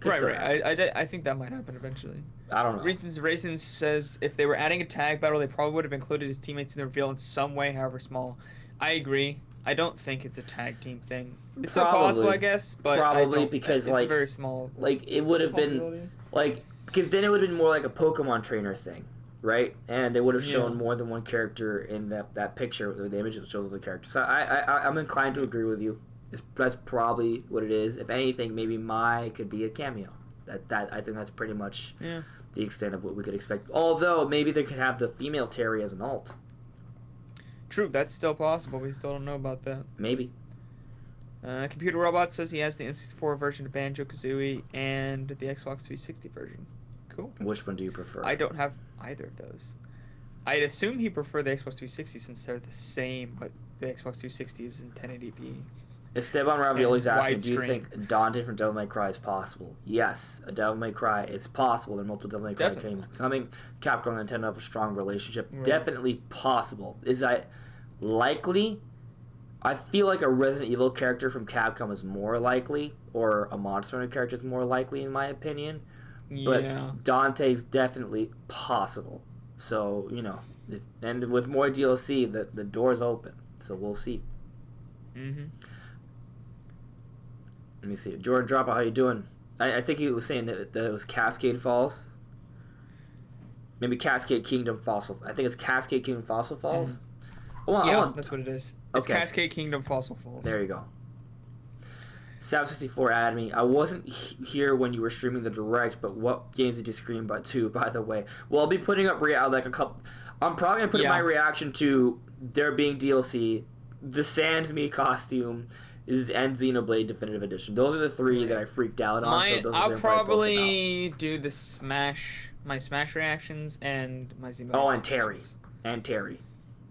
Right. I think that might happen eventually. I don't know. Raisins says if they were adding a tag battle, they probably would have included his teammates in the reveal in some way, however small. I agree. I don't think it's a tag team thing. It's still possible, I guess, but probably because it's very small. Like it would have been because then it would have been more like a Pokemon trainer thing, right? And they would have shown more than one character in that picture, the image that shows the character. So I'm inclined to agree with you. That's probably what it is. If anything, maybe Mai could be a cameo. That I think that's pretty much the extent of what we could expect. Although maybe they could have the female Terry as an alt. True, that's still possible. We still don't know about that. Maybe. Computer Robot says he has the N64 version of Banjo Kazooie and the Xbox 360 version. Cool. Which one do you prefer? I don't have either of those. I'd assume he preferred the Xbox 360 since they're the same, but the Xbox 360 is in 1080p. Esteban Ravioli's asking, do you think Dante from Devil May Cry is possible? Yes, a Devil May Cry is possible. There are multiple Devil May Cry games coming. Capcom and Nintendo have a strong relationship. Right. Definitely possible. Is that likely? I feel like a Resident Evil character from Capcom is more likely, or a Monster Hunter character is more likely, in my opinion. But Dante's definitely possible. So, and with more DLC, the door's open. So we'll see. Mm-hmm. Let me see. Jordan Dropper, how you doing? I think he was saying that it was Cascade Falls. Maybe Cascade Kingdom Fossil. I think it's Cascade Kingdom Fossil Falls. Mm-hmm. That's what it is. It's okay. Cascade Kingdom Fossil Falls. There you go. Sab64 added me. I wasn't here when you were streaming the direct, but what games did you stream to, by the way? Well, I'll be putting up like a couple. I'm probably going to put up my reaction to there being DLC, the Sans Me costume, and Xenoblade Definitive Edition. Those are the 3 that I freaked out on. I'll probably do the my Smash reactions and my Xenoblade. And Terry.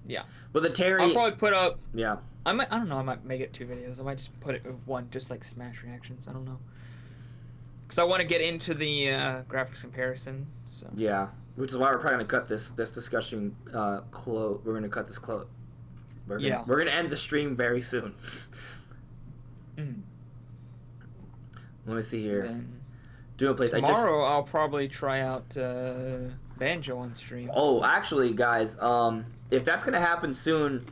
Yeah. But the Terry... I'll probably put up... Yeah. I don't know, I might make it 2 videos. I might just put it with 1, just like Smash reactions. I don't know. Because I want to get into the graphics comparison. So. Yeah. Which is why we're probably going to cut this discussion close. We're going to cut this close. We're going to end the stream very soon. Let me see here. Tomorrow I'll probably try out Banjo on stream. Oh, actually, guys, if that's gonna happen soon,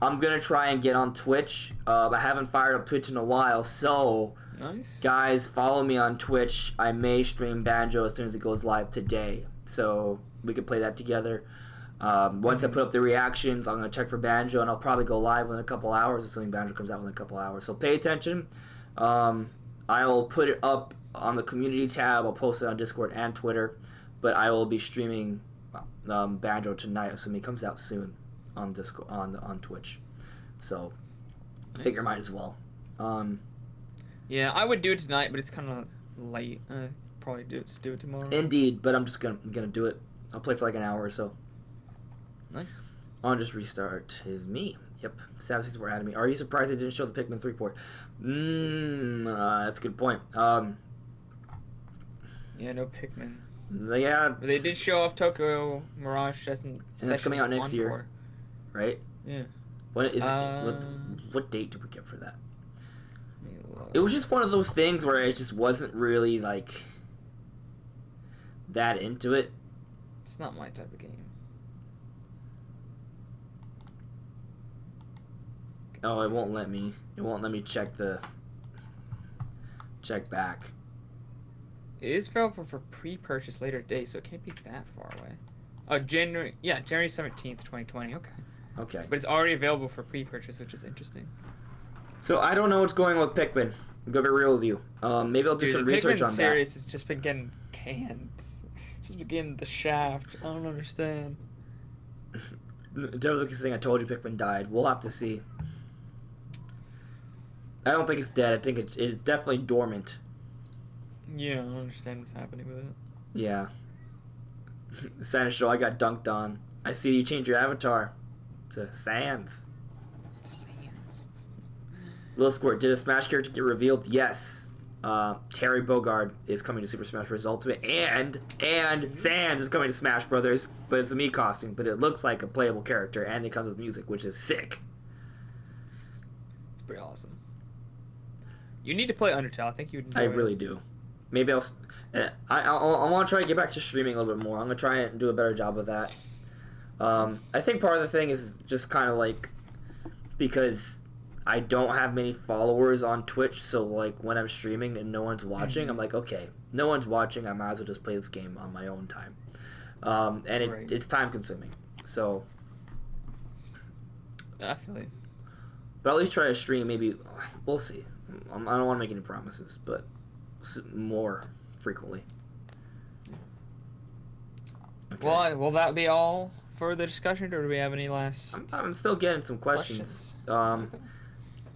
I'm gonna try and get on Twitch. I haven't fired up Twitch in a while, so nice. Guys, follow me on Twitch. I may stream Banjo as soon as it goes live today, so we can play that together. Once I put up the reactions, I'm gonna check for Banjo, and I'll probably go live in a couple hours, assuming Banjo comes out in a couple hours. So pay attention. I'll put it up on the community tab. I'll post it on Discord and Twitter, but I will be streaming Banjo tonight, assuming it comes out soon on Discord on Twitch. So I figure might as well. Yeah, I would do it tonight, but it's kind of late. Probably do it tomorrow. Indeed, but I'm just gonna do it. I'll play for like an hour or so. Nice. I'll just restart his me. Yep, Savage 64 added me. Are you surprised they didn't show the Pikmin 3 port? That's a good point. Yeah, no Pikmin. Yeah. They did show off Tokyo Mirage Sessions. And that's coming out next year, right? Yeah. When is it? What date did we get for that? Let me look. It was just one of those things where it just wasn't really like that into it. It's not my type of game. Oh, it won't let me. It won't let me check back. It is available for pre-purchase later date, so it can't be that far away. Oh, January 17th, 2020. Okay. Okay. But it's already available for pre-purchase, which is interesting. So I don't know what's going on with Pikmin. I'm gonna be real with you. Maybe I'll do some research on that. The Pikmin series has just been getting canned. It's just been getting the shaft. I don't understand. Devil Lucas saying, I told you Pikmin died. We'll have to see. I don't think it's dead. I think it's definitely dormant. Yeah, I don't understand what's happening with it. Yeah. Santa Show, I got dunked on. I see you change your avatar to Sans. Little Squirt, did a Smash character get revealed? Yes. Terry Bogard is coming to Super Smash Bros. Ultimate, and Sans is coming to Smash Brothers, but it's a Mii costume, but it looks like a playable character, and it comes with music, which is sick. It's pretty awesome. You need to play Undertale. I think you'd enjoy I really do. Maybe I want to try to get back to streaming a little bit more. I'm gonna try and do a better job of that. I think part of the thing is just kind of like because I don't have many followers on Twitch, so like when I'm streaming and no one's watching, I'm like, okay, no one's watching. I might as well just play this game on my own time, and it's time consuming. So definitely. But at least try to stream. Maybe we'll see. I don't want to make any promises, but more frequently. Okay. Well, will that be all for the discussion, or do we have any last? I'm still getting some questions.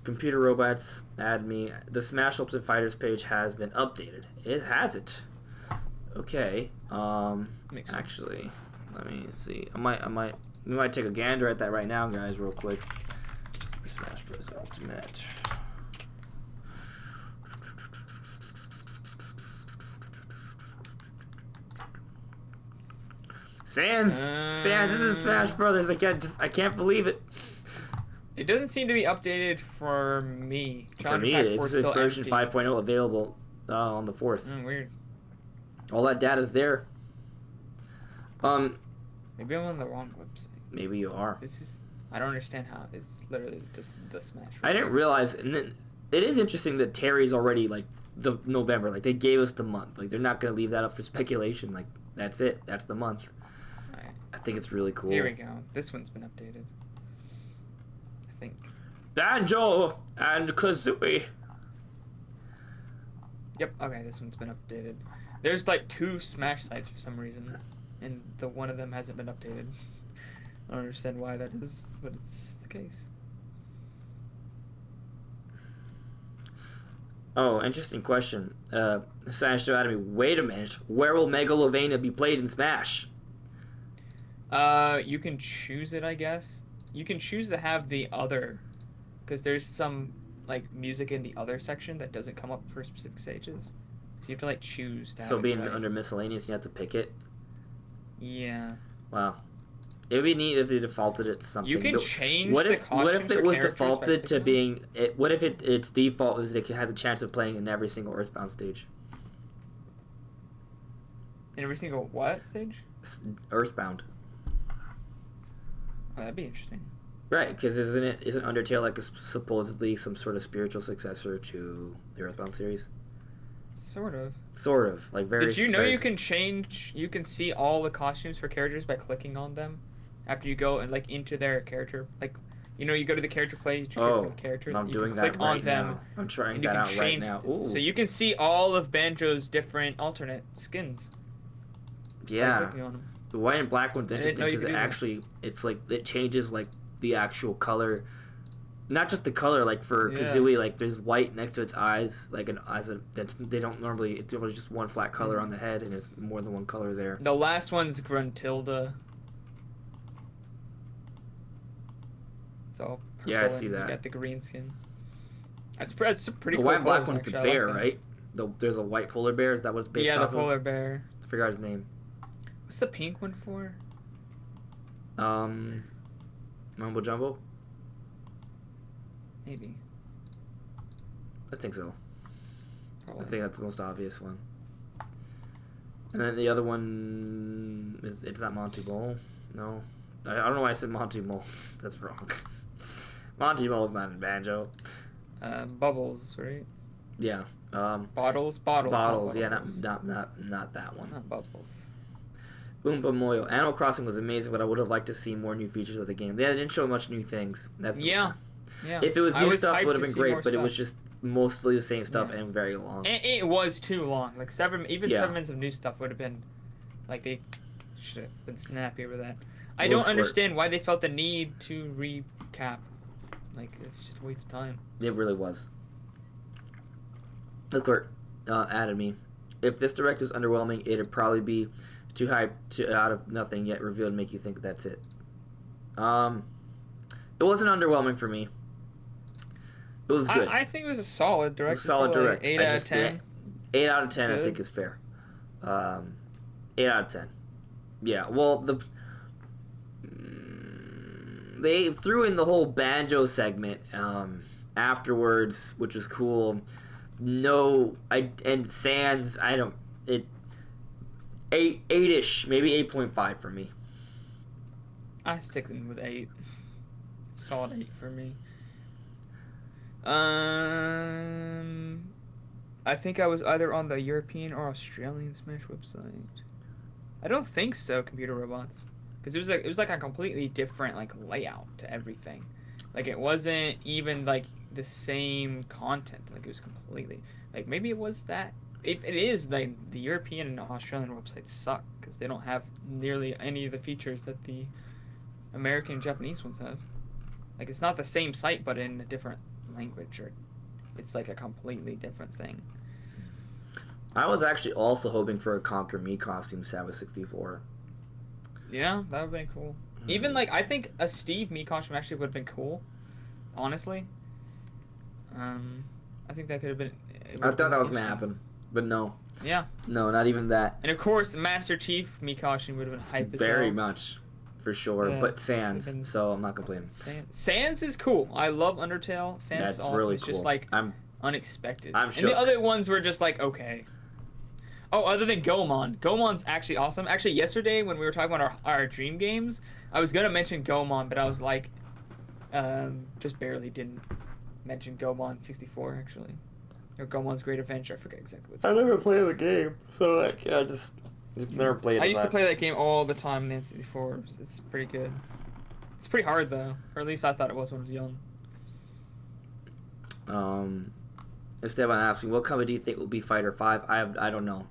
Computer Robots add me. The Smash Ultimate Fighters page has been updated. It has it. Okay. Actually, let me see. We might take a gander at that right now, guys, real quick. Super Smash Bros. Ultimate. Sans is in Smash Brothers. I can't believe it. It doesn't seem to be updated for me. For me, it's version 5.0 available on the 4th. Weird. All that data's there. Maybe I'm on the wrong website. Maybe you are. I don't understand how it's literally just the Smash. I didn't realize, and then it is interesting that Terry's already like the November. Like they gave us the month. Like they're not gonna leave that up for speculation. Like that's it. That's the month. I think it's really cool. Here we go. This one's been updated. I think. Banjo and Kazooie. Yep. Okay, this one's been updated. There's like 2 Smash sites for some reason, and one of them hasn't been updated. I don't understand why that is, but it's the case. Oh, interesting question. Smash Academy. Wait a minute. Where will Megalovania be played in Smash? You can choose it, I guess. You can choose to have the other, because there's some like music in the other section that doesn't come up for specific stages. So you have to like choose to have it being under miscellaneous, you have to pick it. Yeah. Wow. It would be neat if they defaulted it to something. You can change what the if costume what if it was for defaulted to being? What if its default is that it has a chance of playing in every single Earthbound stage? In every single what stage? Earthbound. Oh, that'd be interesting. Right, because isn't Undertale like supposedly some sort of spiritual successor to the Earthbound series? Sort of. Sort of, like very. Did you know you can change? You can see all the costumes for characters by clicking on them, after you go and like into their character. Like, you know, you go to the character page. You click on the character. I'm doing that click right on them, now. I'm trying that out right now. Ooh. So you can see all of Banjo's different alternate skins. Yeah. By clicking on them. The white and black one's interesting because it's like it changes like the actual color, not just the color. Like for Kazooie, like there's white next to its eyes, like they don't normally. It's normally just one flat color on the head, and there's more than one color there. The last one's Gruntilda. It's all Yeah, I purple see and that. You got the green skin. That's a pretty The cool. white and black colors, one's the actually. I bear, like that. right? There's a white polar bear. Is that what's based Yeah, the off polar of? bear. I forgot his name. What's the pink one for? Mumbo Jumbo? Maybe. I think so. Probably. I think that's the most obvious one. And then the other one is it's not Monty Mole. No, I don't know why I said Monty Mole. That's wrong. Monty Mole is not in Banjo. Bubbles, right? Yeah. Bottles. Bottles. Yeah, Bubbles. not that one. Not bubbles. Oompa Moyo. Animal Crossing was amazing, but I would have liked to see more new features of the game. They didn't show much new things. That's the Yeah. point. Yeah. If it was new stuff, hyped it would have to been see great, more but it was stuff. just mostly the same stuff Yeah. and very long. It was too long. Like 7 Yeah. minutes of new stuff would have been, like they should have been snappy with that. I Little don't squirt. understand why they felt the need to recap. Like it's just a waste of time. It really was. Discord added me. If this direct was underwhelming, it'd probably be too hyped to out of nothing yet revealed to make you think that's it. It wasn't underwhelming for me. It was good. I think it was a solid direct. Solid Probably direct. 8 I out of just- 10. 8 out of 10 I Good. think is fair. 8 out of 10. Yeah, well, they threw in the whole Banjo segment afterwards, which was cool. And Sans, I don't, 8-ish, maybe 8.5 for me. I stick in with 8. Solid 8 for me. I think I was either on the European or Australian Smash website. I don't think so, Computer Robots, because it was like a completely different like layout to everything. Like it wasn't even like the same content. Like it was completely like maybe it was that. If it is, like the European and Australian websites suck because they don't have nearly any of the features that the American and Japanese ones have. Like it's not the same site, but in a different language, or it's like a completely different thing. I was actually also hoping for a Conquer Me costume set with 64. Yeah, that would have been cool. Even like I think a Steve Me costume actually would have been cool. Honestly, I think that could have been. I thought that was gonna happen, but no. Yeah. No, not even that. And of course, the Master Chief Me costume would have been hype as well. Very much, for sure. Yeah, but Sans, been- so I'm not complaining. Sans is cool. I love Undertale. Sans That's is awesome. really It's cool. just like I'm unexpected. I'm And shook. the other ones were just like okay. Oh, other than Gomon. Gomon's actually awesome. Actually, yesterday when we were talking about our dream games, I was gonna mention Gomon, but I was like, just barely didn't mention Gomon 64 actually, or Gomon's Great Adventure. I forget exactly what's. I never played the game, so like I just never played it. I used to play that game all the time in N64. It's pretty good. It's pretty hard though, or at least I thought it was when I was young. Esteban asking, what company do you think will be Fighter 5? I don't know.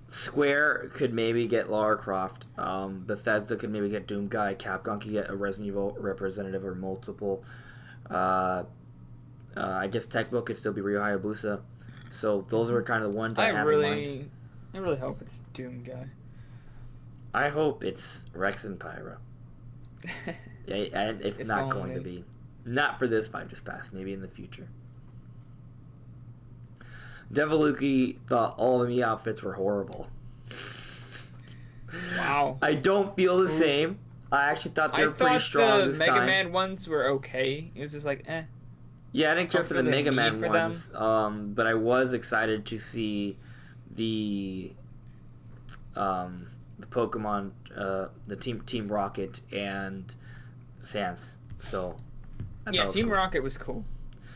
Square could maybe get Lara Croft. Bethesda could maybe get Doom Guy. Capcom could get a Resident Evil representative or multiple. I guess Tecmo could still be Ryo Hayabusa. So those are kind of the ones I have in mind. I really hope it's Doom Guy. I hope it's Rex and Pyra. Yeah, and it's If not going to only. be. Not for this Fighters Pass, maybe in the future. Deviluki thought all the Mii outfits were horrible. Wow. I don't feel the same. I actually thought they I were pretty thought strong the this Mega time. Man ones were okay. It was just like, eh. Yeah, I didn't care But for for the the Mega Mii Man for ones, but I was excited to see the Pokemon, the Team Rocket and Sans. So I thought Yeah, it was Team cool. Rocket was cool.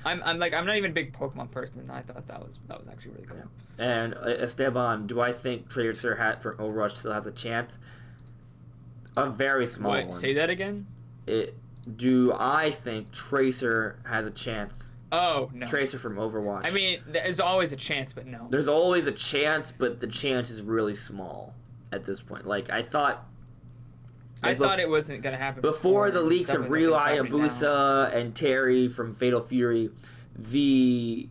I'm not even a big Pokemon person, and I thought that was actually really cool. And Esteban, do I think Tracer Hat for Overwatch still has a chance? A very small Wait, one. say that again? Do I think Tracer has a chance? Oh no. Tracer from Overwatch. I mean, there's always a chance, but no. There's always a chance, but the chance is really small at this point. Like I thought it wasn't gonna happen before the leaks of Definitely Ryu think it's happening now. Hayabusa and Terry from Fatal Fury. The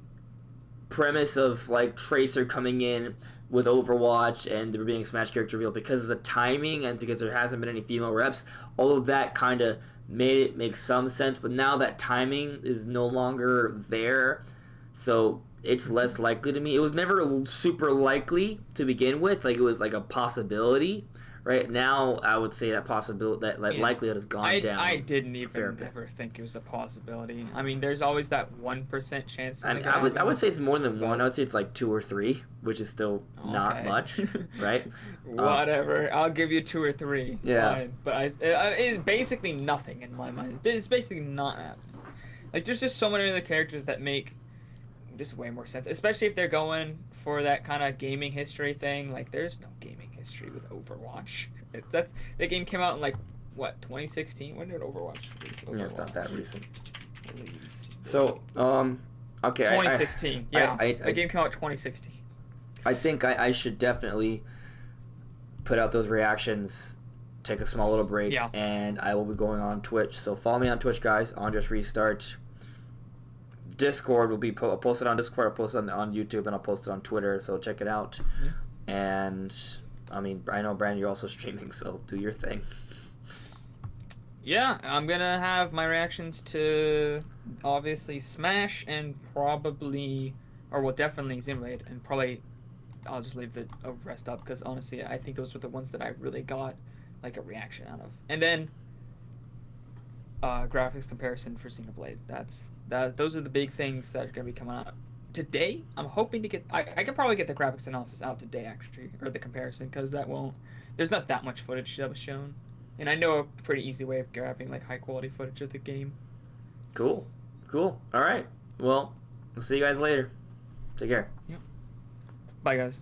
premise of like Tracer coming in with Overwatch and there being a Smash character reveal because of the timing and because there hasn't been any female reps, all of that kind of made it make some sense, but now that timing is no longer there, so it's less likely to me. It was never super likely to begin with. Like, it was like a possibility. Right now, I would say that possibility, that likelihood has gone down. I didn't even ever think it was a possibility. I mean, there's always that 1% chance. I would say it's more than one. I would say it's like 2 or 3, which is still not much, right? Whatever. I'll give you 2 or 3. Yeah. Fine. But it's basically nothing in my mind. It's basically not happening. Like, there's just so many other characters that make just way more sense, especially if they're going for that kind of gaming history thing. Like, there's no gaming history with Overwatch. The game came out in like what, 2016? When did Overwatch release? No, it's not that recent. So okay, 2016. The game came out 2016. I think I should definitely put out those reactions, take a small little break, and I will be going on Twitch. So follow me on Twitch, guys. On Just Restart. Discord will be posted on Discord. I'll post it on YouTube, and I'll post it on Twitter. So check it out. And I mean, I know, Brandon, you're also streaming, so do your thing. Yeah, I'm gonna have my reactions to obviously Smash and probably, or well, definitely Xenoblade, and probably I'll just leave the rest up because honestly, I think those were the ones that I really got like a reaction out of. And then graphics comparison for Xenoblade. Those are the big things that are gonna be coming out today. I'm hoping to get. I can probably get the graphics analysis out today, actually, or the comparison, because there's not that much footage that was shown, and I know a pretty easy way of grabbing like high quality footage of the game. Cool. All right. Well, I'll see you guys later. Take care. Yep. Bye, guys.